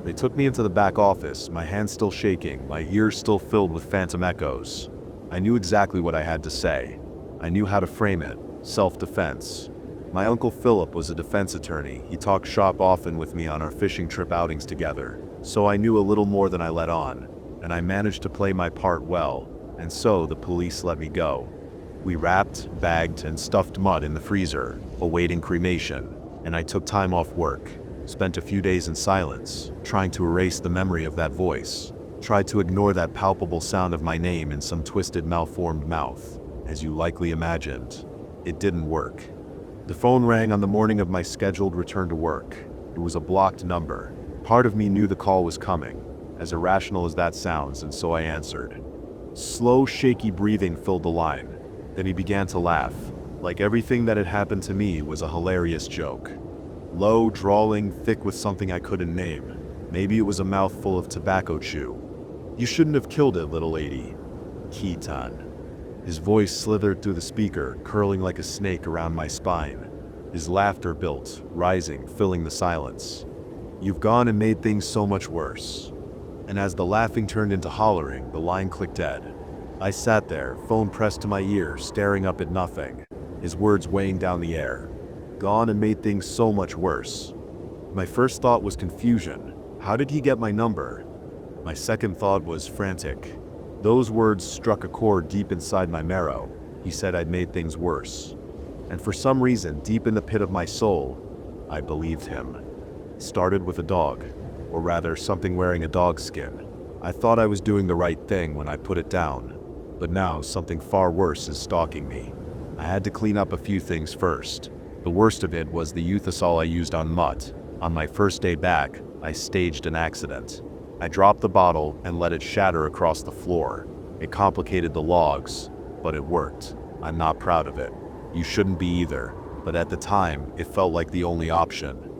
They took me into the back office, my hands still shaking, my ears still filled with phantom echoes. I knew exactly what I had to say. I knew how to frame it, self-defense. My Uncle Philip was a defense attorney. He talked shop often with me on our fishing trip outings together, so I knew a little more than I let on, and I managed to play my part well, and so the police let me go. We wrapped, bagged, and stuffed Mutt in the freezer, awaiting cremation, and I took time off work, spent a few days in silence, trying to erase the memory of that voice, tried to ignore that palpable sound of my name in some twisted, malformed mouth. As you likely imagined, it didn't work. The phone rang on the morning of my scheduled return to work. It was a blocked number. Part of me knew the call was coming, as irrational as that sounds, and so I answered. Slow, shaky breathing filled the line. Then he began to laugh, like everything that had happened to me was a hilarious joke. Low, drawling, thick with something I couldn't name. Maybe it was a mouthful of tobacco chew. You shouldn't have killed it, little lady. Keaton. His voice slithered through the speaker, curling like a snake around my spine. His laughter built, rising, filling the silence. You've gone and made things so much worse. And as the laughing turned into hollering, the line clicked dead. I sat there, phone pressed to my ear, staring up at nothing, his words weighing down the air. Gone and made things so much worse. My first thought was confusion. How did he get my number? My second thought was frantic. Those words struck a chord deep inside my marrow. He said I'd made things worse. And for some reason, deep in the pit of my soul, I believed him. It started with a dog, or rather something wearing a dog skin. I thought I was doing the right thing when I put it down, but now something far worse is stalking me. I had to clean up a few things first. The worst of it was the euthanol I used on Mutt. On my first day back, I staged an accident. I dropped the bottle and let it shatter across the floor. It complicated the logs, but it worked. I'm not proud of it. You shouldn't be either, but at the time, it felt like the only option.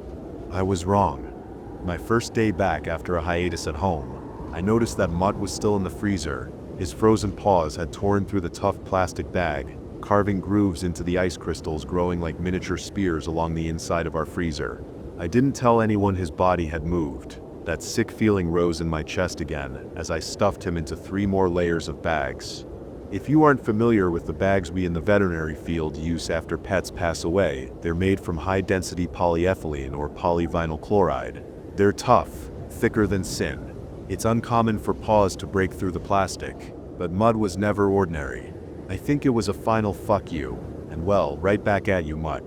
I was wrong. My first day back after a hiatus at home, I noticed that Mutt was still in the freezer. His frozen paws had torn through the tough plastic bag, carving grooves into the ice crystals growing like miniature spears along the inside of our freezer. I didn't tell anyone his body had moved. That sick feeling rose in my chest again as I stuffed him into 3 more layers of bags. If you aren't familiar with the bags we in the veterinary field use after pets pass away, they're made from high-density polyethylene or polyvinyl chloride. They're tough, thicker than sin. It's uncommon for paws to break through the plastic, but mud was never ordinary. I think it was a final fuck you, and well, right back at you, mud.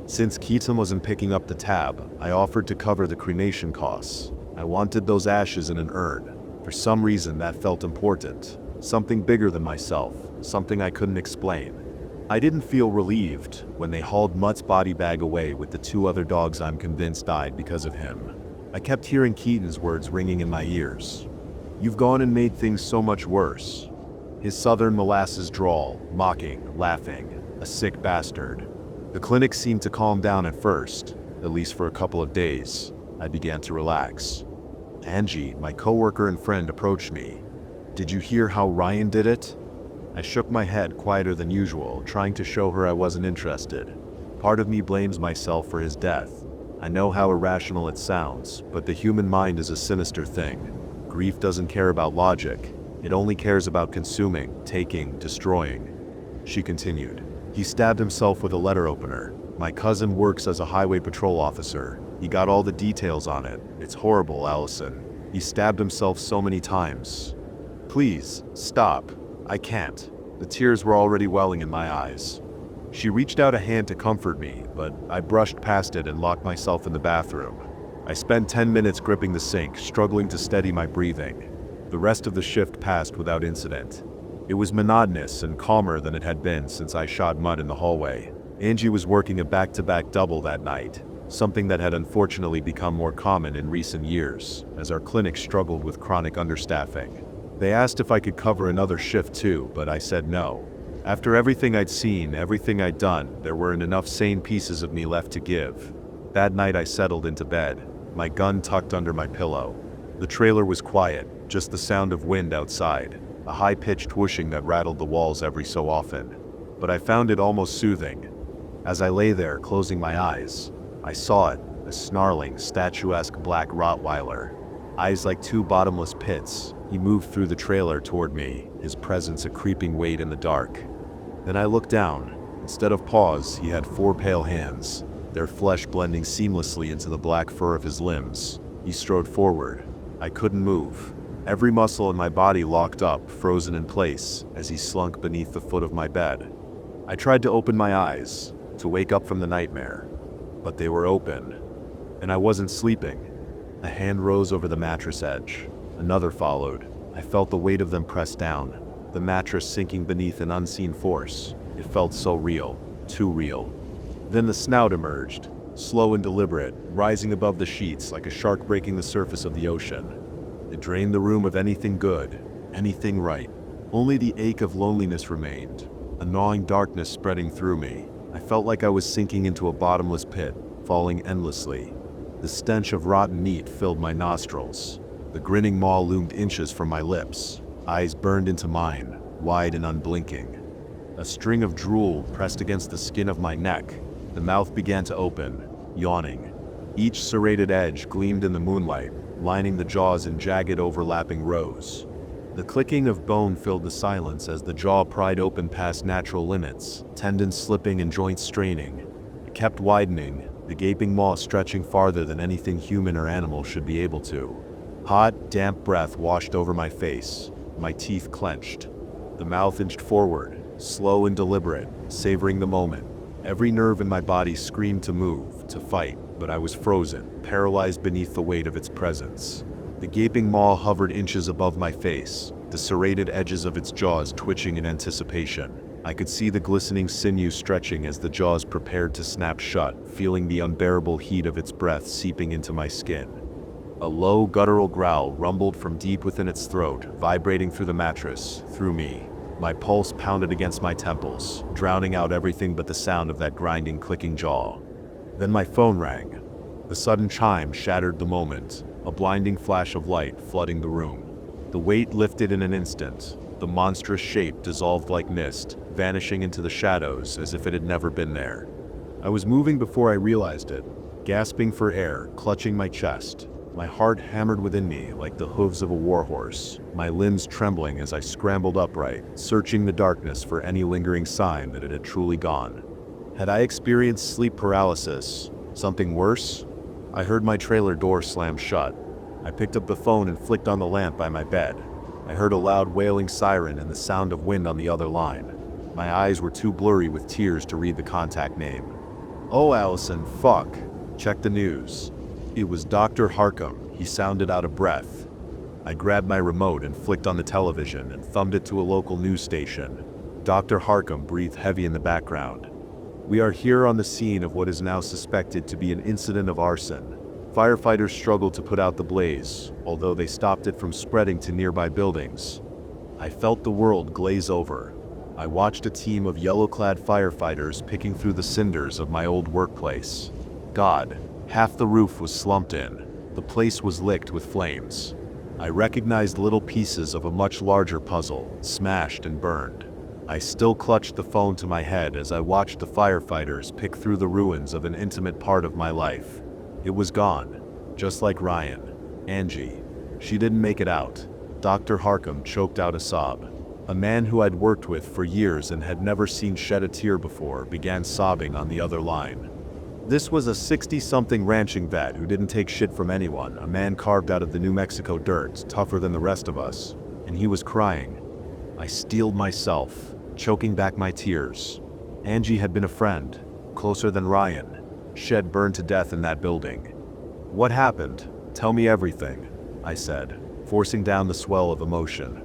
Since Keaton wasn't picking up the tab, I offered to cover the cremation costs. I wanted those ashes in an urn. For some reason that felt important. Something bigger than myself, something I couldn't explain. I didn't feel relieved when they hauled Mutt's body bag away with the 2 other dogs I'm convinced died because of him. I kept hearing Keaton's words ringing in my ears. "You've gone and made things so much worse." His southern molasses drawl, mocking, laughing, a sick bastard. The clinic seemed to calm down at first, at least for a couple of days. I began to relax. Angie, my coworker and friend, approached me. "Did you hear how Ryan did it?" I shook my head quieter than usual, trying to show her I wasn't interested. Part of me blames myself for his death. I know how irrational it sounds, but the human mind is a sinister thing. Grief doesn't care about logic. It only cares about consuming, taking, destroying. She continued. "He stabbed himself with a letter opener. My cousin works as a highway patrol officer. He got all the details on it. It's horrible, Allison. He stabbed himself so many times." "Please, stop. I can't." The tears were already welling in my eyes. She reached out a hand to comfort me, but I brushed past it and locked myself in the bathroom. I spent 10 minutes gripping the sink, struggling to steady my breathing. The rest of the shift passed without incident. It was monotonous and calmer than it had been since I shot Mutt in the hallway. Angie was working a back-to-back double that night, something that had unfortunately become more common in recent years, as our clinic struggled with chronic understaffing. They asked if I could cover another shift too, but I said no. After everything I'd seen, everything I'd done, there weren't enough sane pieces of me left to give. That night I settled into bed, my gun tucked under my pillow. The trailer was quiet, just the sound of wind outside, a high-pitched whooshing that rattled the walls every so often. But I found it almost soothing. As I lay there, closing my eyes, I saw it, a snarling, statuesque black Rottweiler. Eyes like 2 bottomless pits. He moved through the trailer toward me, his presence a creeping weight in the dark. Then I looked down. Instead of paws, he had 4 pale hands, their flesh blending seamlessly into the black fur of his limbs. He strode forward. I couldn't move. Every muscle in my body locked up, frozen in place, as he slunk beneath the foot of my bed. I tried to open my eyes, to wake up from the nightmare, but they were open, and I wasn't sleeping. A hand rose over the mattress edge. Another followed. I felt the weight of them press down, the mattress sinking beneath an unseen force. It felt so real, too real. Then the snout emerged, slow and deliberate, rising above the sheets like a shark breaking the surface of the ocean. It drained the room of anything good, anything right. Only the ache of loneliness remained, a gnawing darkness spreading through me. I felt like I was sinking into a bottomless pit, falling endlessly. The stench of rotten meat filled my nostrils. The grinning maw loomed inches from my lips. Eyes burned into mine, wide and unblinking. A string of drool pressed against the skin of my neck. The mouth began to open, yawning. Each serrated edge gleamed in the moonlight, lining the jaws in jagged overlapping rows. The clicking of bone filled the silence as the jaw pried open past natural limits, tendons slipping and joints straining. It kept widening, the gaping maw stretching farther than anything human or animal should be able to. Hot, damp breath washed over my face. My teeth clenched. The mouth inched forward, slow and deliberate, savoring the moment. Every nerve in my body screamed to move, to fight, but I was frozen, paralyzed beneath the weight of its presence. The gaping maw hovered inches above my face, the serrated edges of its jaws twitching in anticipation. I could see the glistening sinew stretching as the jaws prepared to snap shut, feeling the unbearable heat of its breath seeping into my skin. A low, guttural growl rumbled from deep within its throat, vibrating through the mattress, through me. My pulse pounded against my temples, drowning out everything but the sound of that grinding, clicking jaw. Then my phone rang. The sudden chime shattered the moment, a blinding flash of light flooding the room. The weight lifted in an instant. The monstrous shape dissolved like mist, vanishing into the shadows as if it had never been there. I was moving before I realized it, gasping for air, clutching my chest. My heart hammered within me like the hooves of a warhorse, my limbs trembling as I scrambled upright, searching the darkness for any lingering sign that it had truly gone. Had I experienced sleep paralysis? Something worse? I heard my trailer door slam shut. I picked up the phone and flicked on the lamp by my bed. I heard a loud wailing siren and the sound of wind on the other line. My eyes were too blurry with tears to read the contact name. "Oh, Allison, fuck. Check the news." It was Dr. Harkham. He sounded out of breath. I grabbed my remote and flicked on the television and thumbed it to a local news station. Dr. Harkham breathed heavy in the background. "We are here on the scene of what is now suspected to be an incident of arson. Firefighters struggled to put out the blaze, although they stopped it from spreading to nearby buildings." I felt the world glaze over. I watched a team of yellow-clad firefighters picking through the cinders of my old workplace. God, half the roof was slumped in. The place was licked with flames. I recognized little pieces of a much larger puzzle, smashed and burned. I still clutched the phone to my head as I watched the firefighters pick through the ruins of an intimate part of my life. It was gone, just like Ryan. Angie. She didn't make it out. Dr. Harkham choked out a sob. A man who I'd worked with for years and had never seen shed a tear before began sobbing on the other line. This was a 60-something ranching vet who didn't take shit from anyone, a man carved out of the New Mexico dirt, tougher than the rest of us, and he was crying. I steeled myself, choking back my tears. Angie had been a friend, closer than Ryan. Shed burned to death in that building. "What happened? Tell me everything," I said, forcing down the swell of emotion.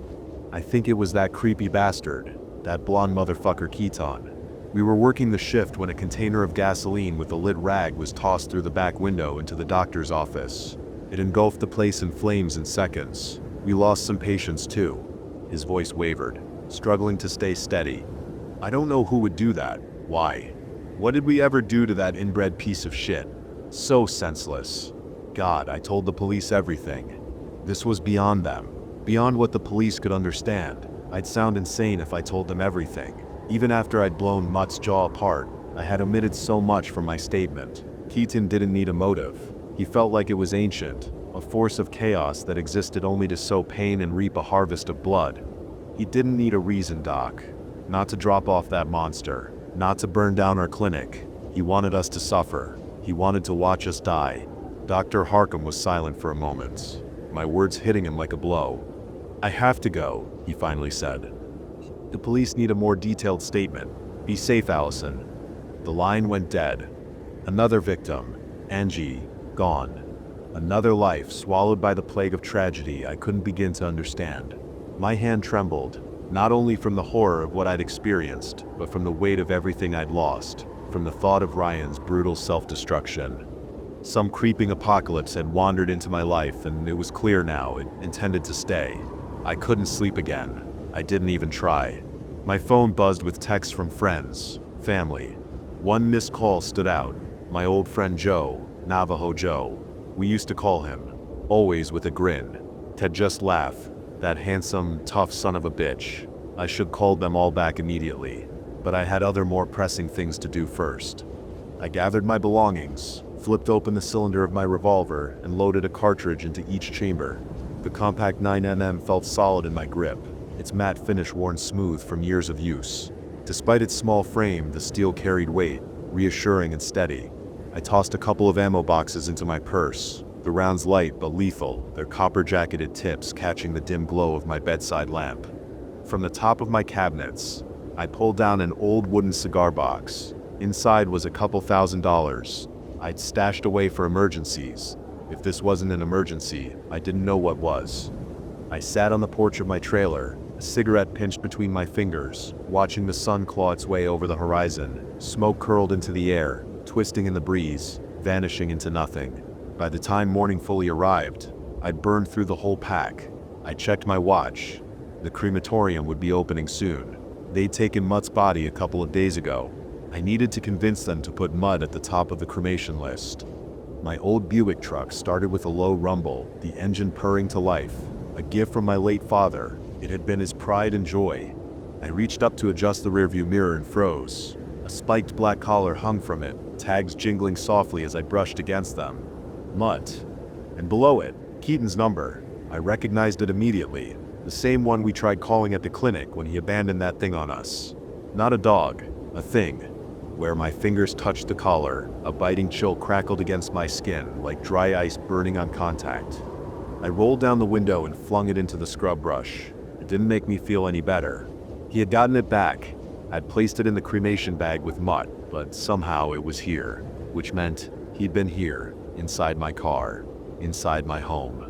"I think it was that creepy bastard, that blonde motherfucker Keaton. We were working the shift when a container of gasoline with a lit rag was tossed through the back window into the doctor's office. It engulfed the place in flames in seconds. We lost some patients too." His voice wavered, struggling to stay steady. "I don't know who would do that. Why? What did we ever do to that inbred piece of shit? So senseless. God, I told the police everything. This was beyond them, beyond what the police could understand. I'd sound insane if I told them everything. Even after I'd blown Mutt's jaw apart, I had omitted so much from my statement. Keaton didn't need a motive. He felt like it was ancient, a force of chaos that existed only to sow pain and reap a harvest of blood. He didn't need a reason, Doc. Not to drop off that monster. Not to burn down our clinic. He wanted us to suffer. He wanted to watch us die." Dr. Harkham was silent for a moment, my words hitting him like a blow. "I have to go," he finally said. "The police need a more detailed statement. Be safe, Allison." The line went dead. Another victim, Angie, gone. Another life swallowed by the plague of tragedy I couldn't begin to understand. My hand trembled, not only from the horror of what I'd experienced, but from the weight of everything I'd lost, from the thought of Ryan's brutal self-destruction. Some creeping apocalypse had wandered into my life, and it was clear now it intended to stay. I couldn't sleep again. I didn't even try. My phone buzzed with texts from friends, family. One missed call stood out. My old friend Joe, Navajo Joe. We used to call him, always with a grin. Ted just laugh. That handsome, tough son of a bitch. I should call them all back immediately, but I had other more pressing things to do first. I gathered my belongings, flipped open the cylinder of my revolver, and loaded a cartridge into each chamber. The compact 9mm felt solid in my grip, its matte finish worn smooth from years of use. Despite its small frame, the steel carried weight, reassuring and steady. I tossed a couple of ammo boxes into my purse, the rounds light but lethal, their copper-jacketed tips catching the dim glow of my bedside lamp. From the top of my cabinets, I pulled down an old wooden cigar box. Inside was a couple $1,000s. I'd stashed away for emergencies. If this wasn't an emergency, I didn't know what was. I sat on the porch of my trailer, a cigarette pinched between my fingers, watching the sun claw its way over the horizon. Smoke curled into the air, twisting in the breeze, vanishing into nothing. By the time morning fully arrived, I'd burned through the whole pack. I checked my watch. The crematorium would be opening soon. They'd taken Mutt's body a couple of days ago. I needed to convince them to put Mutt at the top of the cremation list. My old Buick truck started with a low rumble, the engine purring to life. A gift from my late father. It had been his pride and joy. I reached up to adjust the rearview mirror and froze. A spiked black collar hung from it, tags jingling softly as I brushed against them. Mutt. And below it, Keaton's number. I recognized it immediately. The same one we tried calling at the clinic when he abandoned that thing on us. Not a dog, a thing. Where my fingers touched the collar, a biting chill crackled against my skin like dry ice burning on contact. I rolled down the window and flung it into the scrub brush. It didn't make me feel any better. He had gotten it back. I'd placed it in the cremation bag with Mutt, but somehow it was here, which meant he'd been here, inside my car, inside my home.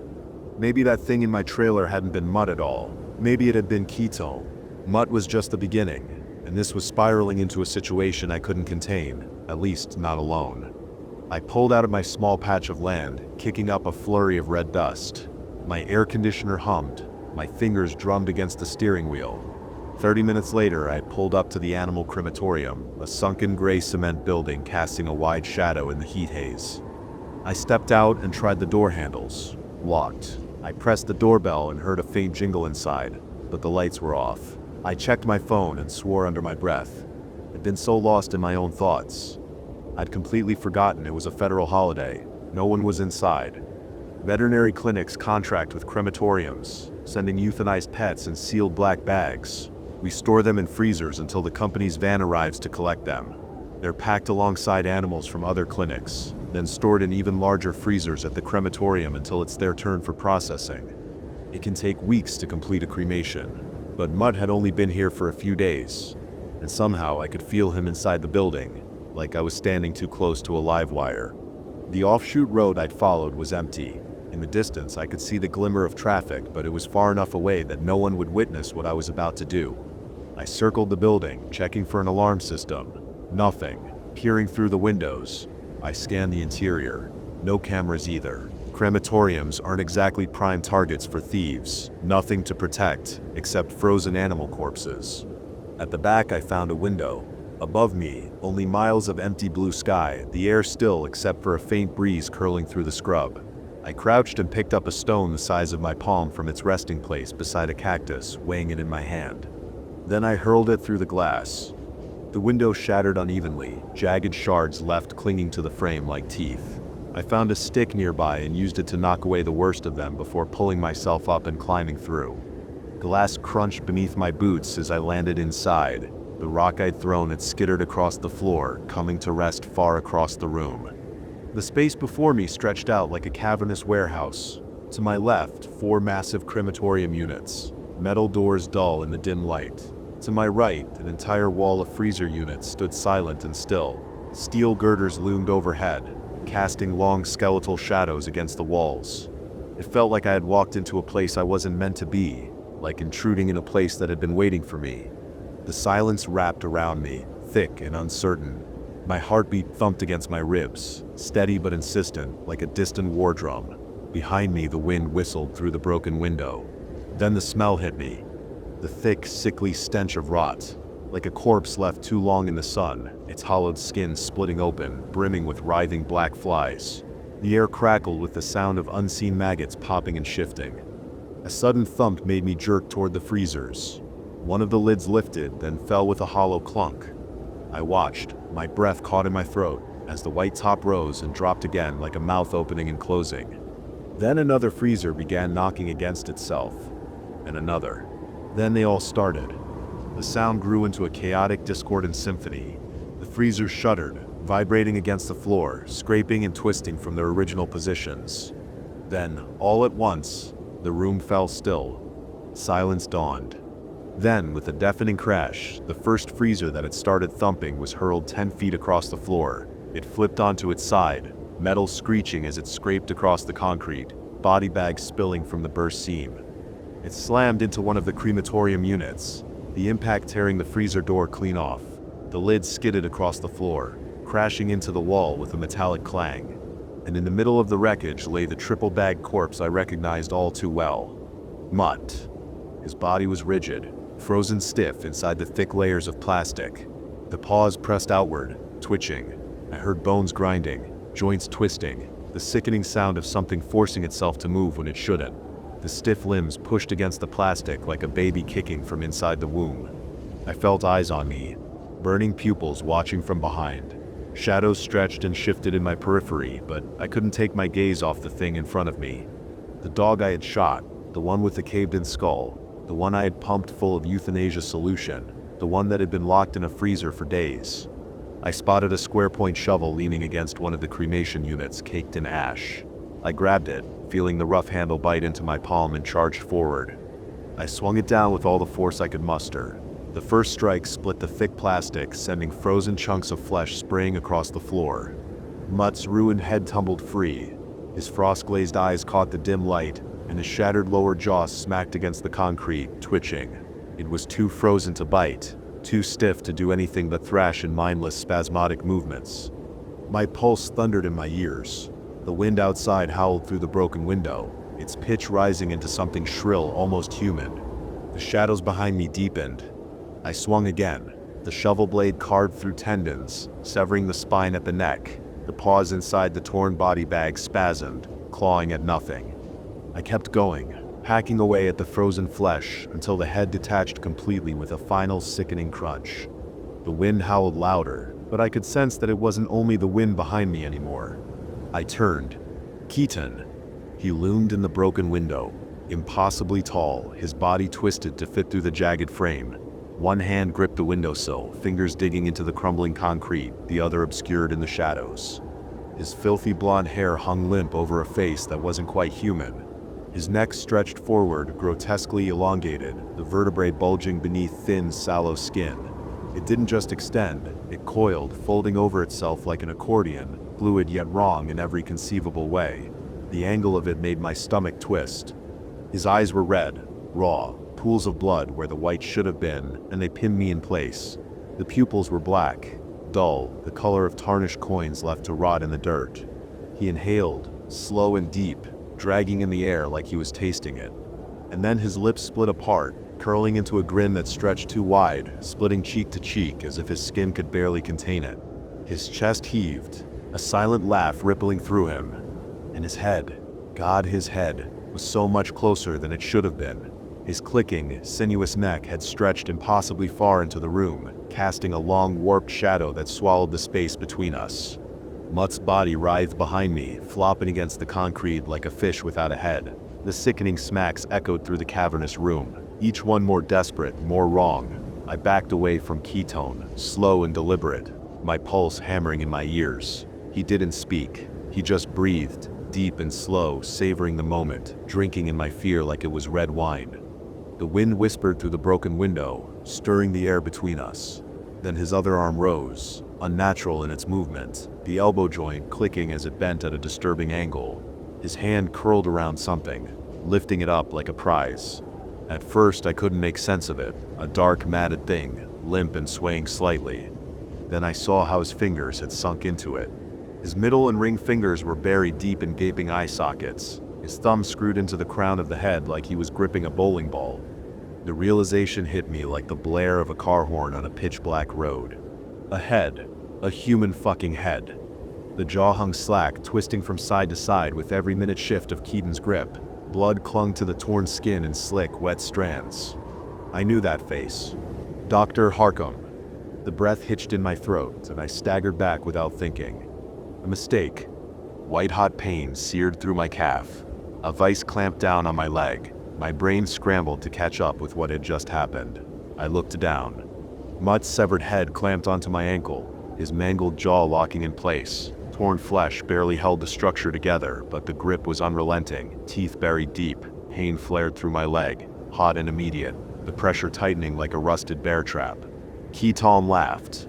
Maybe that thing in my trailer hadn't been Mutt at all. Maybe it had been Keto. Mutt was just the beginning, and this was spiraling into a situation I couldn't contain, at least not alone. I pulled out of my small patch of land, kicking up a flurry of red dust. My air conditioner hummed. My fingers drummed against the steering wheel. 30 minutes later, I pulled up to the animal crematorium, a sunken gray cement building casting a wide shadow in the heat haze. I stepped out and tried the door handles. Locked. I pressed the doorbell and heard a faint jingle inside, but the lights were off. I checked my phone and swore under my breath. I'd been so lost in my own thoughts. I'd completely forgotten it was a federal holiday. No one was inside. Veterinary clinics contract with crematoriums, sending euthanized pets in sealed black bags. We store them in freezers until the company's van arrives to collect them. They're packed alongside animals from other clinics, then stored in even larger freezers at the crematorium until it's their turn for processing. It can take weeks to complete a cremation, but Mutt had only been here for a few days, and somehow I could feel him inside the building, like I was standing too close to a live wire. The offshoot road I'd followed was empty. In the distance, I could see the glimmer of traffic, but it was far enough away that no one would witness what I was about to do. I circled the building, checking for an alarm system. Nothing. Peering through the windows, I scanned the interior. No cameras either. Crematoriums aren't exactly prime targets for thieves. Nothing to protect, except frozen animal corpses. At the back, I found a window. Above me, only miles of empty blue sky, the air still except for a faint breeze curling through the scrub. I crouched and picked up a stone the size of my palm from its resting place beside a cactus, weighing it in my hand. Then I hurled it through the glass. The window shattered unevenly, jagged shards left clinging to the frame like teeth. I found a stick nearby and used it to knock away the worst of them before pulling myself up and climbing through. Glass crunched beneath my boots as I landed inside. The rock I'd thrown had skittered across the floor, coming to rest far across the room. The space before me stretched out like a cavernous warehouse. To my left, 4 massive crematorium units, metal doors dull in the dim light. To my right, an entire wall of freezer units stood silent and still. Steel girders loomed overhead, casting long skeletal shadows against the walls. It felt like I had walked into a place I wasn't meant to be, like intruding in a place that had been waiting for me. The silence wrapped around me, thick and uncertain. My heartbeat thumped against my ribs, steady but insistent, like a distant war drum. Behind me, the wind whistled through the broken window. Then the smell hit me. The thick, sickly stench of rot, like a corpse left too long in the sun, its hollowed skin splitting open, brimming with writhing black flies. The air crackled with the sound of unseen maggots popping and shifting. A sudden thump made me jerk toward the freezers. One of the lids lifted, then fell with a hollow clunk. I watched, my breath caught in my throat, as the white top rose and dropped again like a mouth opening and closing. Then another freezer began knocking against itself, and another. Then they all started. The sound grew into a chaotic, discordant symphony. The freezers shuddered, vibrating against the floor, scraping and twisting from their original positions. Then, all at once, the room fell still. Silence dawned. Then, with a deafening crash, the first freezer that had started thumping was hurled 10 feet across the floor. It flipped onto its side, metal screeching as it scraped across the concrete, body bags spilling from the burst seam. It slammed into one of the crematorium units, the impact tearing the freezer door clean off. The lid skidded across the floor, crashing into the wall with a metallic clang. And in the middle of the wreckage lay the triple-bagged corpse I recognized all too well. Mutt. His body was rigid, frozen stiff inside the thick layers of plastic. The paws pressed outward, twitching. I heard bones grinding, joints twisting, the sickening sound of something forcing itself to move when it shouldn't. The stiff limbs pushed against the plastic like a baby kicking from inside the womb. I felt eyes on me, burning pupils watching from behind. Shadows stretched and shifted in my periphery, but I couldn't take my gaze off the thing in front of me. The dog I had shot, the one with the caved-in skull, the one I had pumped full of euthanasia solution, the one that had been locked in a freezer for days. I spotted a square-point shovel leaning against one of the cremation units caked in ash. I grabbed it, feeling the rough handle bite into my palm and charged forward. I swung it down with all the force I could muster. The first strike split the thick plastic, sending frozen chunks of flesh spraying across the floor. Mutt's ruined head tumbled free. His frost-glazed eyes caught the dim light, and his shattered lower jaw smacked against the concrete, twitching. It was too frozen to bite, too stiff to do anything but thrash in mindless, spasmodic movements. My pulse thundered in my ears. The wind outside howled through the broken window, its pitch rising into something shrill, almost human. The shadows behind me deepened. I swung again. The shovel blade carved through tendons, severing the spine at the neck. The paws inside the torn body bag spasmed, clawing at nothing. I kept going, hacking away at the frozen flesh until the head detached completely with a final sickening crunch. The wind howled louder, but I could sense that it wasn't only the wind behind me anymore. I turned. Keaton. He loomed in the broken window, impossibly tall, his body twisted to fit through the jagged frame. One hand gripped the windowsill, fingers digging into the crumbling concrete, the other obscured in the shadows. His filthy blonde hair hung limp over a face that wasn't quite human. His neck stretched forward, grotesquely elongated, the vertebrae bulging beneath thin, sallow skin. It didn't just extend, it coiled, folding over itself like an accordion, fluid yet wrong in every conceivable way. The angle of it made my stomach twist. His eyes were red, raw, pools of blood where the white should have been, and they pinned me in place. The pupils were black, dull, the color of tarnished coins left to rot in the dirt. He inhaled, slow and deep, dragging in the air like he was tasting it. And then his lips split apart, curling into a grin that stretched too wide, splitting cheek to cheek as if his skin could barely contain it. His chest heaved, a silent laugh rippling through him. And his head, God, his head, was so much closer than it should have been. His clicking, sinuous neck had stretched impossibly far into the room, casting a long, warped shadow that swallowed the space between us. Mutt's body writhed behind me, flopping against the concrete like a fish without a head. The sickening smacks echoed through the cavernous room, each one more desperate, more wrong. I backed away from Keaton, slow and deliberate, my pulse hammering in my ears. He didn't speak. He just breathed, deep and slow, savoring the moment, drinking in my fear like it was red wine. The wind whispered through the broken window, stirring the air between us. Then his other arm rose, unnatural in its movement, the elbow joint clicking as it bent at a disturbing angle. His hand curled around something, lifting it up like a prize. At first I couldn't make sense of it, a dark, matted thing, limp and swaying slightly. Then I saw how his fingers had sunk into it. His middle and ring fingers were buried deep in gaping eye sockets, his thumb screwed into the crown of the head like he was gripping a bowling ball. The realization hit me like the blare of a car horn on a pitch-black road. A head. A human fucking head. The jaw hung slack, twisting from side to side with every minute shift of Keaton's grip. Blood clung to the torn skin in slick, wet strands. I knew that face. Dr. Harcum. The breath hitched in my throat, and I staggered back without thinking. A mistake. White-hot pain seared through my calf. A vice clamped down on my leg. My brain scrambled to catch up with what had just happened. I looked down. Mutt's severed head clamped onto my ankle, his mangled jaw locking in place. Torn flesh barely held the structure together, but the grip was unrelenting, teeth buried deep. Pain flared through my leg, hot and immediate, the pressure tightening like a rusted bear trap. Keaton laughed.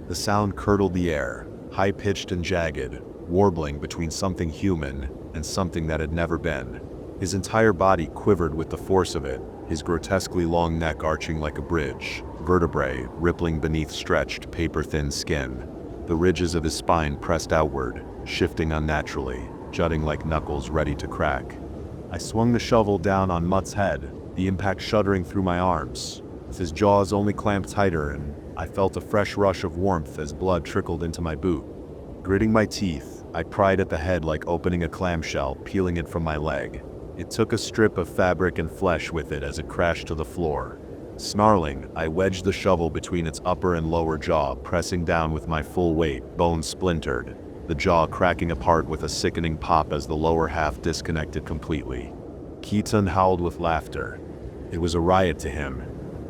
The sound curdled the air, high-pitched and jagged, warbling between something human and something that had never been. His entire body quivered with the force of it, his grotesquely long neck arching like a bridge, vertebrae rippling beneath stretched, paper-thin skin. The ridges of his spine pressed outward, shifting unnaturally, jutting like knuckles ready to crack. I swung the shovel down on Mutt's head, the impact shuddering through my arms. With his jaws only clamped tighter, and I felt a fresh rush of warmth as blood trickled into my boot. Gritting my teeth, I pried at the head like opening a clamshell, peeling it from my leg. It took a strip of fabric and flesh with it as it crashed to the floor. Snarling, I wedged the shovel between its upper and lower jaw, pressing down with my full weight, bone splintered, the jaw cracking apart with a sickening pop as the lower half disconnected completely. Keaton howled with laughter. It was a riot to him.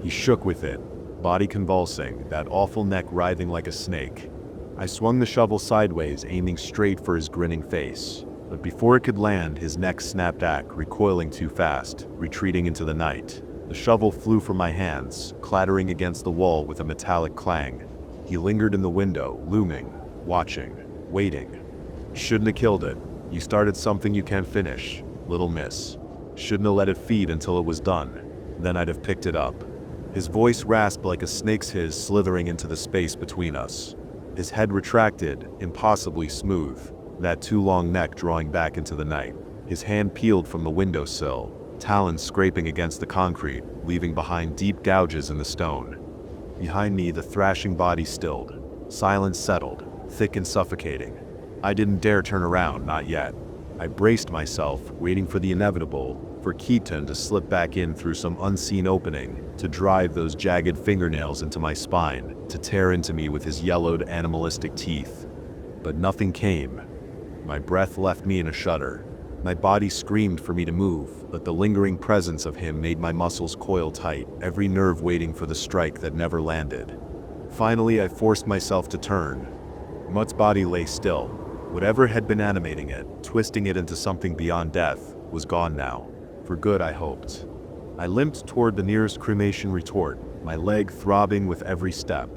He shook with it, body convulsing, that awful neck writhing like a snake. I swung the shovel sideways, aiming straight for his grinning face. But before it could land, his neck snapped back, recoiling too fast, retreating into the night. The shovel flew from my hands, clattering against the wall with a metallic clang. He lingered in the window, looming, watching, waiting. Shouldn't have killed it. You started something you can't finish, little miss. Shouldn't have let it feed until it was done. Then I'd have picked it up. His voice rasped like a snake's hiss, slithering into the space between us. His head retracted, impossibly smooth, that too long neck drawing back into the night. His hand peeled from the windowsill, talons scraping against the concrete, leaving behind deep gouges in the stone. Behind me, the thrashing body stilled. Silence settled, thick and suffocating. I didn't dare turn around, not yet. I braced myself, waiting for the inevitable, for Keaton to slip back in through some unseen opening, to drive those jagged fingernails into my spine, to tear into me with his yellowed, animalistic teeth. But nothing came. My breath left me in a shudder. My body screamed for me to move, but the lingering presence of him made my muscles coil tight, every nerve waiting for the strike that never landed. Finally, I forced myself to turn. Mutt's body lay still. Whatever had been animating it, twisting it into something beyond death, was gone now. For good, I hoped. I limped toward the nearest cremation retort, my leg throbbing with every step.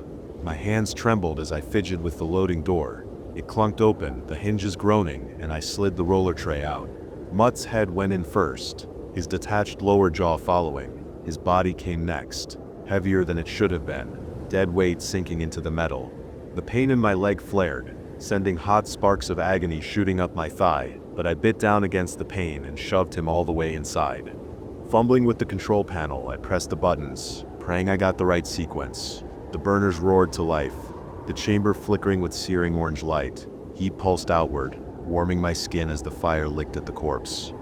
My hands trembled as I fidgeted with the loading door. It clunked open, the hinges groaning, and I slid the roller tray out. Mutt's head went in first, his detached lower jaw following. His body came next, heavier than it should have been, dead weight sinking into the metal. The pain in my leg flared, sending hot sparks of agony shooting up my thigh, but I bit down against the pain and shoved him all the way inside. Fumbling with the control panel, I pressed the buttons, praying I got the right sequence. The burners roared to life, the chamber flickering with searing orange light. Heat pulsed outward, warming my skin as the fire licked at the corpse.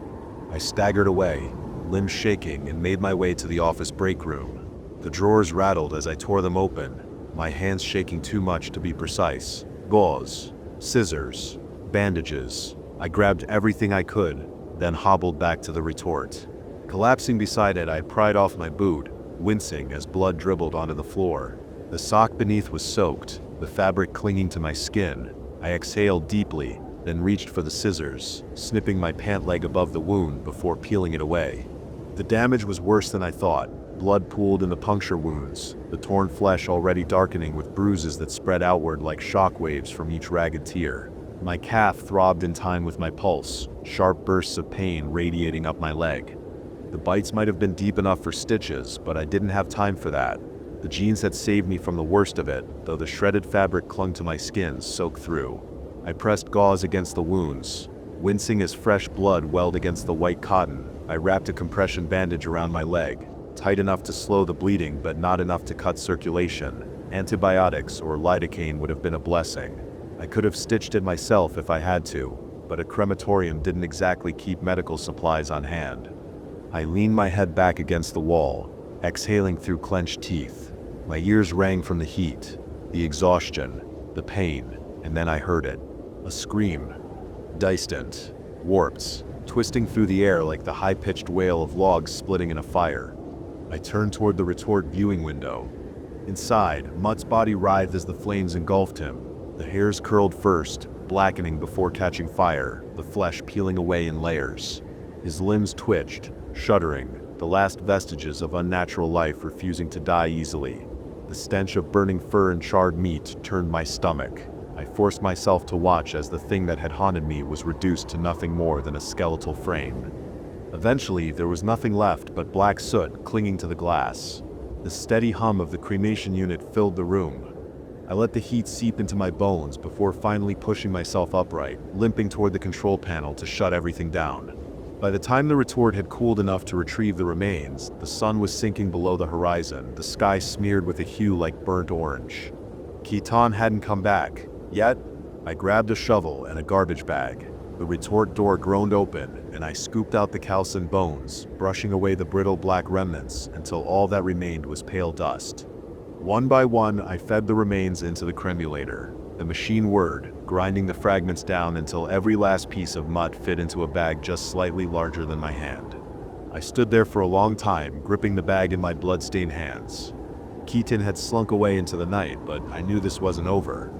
I staggered away, limbs shaking, and made my way to the office break room. The drawers rattled as I tore them open, my hands shaking too much to be precise. Gauze, scissors, bandages. I grabbed everything I could, then hobbled back to the retort. Collapsing beside it, I pried off my boot, wincing as blood dribbled onto the floor. The sock beneath was soaked, the fabric clinging to my skin. I exhaled deeply, then reached for the scissors, snipping my pant leg above the wound before peeling it away. The damage was worse than I thought. Blood pooled in the puncture wounds, the torn flesh already darkening with bruises that spread outward like shock waves from each ragged tear. My calf throbbed in time with my pulse, sharp bursts of pain radiating up my leg. The bites might have been deep enough for stitches, but I didn't have time for that. The jeans had saved me from the worst of it, though the shredded fabric clung to my skin, soaked through. I pressed gauze against the wounds. Wincing as fresh blood welled against the white cotton, I wrapped a compression bandage around my leg, tight enough to slow the bleeding but not enough to cut circulation. Antibiotics or lidocaine would have been a blessing. I could have stitched it myself if I had to, but a crematorium didn't exactly keep medical supplies on hand. I leaned my head back against the wall, exhaling through clenched teeth. My ears rang from the heat, the exhaustion, the pain, and then I heard it. A scream. Distant, warped, twisting through the air like the high-pitched wail of logs splitting in a fire. I turned toward the retort viewing window. Inside, Mutt's body writhed as the flames engulfed him. The hairs curled first, blackening before catching fire, the flesh peeling away in layers. His limbs twitched, shuddering, the last vestiges of unnatural life refusing to die easily. The stench of burning fur and charred meat turned my stomach. I forced myself to watch as the thing that had haunted me was reduced to nothing more than a skeletal frame. Eventually, there was nothing left but black soot clinging to the glass. The steady hum of the cremation unit filled the room. I let the heat seep into my bones before finally pushing myself upright, limping toward the control panel to shut everything down. By the time the retort had cooled enough to retrieve the remains, the sun was sinking below the horizon, the sky smeared with a hue like burnt orange. Keaton hadn't come back, yet. I grabbed a shovel and a garbage bag. The retort door groaned open, and I scooped out the calcined bones, brushing away the brittle black remnants until all that remained was pale dust. One by one, I fed the remains into the cremulator. The machine whirred, grinding the fragments down until every last piece of mutt fit into a bag just slightly larger than my hand. I stood there for a long time, gripping the bag in my blood-stained hands. Keaton had slunk away into the night, but I knew this wasn't over.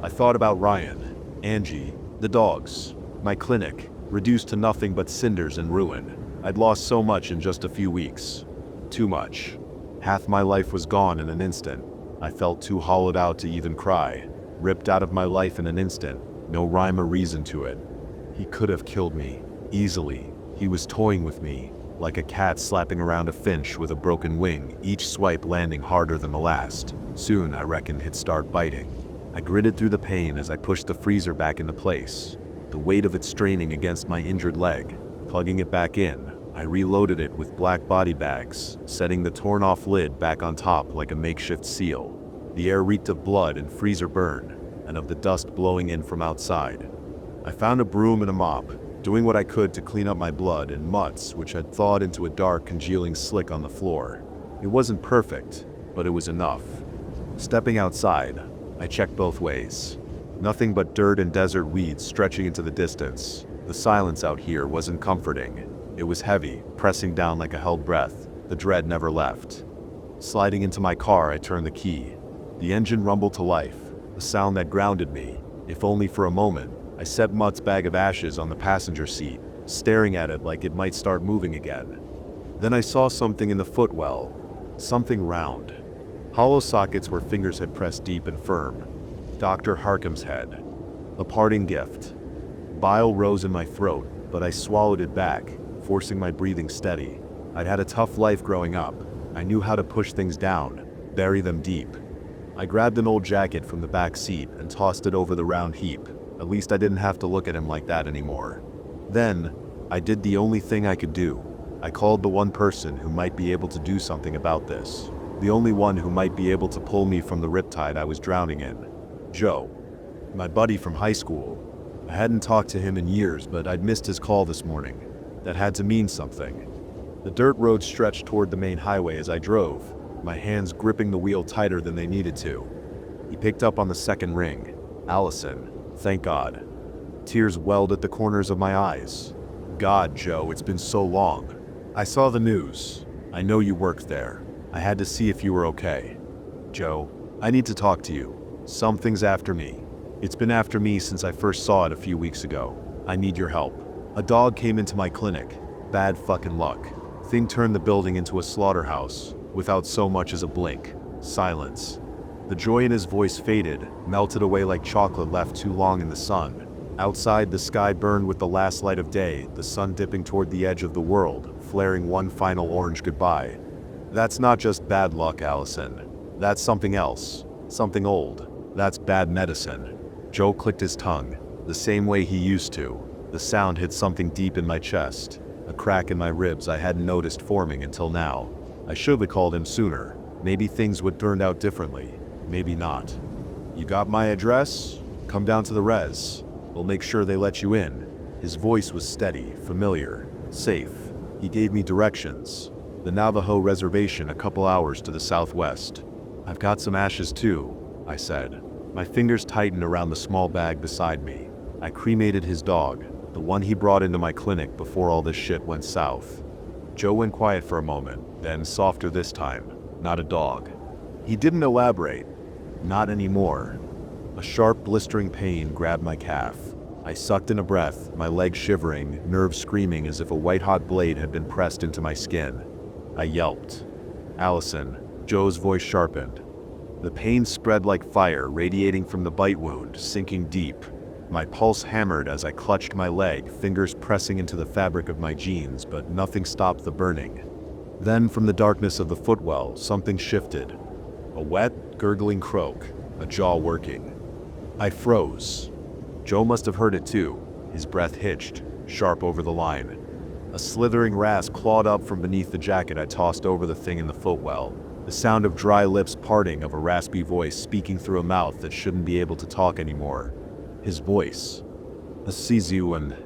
I thought about Ryan, Angie, the dogs, my clinic, reduced to nothing but cinders and ruin. I'd lost so much in just a few weeks. Too much. Half my life was gone in an instant. I felt too hollowed out to even cry. Ripped out of my life in an instant. No rhyme or reason to it. He could have killed me. Easily. He was toying with me, like a cat slapping around a finch with a broken wing, each swipe landing harder than the last. Soon, I reckoned he'd start biting. I gritted through the pain as I pushed the freezer back into place, the weight of it straining against my injured leg. Plugging it back in, I reloaded it with black body bags, setting the torn-off lid back on top like a makeshift seal. The air reeked of blood and freezer burn, and of the dust blowing in from outside. I found a broom and a mop, doing what I could to clean up my blood and mutts which had thawed into a dark, congealing slick on the floor. It wasn't perfect, but it was enough. Stepping outside, I checked both ways. Nothing but dirt and desert weeds stretching into the distance. The silence out here wasn't comforting. It was heavy, pressing down like a held breath. The dread never left. Sliding into my car, I turned the key. The engine rumbled to life, a sound that grounded me, if only for a moment. I set Mutt's bag of ashes on the passenger seat, staring at it like it might start moving again. Then I saw something in the footwell, something round. Hollow sockets where fingers had pressed deep and firm. Dr. Harkham's head. A parting gift. Bile rose in my throat, but I swallowed it back, forcing my breathing steady. I'd had a tough life growing up. I knew how to push things down, bury them deep. I grabbed an old jacket from the back seat and tossed it over the round heap. At least I didn't have to look at him like that anymore. Then, I did the only thing I could do. I called the one person who might be able to do something about this. The only one who might be able to pull me from the riptide I was drowning in. Joe. My buddy from high school. I hadn't talked to him in years, but I'd missed his call this morning. That had to mean something. The dirt road stretched toward the main highway as I drove, my hands gripping the wheel tighter than they needed to. He picked up on the second ring. Allison. Thank God. Tears welled at the corners of my eyes. God, Joe, it's been so long. I saw the news. I know you worked there. I had to see if you were okay. Joe, I need to talk to you. Something's after me. It's been after me since I first saw it a few weeks ago. I need your help. A dog came into my clinic. Bad fucking luck. Thing turned the building into a slaughterhouse, without so much as a blink. Silence. The joy in his voice faded, melted away like chocolate left too long in the sun. Outside, the sky burned with the last light of day, the sun dipping toward the edge of the world, flaring one final orange goodbye. That's not just bad luck, Allison. That's something else. Something old. That's bad medicine. Joe clicked his tongue, the same way he used to. The sound hit something deep in my chest, a crack in my ribs I hadn't noticed forming until now. I should have called him sooner. Maybe things would turn out differently. Maybe not. You got my address? Come down to the res. We'll make sure they let you in. His voice was steady, familiar, safe. He gave me directions. The Navajo reservation a couple hours to the southwest. I've got some ashes too, I said. My fingers tightened around the small bag beside me. I cremated his dog, the one he brought into my clinic before all this shit went south. Joe went quiet for a moment, then softer this time. Not a dog. He didn't elaborate. Not anymore. A sharp, blistering pain grabbed my calf. I sucked in a breath, my legs shivering, nerves screaming as if a white-hot blade had been pressed into my skin. I yelped. Allison. Joe's voice sharpened. The pain spread like fire, radiating from the bite wound, sinking deep. My pulse hammered as I clutched my leg, fingers pressing into the fabric of my jeans, but nothing stopped the burning. Then, from the darkness of the footwell, something shifted. A wet, gurgling croak, a jaw working. I froze. Joe must have heard it too. His breath hitched, sharp over the line. A slithering rasp clawed up from beneath the jacket I tossed over the thing in the footwell. The sound of dry lips parting, of a raspy voice speaking through a mouth that shouldn't be able to talk anymore. His voice. I sees you and...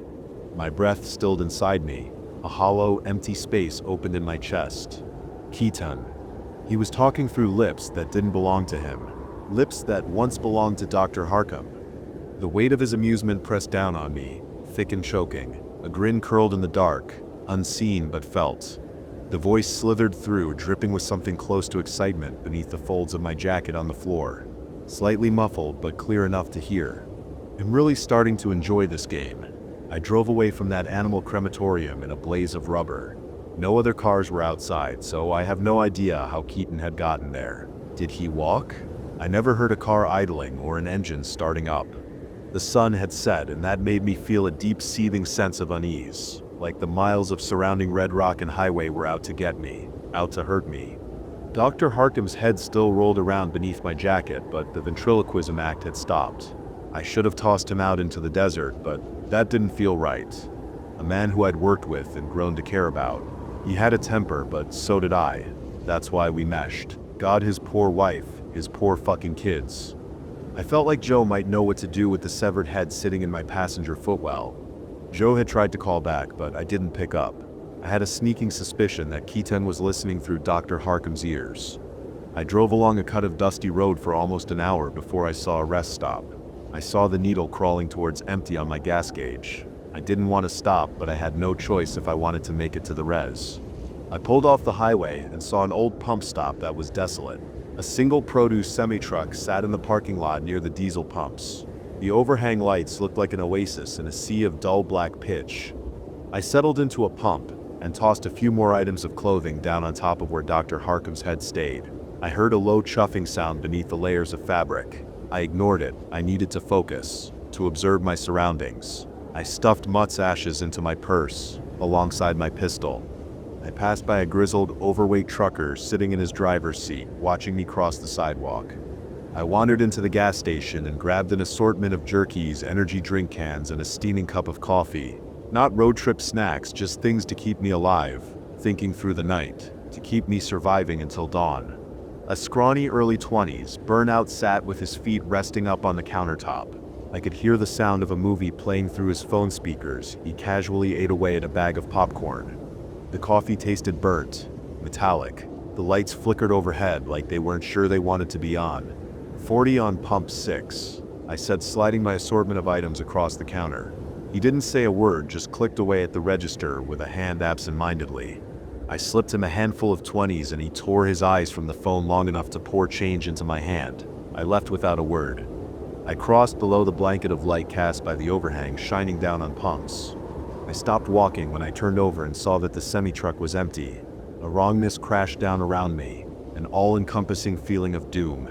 My breath stilled inside me. A hollow, empty space opened in my chest. Keaton. He was talking through lips that didn't belong to him. Lips that once belonged to Dr. Harkham. The weight of his amusement pressed down on me, thick and choking. A grin curled in the dark, unseen but felt. The voice slithered through, dripping with something close to excitement beneath the folds of my jacket on the floor. Slightly muffled, but clear enough to hear. I'm really starting to enjoy this game. I drove away from that animal crematorium in a blaze of rubber. No other cars were outside, so I have no idea how Keaton had gotten there. Did he walk? I never heard a car idling or an engine starting up. The sun had set, and that made me feel a deep seething sense of unease, like the miles of surrounding Red Rock and highway were out to get me, out to hurt me. Dr. Harkham's head still rolled around beneath my jacket, but the ventriloquism act had stopped. I should have tossed him out into the desert, but that didn't feel right. A man who I'd worked with and grown to care about. He had a temper, but so did I. That's why we meshed. God, his poor wife, his poor fucking kids. I felt like Joe might know what to do with the severed head sitting in my passenger footwell. Joe had tried to call back, but I didn't pick up. I had a sneaking suspicion that Keaton was listening through Dr. Harkham's ears. I drove along a cut of dusty road for almost an hour before I saw a rest stop. I saw the needle crawling towards empty on my gas gauge. I didn't want to stop, but I had no choice if I wanted to make it to the res. I pulled off the highway and saw an old pump stop that was desolate. A single produce semi-truck sat in the parking lot near the diesel pumps. The overhang lights looked like an oasis in a sea of dull black pitch. I settled into a pump and tossed a few more items of clothing down on top of where Dr. Harkham's head stayed. I heard a low chuffing sound beneath the layers of fabric. I ignored it. I needed to focus, to observe my surroundings. I stuffed Mutt's ashes into my purse, alongside my pistol. I passed by a grizzled, overweight trucker sitting in his driver's seat, watching me cross the sidewalk. I wandered into the gas station and grabbed an assortment of jerkies, energy drink cans, and a steaming cup of coffee. Not road trip snacks, just things to keep me alive, thinking through the night, to keep me surviving until dawn. A scrawny early 20s, burnout sat with his feet resting up on the countertop. I could hear the sound of a movie playing through his phone speakers. He casually ate away at a bag of popcorn. The coffee tasted burnt, metallic. The lights flickered overhead like they weren't sure they wanted to be on. 40 on pump 6, I said, sliding my assortment of items across the counter. He didn't say a word, just clicked away at the register with a hand absent-mindedly. I slipped him a handful of 20s and he tore his eyes from the phone long enough to pour change into my hand. I left without a word. I crossed below the blanket of light cast by the overhang, shining down on pumps. I stopped walking when I turned over and saw that the semi-truck was empty. A wrongness crashed down around me, an all-encompassing feeling of doom.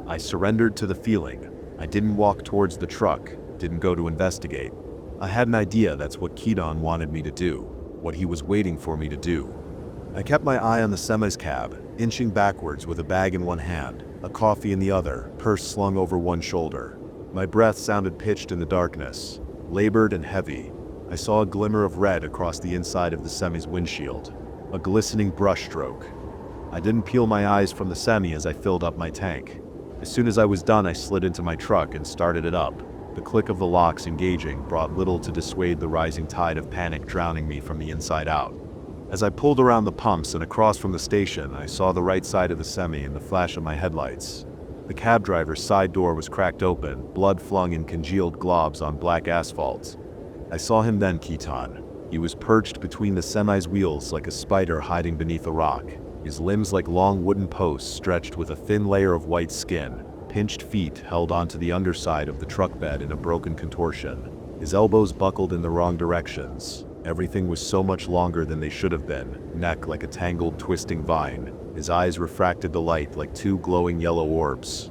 I surrendered to the feeling. I didn't walk towards the truck, didn't go to investigate. I had an idea that's what Keaton wanted me to do, what he was waiting for me to do. I kept my eye on the semi's cab, inching backwards with a bag in one hand, a coffee in the other, purse slung over one shoulder. My breath sounded pitched in the darkness, labored and heavy. I saw a glimmer of red across the inside of the semi's windshield, a glistening brushstroke. I didn't peel my eyes from the semi as I filled up my tank. As soon as I was done, I slid into my truck and started it up. The click of the locks engaging brought little to dissuade the rising tide of panic drowning me from the inside out. As I pulled around the pumps and across from the station, I saw the right side of the semi in the flash of my headlights. The cab driver's side door was cracked open, blood flung in congealed globs on black asphalt. I saw him then, Keaton. He was perched between the semi's wheels like a spider hiding beneath a rock, his limbs like long wooden posts stretched with a thin layer of white skin. Pinched feet held onto the underside of the truck bed in a broken contortion. His elbows buckled in the wrong directions. Everything was so much longer than they should have been, neck like a tangled, twisting vine. His eyes refracted the light like two glowing yellow orbs.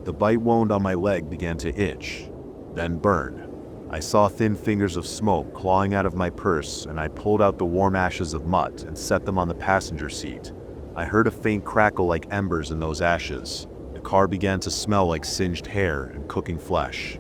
The bite wound on my leg began to itch, then burn. I saw thin fingers of smoke clawing out of my purse, and I pulled out the warm ashes of Mutt and set them on the passenger seat. I heard a faint crackle like embers in those ashes. The car began to smell like singed hair and cooking flesh.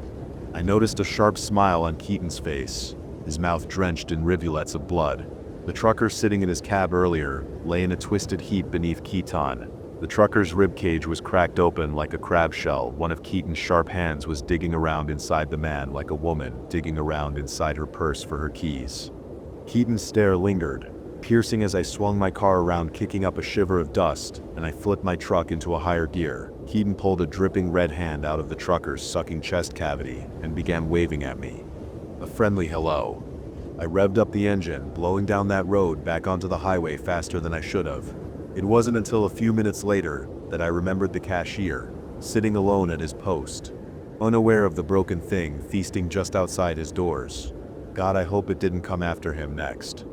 I noticed a sharp smile on Keaton's face, his mouth drenched in rivulets of blood. The trucker sitting in his cab earlier lay in a twisted heap beneath Keaton. The trucker's ribcage was cracked open like a crab shell. One of Keaton's sharp hands was digging around inside the man like a woman digging around inside her purse for her keys. Keaton's stare lingered, piercing as I swung my car around, kicking up a shiver of dust, and I flipped my truck into a higher gear. Keaton pulled a dripping red hand out of the trucker's sucking chest cavity and began waving at me. A friendly hello. I revved up the engine, blowing down that road back onto the highway faster than I should have. It wasn't until a few minutes later that I remembered the cashier, sitting alone at his post, unaware of the broken thing feasting just outside his doors. God, I hope it didn't come after him next.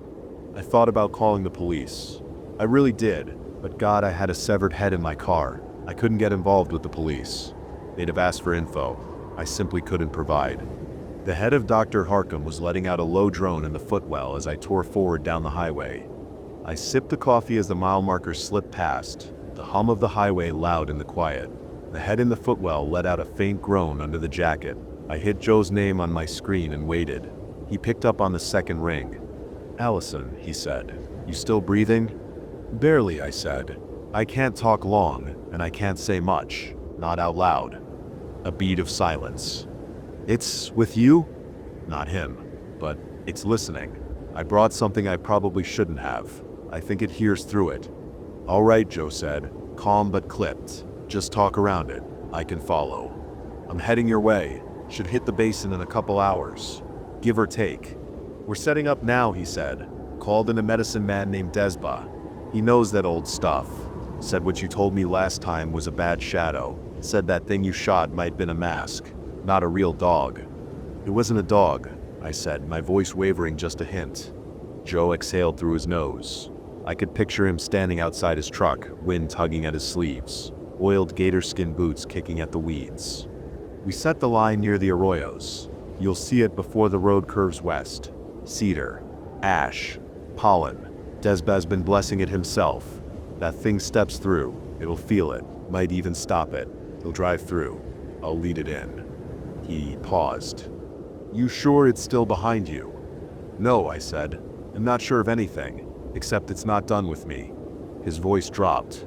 I thought about calling the police. I really did, but God, I had a severed head in my car. I couldn't get involved with the police. They'd have asked for info. I simply couldn't provide. The head of Dr. Harkham was letting out a low drone in the footwell as I tore forward down the highway. I sipped the coffee as the mile marker slipped past, the hum of the highway loud in the quiet. The head in the footwell let out a faint groan under the jacket. I hit Joe's name on my screen and waited. He picked up on the second ring. "Allison," he said, "you still breathing?" "Barely," I said. "I can't talk long, and I can't say much, not out loud." A beat of silence. "It's with you?" "Not him, but it's listening. I brought something I probably shouldn't have. I think it hears through it." "All right," Joe said, calm but clipped. "Just talk around it. I can follow." "I'm heading your way. Should hit the basin in a couple hours. Give or take." "We're setting up now," he said. "Called in a medicine man named Desba. He knows that old stuff. Said what you told me last time was a bad shadow. Said that thing you shot might have been a mask, not a real dog." "It wasn't a dog," I said, my voice wavering just a hint. Joe exhaled through his nose. I could picture him standing outside his truck, wind tugging at his sleeves, oiled gator skin boots kicking at the weeds. "We set the line near the arroyos. You'll see it before the road curves west. Cedar, ash, pollen. Desba's been blessing it himself. That thing steps through, it'll feel it, might even stop it. He'll drive through. I'll lead it in." He paused. "You sure it's still behind you?" "No," I said. "I'm not sure of anything, except it's not done with me." His voice dropped.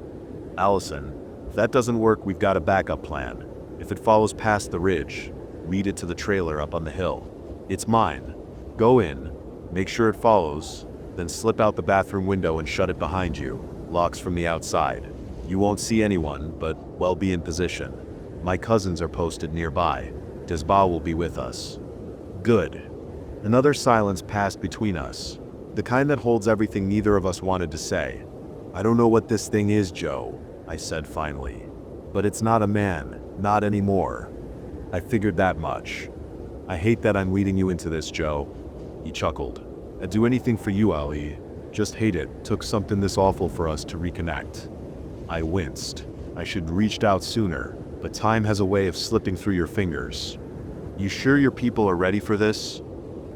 "Allison, if that doesn't work, we've got a backup plan. If it follows past the ridge, lead it to the trailer up on the hill. It's mine. Go in, make sure it follows, then slip out the bathroom window and shut it behind you. Locks from the outside. You won't see anyone, but well be in position. My cousins are posted nearby. Desba will be with us." "Good." Another silence passed between us, the kind that holds everything neither of us wanted to say. "I don't know what this thing is, Joe," I said finally. "But it's not a man, not anymore." "I figured that much. I hate that I'm leading you into this, Joe." He chuckled. "I'd do anything for you, Ali. Just hate it. Took something this awful for us to reconnect." I winced. I should have reached out sooner, but time has a way of slipping through your fingers. "You sure your people are ready for this?"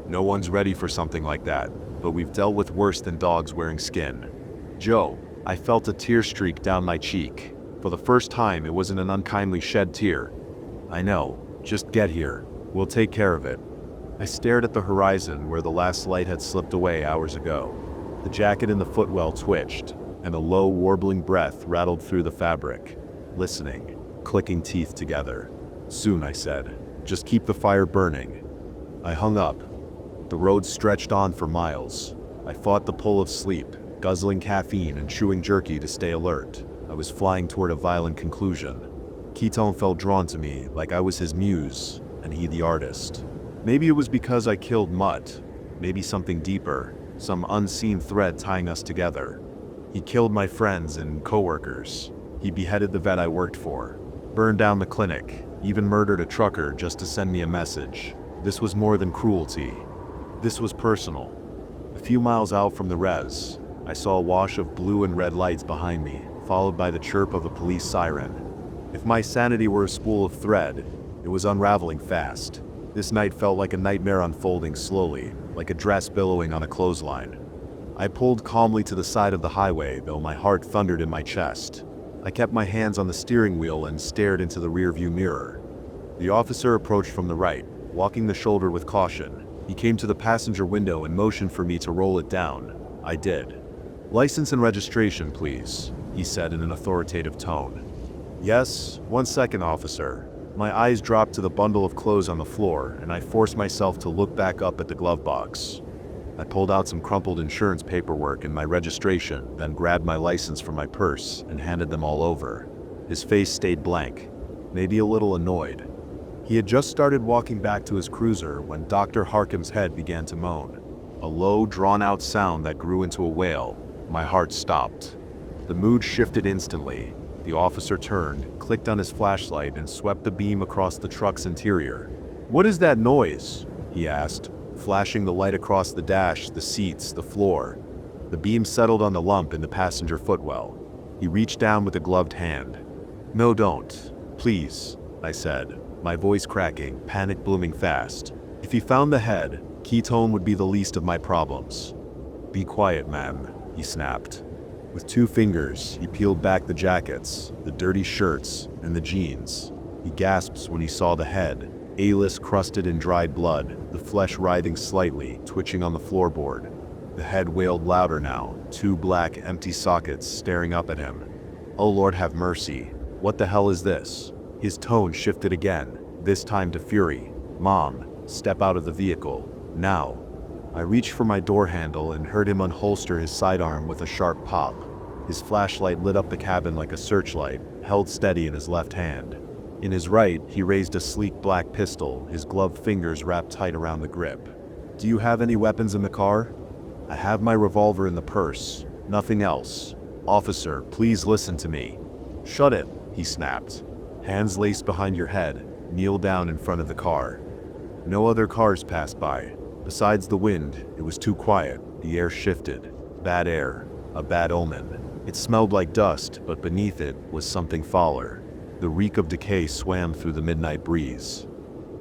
"No one's ready for something like that, but we've dealt with worse than dogs wearing skin." "Joe," I felt a tear streak down my cheek. For the first time, it wasn't an unkindly shed tear. "I know. Just get here. We'll take care of it." I stared at the horizon where the last light had slipped away hours ago. The jacket in the footwell twitched, and a low, warbling breath rattled through the fabric. Listening, clicking teeth together. "Soon," I said. "Just keep the fire burning." I hung up. The road stretched on for miles. I fought the pull of sleep, guzzling caffeine and chewing jerky to stay alert. I was flying toward a violent conclusion. Keaton felt drawn to me, like I was his muse, and he the artist. Maybe it was because I killed Mutt. Maybe something deeper, some unseen thread tying us together. He killed my friends and coworkers. He beheaded the vet I worked for, burned down the clinic, even murdered a trucker just to send me a message. This was more than cruelty. This was personal. A few miles out from the res, I saw a wash of blue and red lights behind me, followed by the chirp of a police siren. If my sanity were a spool of thread, it was unraveling fast. This night felt like a nightmare unfolding slowly, like a dress billowing on a clothesline. I pulled calmly to the side of the highway, though my heart thundered in my chest. I kept my hands on the steering wheel and stared into the rearview mirror. The officer approached from the right, walking the shoulder with caution. He came to the passenger window and motioned for me to roll it down. I did. "License and registration, please," he said in an authoritative tone. "Yes, 1 second, officer." My eyes dropped to the bundle of clothes on the floor, and I forced myself to look back up at the glove box. I pulled out some crumpled insurance paperwork and my registration, then grabbed my license from my purse and handed them all over. His face stayed blank, maybe a little annoyed. He had just started walking back to his cruiser when Dr. Harkham's head began to moan. A low, drawn-out sound that grew into a wail. My heart stopped. The mood shifted instantly. The officer turned, clicked on his flashlight, and swept the beam across the truck's interior. "What is that noise?" he asked. flashing the light across the dash, the seats, the floor. The beam settled on the lump in the passenger footwell. He reached down with a gloved hand. "No, don't. Please," I said, my voice cracking, panic blooming fast. If he found the head, ketone would be the least of my problems. "Be quiet, ma'am," he snapped. With 2 fingers, he peeled back the jackets, the dirty shirts, and the jeans. He gasps when he saw the head, A-list crusted in dried blood, the flesh writhing slightly, twitching on the floorboard. The head wailed louder now, 2 black, empty sockets staring up at him. "Oh Lord have mercy. What the hell is this?" His tone shifted again, this time to fury. "Mom, step out of the vehicle. Now." I reached for my door handle and heard him unholster his sidearm with a sharp pop. His flashlight lit up the cabin like a searchlight, held steady in his left hand. In his right, he raised a sleek black pistol, his gloved fingers wrapped tight around the grip. "Do you have any weapons in the car?" "I have my revolver in the purse. Nothing else. Officer, please listen to me." "Shut it," he snapped. "Hands laced behind your head. Kneel down in front of the car." No other cars passed by. Besides the wind, it was too quiet. The air shifted. Bad air. A bad omen. It smelled like dust, but beneath it was something fouler. The reek of decay swam through the midnight breeze.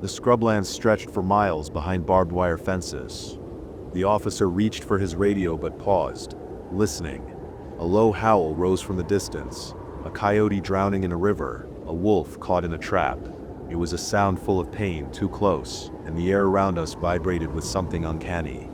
The scrublands stretched for miles behind barbed wire fences. The officer reached for his radio but paused, listening. A low howl rose from the distance. A coyote drowning in a river, a wolf caught in a trap. It was a sound full of pain, too close, and the air around us vibrated with something uncanny.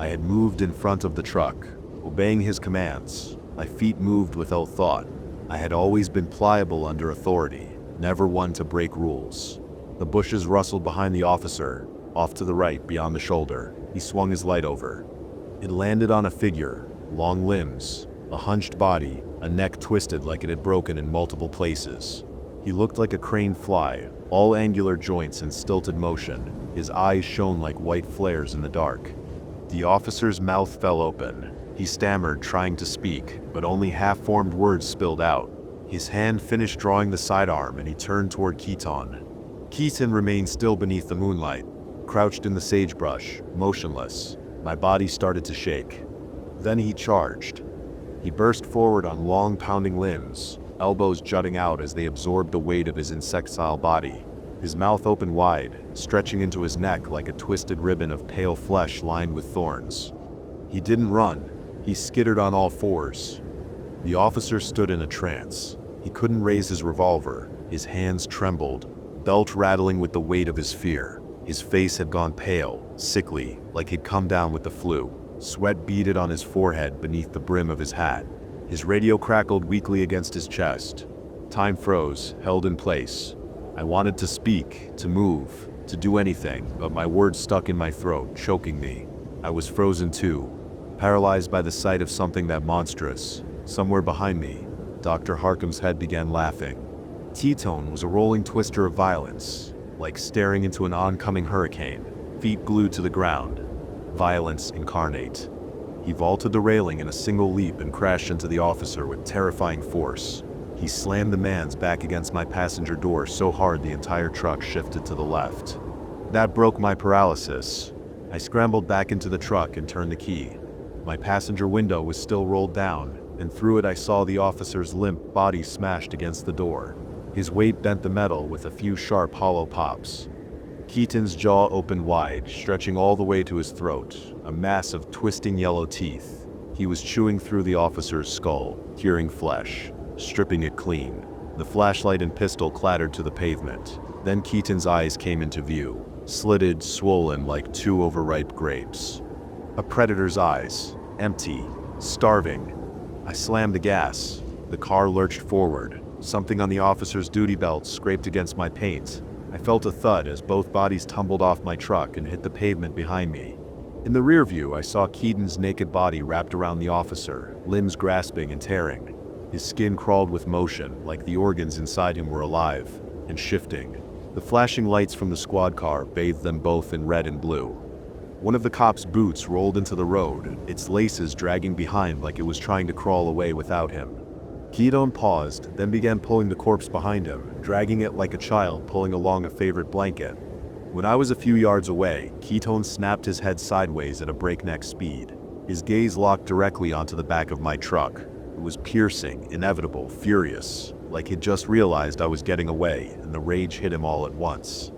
I had moved in front of the truck, obeying his commands. My feet moved without thought. I had always been pliable under authority, never one to break rules. The bushes rustled behind the officer, off to the right, beyond the shoulder. He swung his light over. It landed on a figure, long limbs, a hunched body, a neck twisted like it had broken in multiple places. He looked like a craned fly, all angular joints in stilted motion. His eyes shone like white flares in the dark. The officer's mouth fell open. He stammered, trying to speak, but only half-formed words spilled out. His hand finished drawing the sidearm and he turned toward Keaton. Keaton remained still beneath the moonlight, crouched in the sagebrush, motionless. My body started to shake. Then he charged. He burst forward on long, pounding limbs, elbows jutting out as they absorbed the weight of his insectile body. His mouth opened wide, stretching into his neck like a twisted ribbon of pale flesh lined with thorns. He didn't run. He skittered on all fours. The officer stood in a trance. He couldn't raise his revolver. His hands trembled, belt rattling with the weight of his fear. His face had gone pale, sickly, like he'd come down with the flu. Sweat beaded on his forehead beneath the brim of his hat. His radio crackled weakly against his chest. Time froze, held in place. I wanted to speak, to move, to do anything, but my words stuck in my throat, choking me. I was frozen too, paralyzed by the sight of something that monstrous. Somewhere behind me, Dr. Harkham's head began laughing. T-Tone was a rolling twister of violence, like staring into an oncoming hurricane, feet glued to the ground. Violence incarnate. He vaulted the railing in a single leap and crashed into the officer with terrifying force. He slammed the man's back against my passenger door so hard the entire truck shifted to the left. That broke my paralysis. I scrambled back into the truck and turned the key. My passenger window was still rolled down, and through it I saw the officer's limp body smashed against the door. His weight bent the metal with a few sharp hollow pops. Keaton's jaw opened wide, stretching all the way to his throat, a mass of twisting yellow teeth. He was chewing through the officer's skull, tearing flesh, stripping it clean. The flashlight and pistol clattered to the pavement. Then Keaton's eyes came into view, slitted, swollen like 2 overripe grapes. A predator's eyes, empty, starving. I slammed the gas. The car lurched forward. Something on the officer's duty belt scraped against my paint. I felt a thud as both bodies tumbled off my truck and hit the pavement behind me. In the rear view, I saw Keaton's naked body wrapped around the officer, limbs grasping and tearing. His skin crawled with motion, like the organs inside him were alive and shifting. The flashing lights from the squad car bathed them both in red and blue. One of the cop's boots rolled into the road, its laces dragging behind like it was trying to crawl away without him. Keaton paused, then began pulling the corpse behind him, dragging it like a child pulling along a favorite blanket. When I was a few yards away, Keaton snapped his head sideways at a breakneck speed. His gaze locked directly onto the back of my truck. It was piercing, inevitable, furious, like he'd just realized I was getting away, and the rage hit him all at once.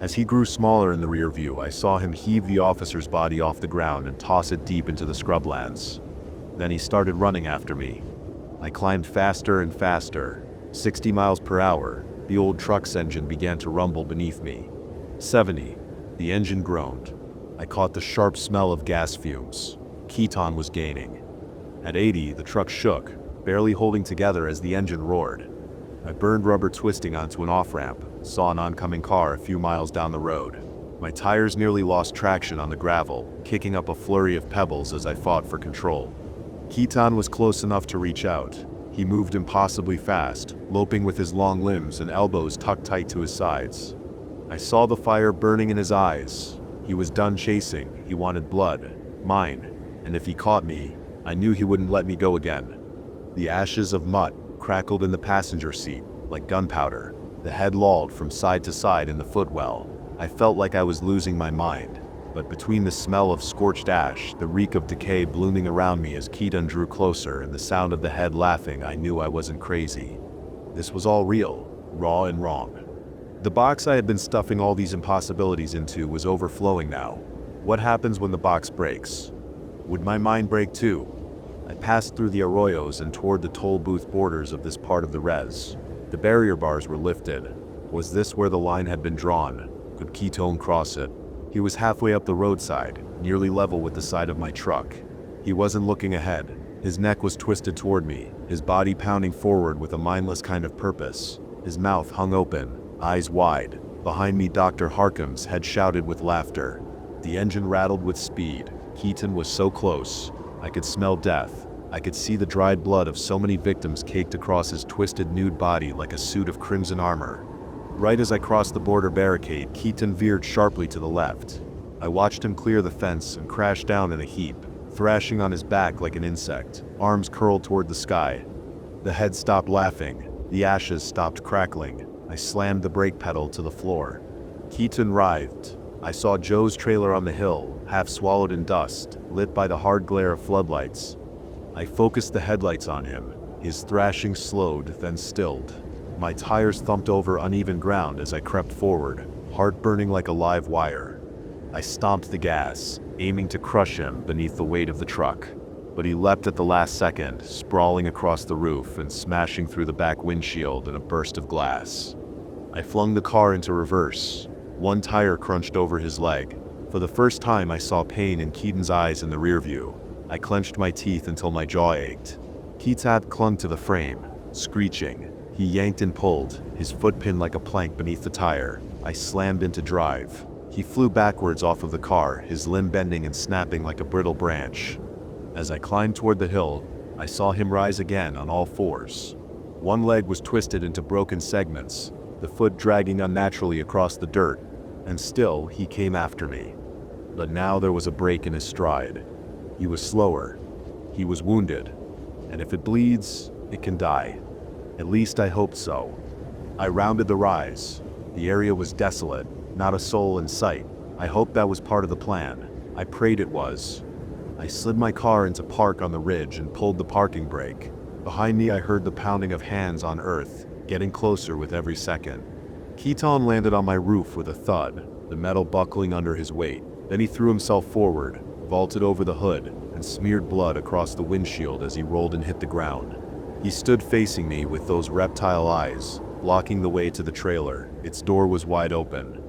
As he grew smaller in the rear view, I saw him heave the officer's body off the ground and toss it deep into the scrublands. Then he started running after me. I climbed faster and faster. 60 miles per hour, the old truck's engine began to rumble beneath me. 70, the engine groaned. I caught the sharp smell of gas fumes. Keaton was gaining. At 80, the truck shook, barely holding together as the engine roared. I burned rubber twisting onto an off-ramp, saw an oncoming car a few miles down the road. My tires nearly lost traction on the gravel, kicking up a flurry of pebbles as I fought for control. Keaton was close enough to reach out. He moved impossibly fast, loping with his long limbs and elbows tucked tight to his sides. I saw the fire burning in his eyes. He was done chasing. He wanted blood, mine, and if he caught me, I knew he wouldn't let me go again. The ashes of Mutt crackled in the passenger seat like gunpowder. The head lolled from side to side in the footwell. I felt like I was losing my mind, but between the smell of scorched ash, the reek of decay blooming around me as Keaton drew closer, and the sound of the head laughing, I knew I wasn't crazy. This was all real, raw and wrong. The box I had been stuffing all these impossibilities into was overflowing now. What happens when the box breaks? Would my mind break too? I passed through the arroyos and toward the toll booth borders of this part of the res. The barrier bars were lifted. Was this where the line had been drawn? Could Keaton cross it? He was halfway up the roadside, nearly level with the side of my truck. He wasn't looking ahead. His neck was twisted toward me, his body pounding forward with a mindless kind of purpose. His mouth hung open, eyes wide. Behind me, Dr. Harkham's had shouted with laughter. The engine rattled with speed. Keaton was so close. I could smell death. I could see the dried blood of so many victims caked across his twisted nude body like a suit of crimson armor. Right as I crossed the border barricade, Keaton veered sharply to the left. I watched him clear the fence and crash down in a heap, thrashing on his back like an insect, arms curled toward the sky. The head stopped laughing. The ashes stopped crackling. I slammed the brake pedal to the floor. Keaton writhed. I saw Joe's trailer on the hill, half swallowed in dust, lit by the hard glare of floodlights. I focused the headlights on him. His thrashing slowed, then stilled. My tires thumped over uneven ground as I crept forward, heart burning like a live wire. I stomped the gas, aiming to crush him beneath the weight of the truck. But he leapt at the last second, sprawling across the roof and smashing through the back windshield in a burst of glass. I flung the car into reverse. One tire crunched over his leg. For the first time, I saw pain in Keaton's eyes in the rear view. I clenched my teeth until my jaw ached. Keaton clung to the frame, screeching. He yanked and pulled, his foot pinned like a plank beneath the tire. I slammed into drive. He flew backwards off of the car, his limb bending and snapping like a brittle branch. As I climbed toward the hill, I saw him rise again on all fours. One leg was twisted into broken segments, the foot dragging unnaturally across the dirt, and still he came after me. But now there was a break in his stride. He was slower. He was wounded. And if it bleeds, it can die. At least I hoped so. I rounded the rise. The area was desolate, not a soul in sight. I hoped that was part of the plan. I prayed it was. I slid my car into park on the ridge and pulled the parking brake. Behind me, I heard the pounding of hands on earth, getting closer with every second. Keaton landed on my roof with a thud, the metal buckling under his weight. Then he threw himself forward, vaulted over the hood, and smeared blood across the windshield as he rolled and hit the ground. He stood facing me with those reptile eyes, blocking the way to the trailer. Its door was wide open.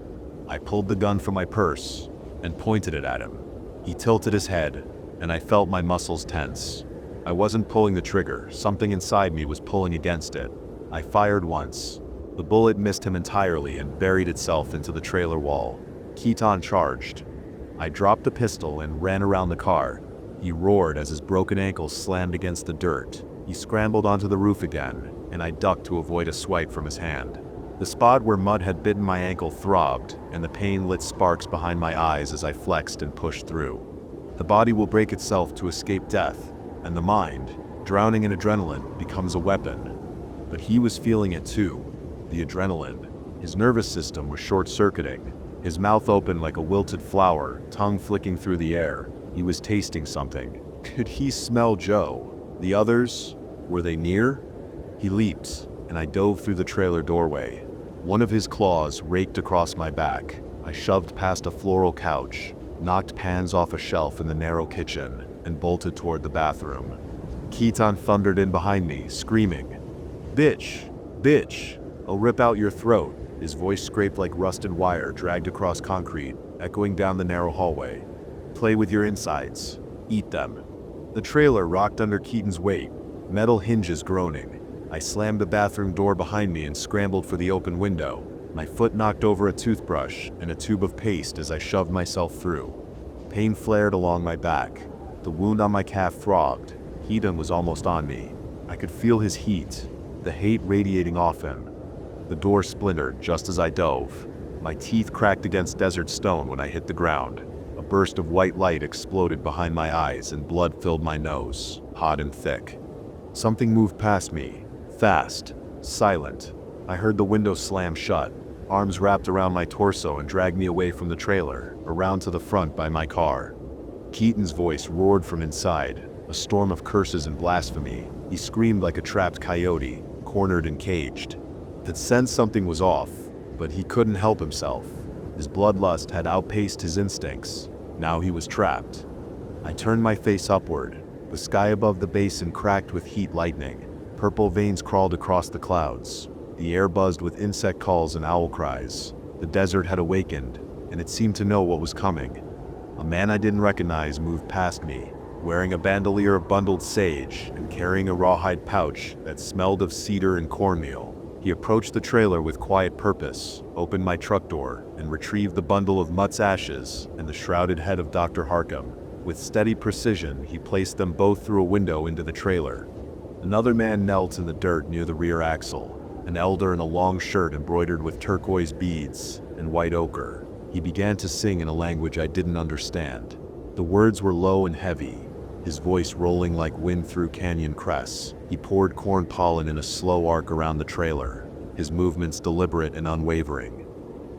I pulled the gun from my purse and pointed it at him. He tilted his head, and I felt my muscles tense. I wasn't pulling the trigger. Something inside me was pulling against it. I fired once. The bullet missed him entirely and buried itself into the trailer wall. Keaton charged. I dropped the pistol and ran around the car. He roared as his broken ankles slammed against the dirt. He scrambled onto the roof again, and I ducked to avoid a swipe from his hand. The spot where mud had bitten my ankle throbbed, and the pain lit sparks behind my eyes as I flexed and pushed through. The body will break itself to escape death, and the mind, drowning in adrenaline, becomes a weapon. But he was feeling it too, the adrenaline. His nervous system was short-circuiting. his mouth open like a wilted flower, tongue flicking through the air. He was tasting something. Could he smell Joe? The others? Were they near? He leaped, and I dove through the trailer doorway. One of his claws raked across my back. I shoved past a floral couch, knocked pans off a shelf in the narrow kitchen, and bolted toward the bathroom. Keaton thundered in behind me, screaming, "Bitch! Bitch! I'll rip out your throat." His voice scraped like rusted wire dragged across concrete, echoing down the narrow hallway. "Play with your insides. Eat them." The trailer rocked under Keaton's weight, metal hinges groaning. I slammed the bathroom door behind me and scrambled for the open window. My foot knocked over a toothbrush and a tube of paste as I shoved myself through. Pain flared along my back. The wound on my calf throbbed. Keaton was almost on me. I could feel his heat, the hate radiating off him. The door splintered just as I dove. My teeth cracked against desert stone when I hit the ground. A burst of white light exploded behind my eyes and blood filled my nose, hot and thick. Something moved past me, fast, silent. I heard the window slam shut. Arms wrapped around my torso and dragged me away from the trailer, around to the front by my car. Keaton's voice roared from inside, a storm of curses and blasphemy. He screamed like a trapped coyote, cornered and caged. That sensed something was off, but he couldn't help himself. His bloodlust had outpaced his instincts. Now he was trapped. I turned my face upward. The sky above the basin cracked with heat lightning. Purple veins crawled across the clouds. The air buzzed with insect calls and owl cries. The desert had awakened, and it seemed to know what was coming. A man I didn't recognize moved past me, wearing a bandolier of bundled sage and carrying a rawhide pouch that smelled of cedar and cornmeal. He approached the trailer with quiet purpose, opened my truck door, and retrieved the bundle of Mutt's ashes and the shrouded head of Dr. Harkham. With steady precision, he placed them both through a window into the trailer. Another man knelt in the dirt near the rear axle, an elder in a long shirt embroidered with turquoise beads and white ochre. He began to sing in a language I didn't understand. The words were low and heavy, his voice rolling like wind through canyon crests. He poured corn pollen in a slow arc around the trailer, his movements deliberate and unwavering.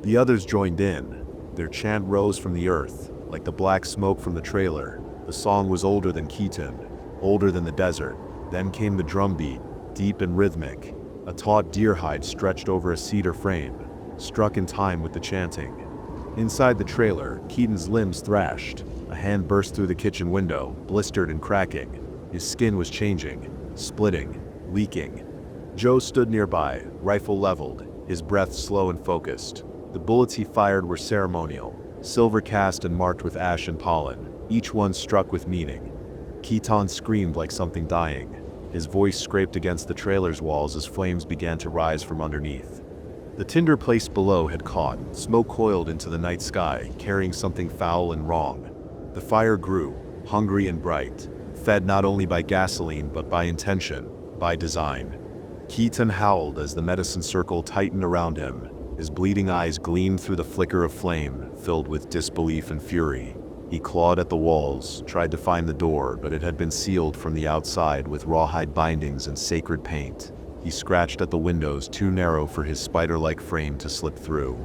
The others joined in. Their chant rose from the earth, like the black smoke from the trailer. The song was older than Keaton, older than the desert. Then came the drumbeat, deep and rhythmic. A taut deer hide stretched over a cedar frame, struck in time with the chanting. Inside the trailer, Keaton's limbs thrashed. A hand burst through the kitchen window, blistered and cracking. His skin was changing, splitting, leaking. Joe stood nearby, rifle leveled, his breath slow and focused. The bullets he fired were ceremonial, silver cast and marked with ash and pollen, each one struck with meaning. Keaton screamed like something dying. His voice scraped against the trailer's walls as flames began to rise from underneath. The tinder place below had caught, smoke coiled into the night sky, carrying something foul and wrong. The fire grew, hungry and bright, fed not only by gasoline but by intention, by design. Keaton howled as the medicine circle tightened around him. His bleeding eyes gleamed through the flicker of flame, filled with disbelief and fury. He clawed at the walls, tried to find the door, but it had been sealed from the outside with rawhide bindings and sacred paint. He scratched at the windows too narrow for his spider-like frame to slip through.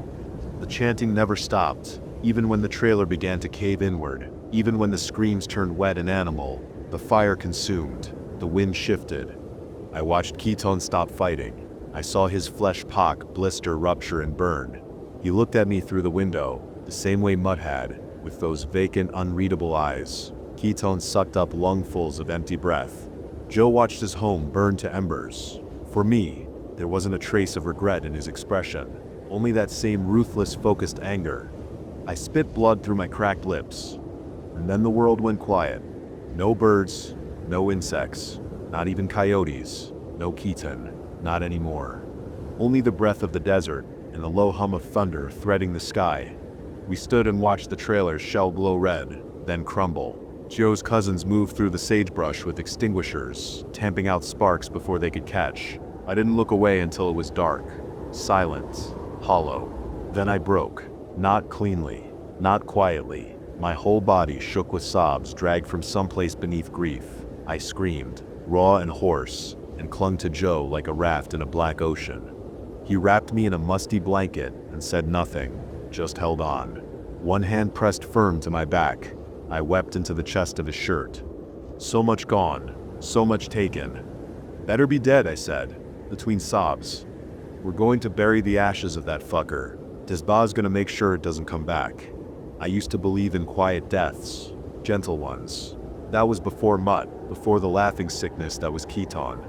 The chanting never stopped, even when the trailer began to cave inward, even when the screams turned wet and animal. The fire consumed, the wind shifted. I watched Keaton stop fighting. I saw his flesh pock, blister, rupture, and burn. He looked at me through the window, the same way Mutt had, with those vacant, unreadable eyes. Keaton sucked up lungfuls of empty breath. Joe watched his home burn to embers. For me, there wasn't a trace of regret in his expression, only that same ruthless, focused anger. I spit blood through my cracked lips, and then the world went quiet. No birds, no insects, not even coyotes, no Keaton, not anymore. Only the breath of the desert and the low hum of thunder threading the sky. We stood and watched the trailer's shell glow red, then crumble. Joe's cousins moved through the sagebrush with extinguishers, tamping out sparks before they could catch. I didn't look away until it was dark, silent, hollow. Then I broke, not cleanly, not quietly. My whole body shook with sobs dragged from someplace beneath grief. I screamed, raw and hoarse, and clung to Joe like a raft in a black ocean. He wrapped me in a musty blanket and said nothing, just held on. One hand pressed firm to my back. I wept into the chest of his shirt. So much gone, so much taken. Better be dead, I said, between sobs. We're going to bury the ashes of that fucker. Tisba's gonna make sure it doesn't come back. I used to believe in quiet deaths, gentle ones. That was before Mutt, before the laughing sickness that was Keton.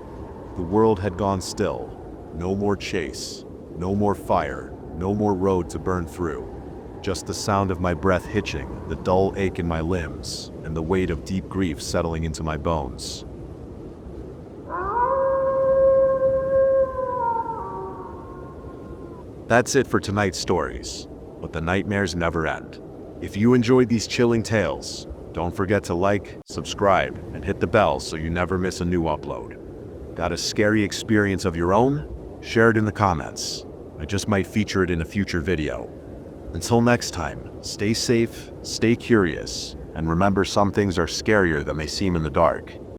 The world had gone still. No more chase, no more fire, no more road to burn through. Just the sound of my breath hitching, the dull ache in my limbs, and the weight of deep grief settling into my bones. That's it for tonight's stories, but the nightmares never end. If you enjoyed these chilling tales, don't forget to like, subscribe, and hit the bell so you never miss a new upload. Got a scary experience of your own? Share it in the comments. I just might feature it in a future video. Until next time, stay safe, stay curious, and remember some things are scarier than they seem in the dark.